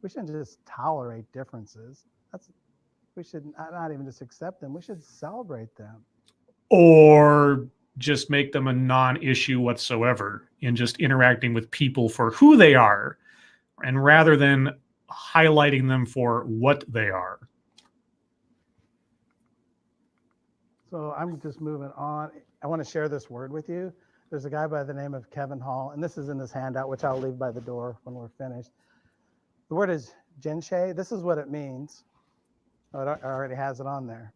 We shouldn't just tolerate differences. We should not even just accept them. We should celebrate them. Or just make them a non-issue whatsoever in just interacting with people for who they are, and rather than highlighting them for what they are. So I'm just moving on. I want to share this word with you. There's a guy by the name of Kevin Hall, and this is in this handout, which I'll leave by the door when we're finished. The word is jinshe. This is what it means. Oh, it already has it on there.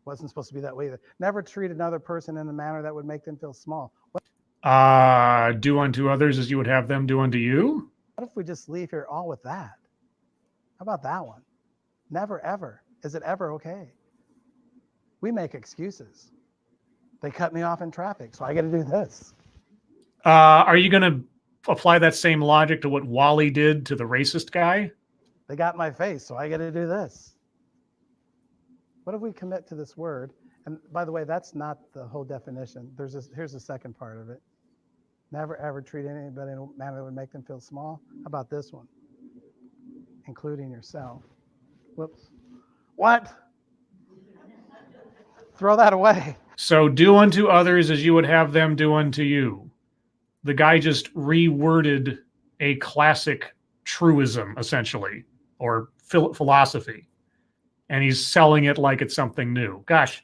Wasn't supposed to be that way either. Never treat another person in a manner that would make them feel small. Do unto others as you would have them do unto you? What if we just leave here all with that? How about that one? Never, ever. Is it ever okay? We make excuses. They cut me off in traffic, so I got to do this. Are you going to apply that same logic to what Wally did to the racist guy? They got my face, so I got to do this. What if we commit to this word? And by the way, that's not the whole definition. Here's the second part of it. Never ever treat anybody in a manner that would make them feel small. How about this one? Including yourself. Whoops. What? Throw that away. So do unto others as you would have them do unto you. The guy just reworded a classic truism, essentially, or philosophy. And he's selling it like it's something new. Gosh,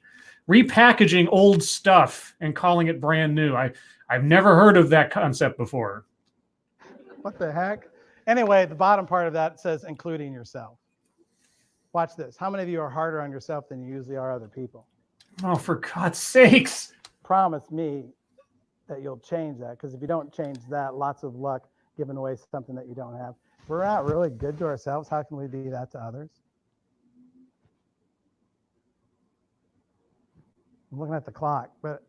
repackaging old stuff and calling it brand new. I've never heard of that concept before. What the heck? Anyway, the bottom part of that says including yourself. Watch this. How many of you are harder on yourself than you usually are other people? Oh, for God's sakes. Promise me that you'll change that, because if you don't change that, lots of luck giving away something that you don't have. If we're not really good to ourselves, how can we be that to others? I'm looking at the clock, but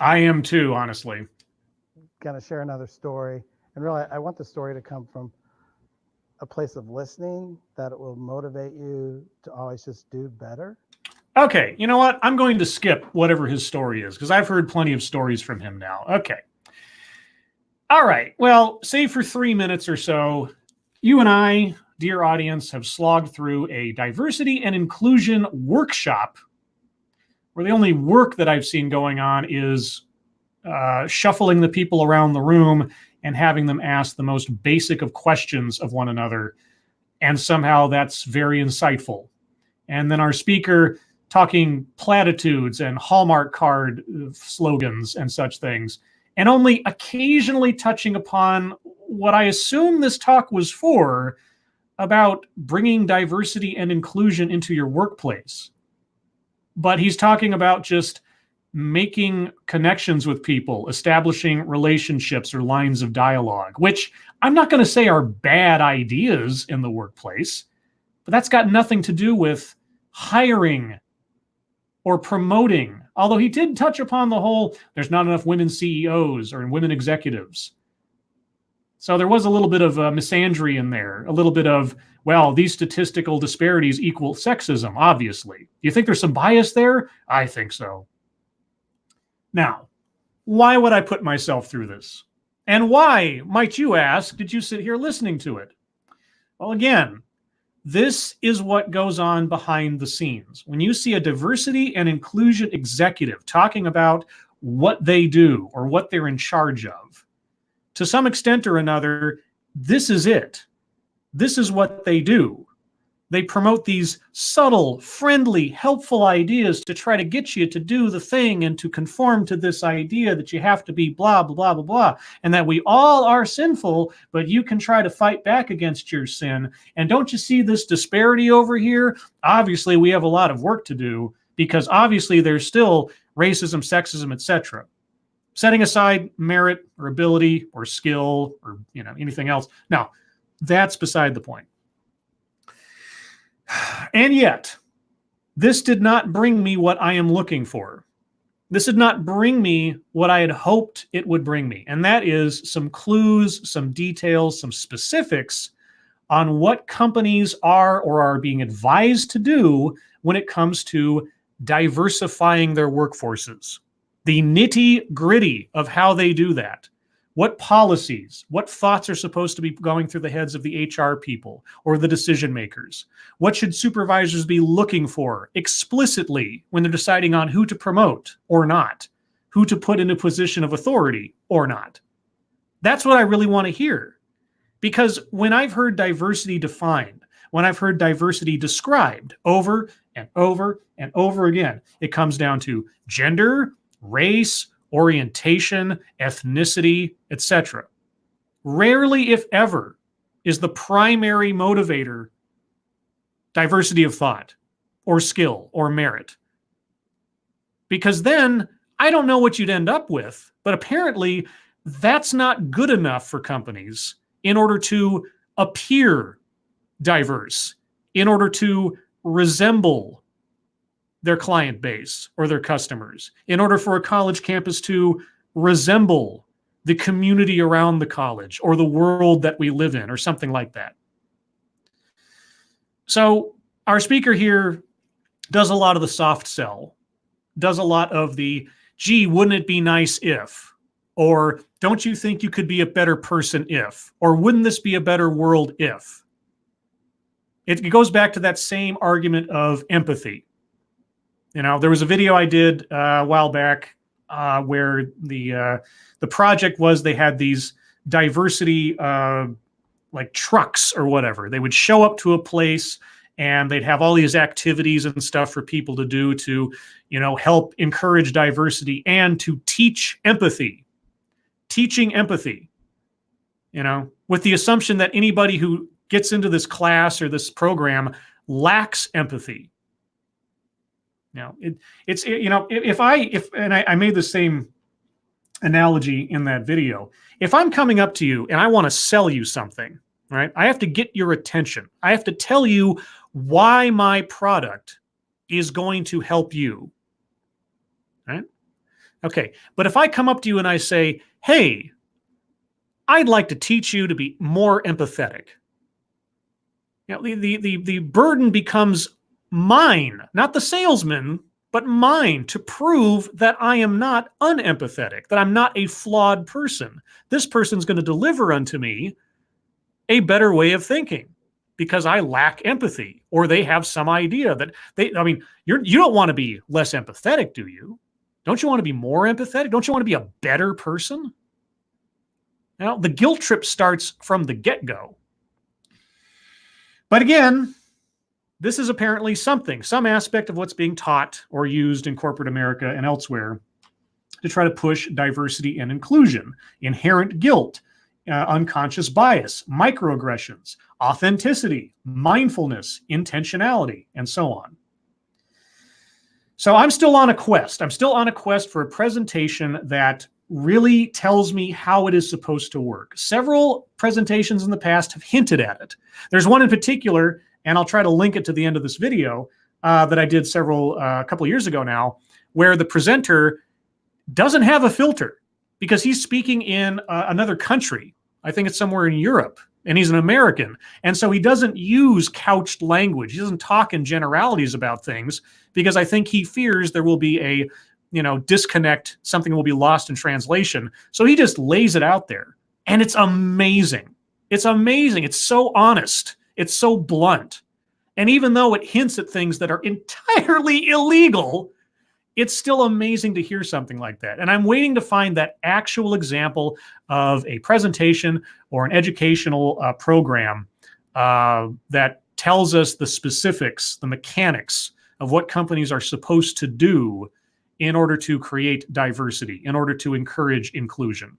I am too, honestly. Going to share another story. And really, I want the story to come from a place of listening, that it will motivate you to always just do better. Okay, you know what? I'm going to skip whatever his story is, because I've heard plenty of stories from him now. Okay. All right. Well, say for 3 minutes or so, you and I, dear audience, have slogged through a diversity and inclusion workshop where the only work that I've seen going on is shuffling the people around the room and having them ask the most basic of questions of one another. And somehow that's very insightful. And then our speaker talking platitudes and Hallmark card slogans and such things, and only occasionally touching upon what I assume this talk was for, about bringing diversity and inclusion into your workplace. But he's talking about just making connections with people, establishing relationships or lines of dialogue, which I'm not going to say are bad ideas in the workplace, but that's got nothing to do with hiring or promoting. Although he did touch upon the whole, there's not enough women CEOs or women executives. So there was a little bit of misandry in there, a little bit of, well, these statistical disparities equal sexism, obviously. Do you think there's some bias there? I think so. Now, why would I put myself through this? And why, might you ask, did you sit here listening to it? Well, again, this is what goes on behind the scenes. When you see a diversity and inclusion executive talking about what they do or what they're in charge of, to some extent or another, this is it. This is what they do. They promote these subtle, friendly, helpful ideas to try to get you to do the thing and to conform to this idea that you have to be blah, blah, blah, blah, blah, and that we all are sinful, but you can try to fight back against your sin. And don't you see this disparity over here? Obviously, we have a lot of work to do because obviously there's still racism, sexism, etc. Setting aside merit or ability or skill or anything else. Now, that's beside the point. And yet, this did not bring me what I am looking for. This did not bring me what I had hoped it would bring me. And that is some clues, some details, some specifics on what companies are or are being advised to do when it comes to diversifying their workforces. The nitty-gritty of how they do that. What policies, what thoughts are supposed to be going through the heads of the HR people or the decision makers? What should supervisors be looking for explicitly when they're deciding on who to promote or not, who to put in a position of authority or not? That's what I really want to hear. Because when I've heard diversity defined, when I've heard diversity described over and over and over again, it comes down to gender, race, orientation, ethnicity, etc. Rarely, if ever, is the primary motivator diversity of thought or skill or merit. Because then I don't know what you'd end up with, but apparently that's not good enough for companies in order to appear diverse, in order to resemble their client base or their customers, in order for a college campus to resemble the community around the college or the world that we live in or something like that. So our speaker here does a lot of the soft sell, does a lot of the, gee, wouldn't it be nice if, or don't you think you could be a better person if, or wouldn't this be a better world if? It goes back to that same argument of empathy. There was a video I did a while back where the project was they had these diversity like trucks or whatever. They would show up to a place and they'd have all these activities and stuff for people to do to, help encourage diversity and to teach empathy. Teaching empathy, with the assumption that anybody who gets into this class or this program lacks empathy. Now, if I made the same analogy in that video. If I'm coming up to you and I want to sell you something, right? I have to get your attention. I have to tell you why my product is going to help you, right? Okay, but if I come up to you and I say, hey, I'd like to teach you to be more empathetic. The burden becomes mine, not the salesman, but mine to prove that I am not unempathetic, that I'm not a flawed person. This person's going to deliver unto me a better way of thinking because I lack empathy, or they have some idea that you don't want to be less empathetic, do you? Don't you want to be more empathetic? Don't you want to be a better person? Now, the guilt trip starts from the get-go. But again, this is apparently some aspect of what's being taught or used in corporate America and elsewhere to try to push diversity and inclusion, inherent guilt, unconscious bias, microaggressions, authenticity, mindfulness, intentionality, and so on. So I'm still on a quest. I'm still on a quest for a presentation that really tells me how it is supposed to work. Several presentations in the past have hinted at it. There's one in particular, and I'll try to link it to the end of this video, that I did a couple years ago now, where the presenter doesn't have a filter because he's speaking in another country. I think it's somewhere in Europe, and he's an American. And so he doesn't use couched language. He doesn't talk in generalities about things because I think he fears there will be a disconnect, something will be lost in translation. So he just lays it out there. And it's amazing. It's amazing. It's so honest. It's so blunt. And even though it hints at things that are entirely illegal, it's still amazing to hear something like that. And I'm waiting to find that actual example of a presentation or an educational program that tells us the specifics, the mechanics of what companies are supposed to do in order to create diversity, in order to encourage inclusion.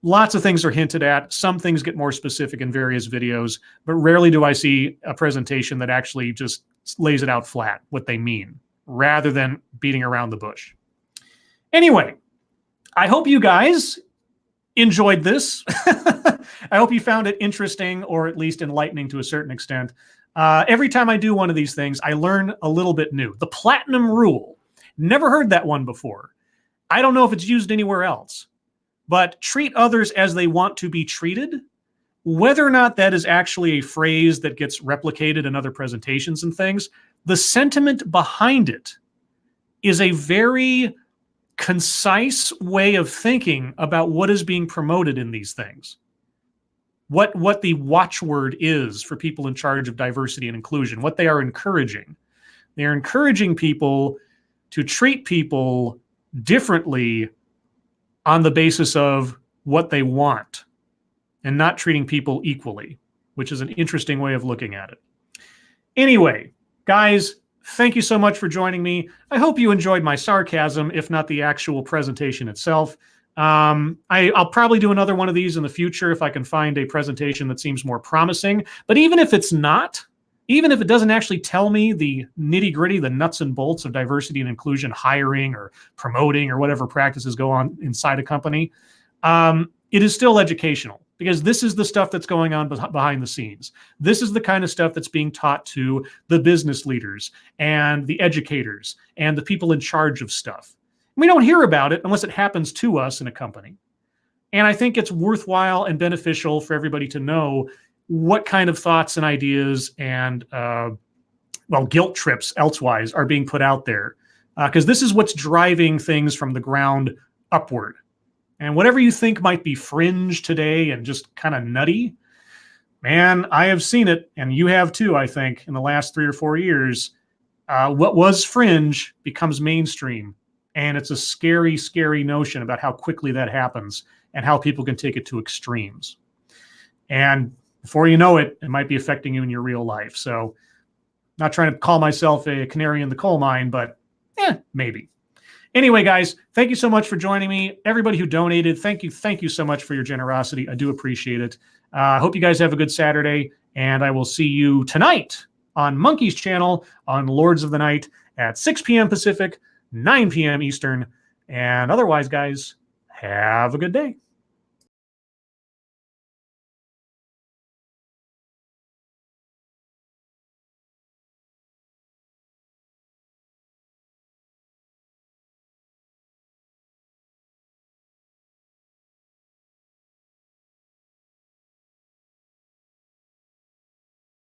Lots of things are hinted at. Some things get more specific in various videos, but rarely do I see a presentation that actually just lays it out flat, what they mean, rather than beating around the bush. Anyway, I hope you guys enjoyed this. I hope you found it interesting or at least enlightening to a certain extent. Every time I do one of these things, I learn a little bit new. The platinum rule. Never heard that one before. I don't know if it's used anywhere else, but treat others as they want to be treated. Whether or not that is actually a phrase that gets replicated in other presentations and things, the sentiment behind it is a very concise way of thinking about what is being promoted in these things. What the watchword is for people in charge of diversity and inclusion, what they are encouraging. They are encouraging people to treat people differently on the basis of what they want and not treating people equally, which is an interesting way of looking at it. Anyway, guys, thank you so much for joining me. I hope you enjoyed my sarcasm, if not the actual presentation itself. I'll probably do another one of these in the future if I can find a presentation that seems more promising. But even if it's not, even if it doesn't actually tell me the nitty-gritty, the nuts and bolts of diversity and inclusion hiring or promoting or whatever practices go on inside a company, it is still educational because this is the stuff that's going on behind the scenes. This is the kind of stuff that's being taught to the business leaders and the educators and the people in charge of stuff. We don't hear about it unless it happens to us in a company. And I think it's worthwhile and beneficial for everybody to know what kind of thoughts and ideas and, guilt trips elsewise are being put out there. Because this is what's driving things from the ground upward. And whatever you think might be fringe today and just kind of nutty, man, I have seen it, and you have too, I think, in the last 3 or 4 years. What was fringe becomes mainstream. And it's a scary, scary notion about how quickly that happens and how people can take it to extremes. And before you know it, it might be affecting you in your real life. So not trying to call myself a canary in the coal mine, but maybe. Anyway, guys, thank you so much for joining me. Everybody who donated, thank you so much for your generosity. I do appreciate it. I hope you guys have a good Saturday, and I will see you tonight on Monkey's channel on Lords of the Night at 6 p.m. Pacific, 9 p.m. Eastern. And otherwise, guys, have a good day.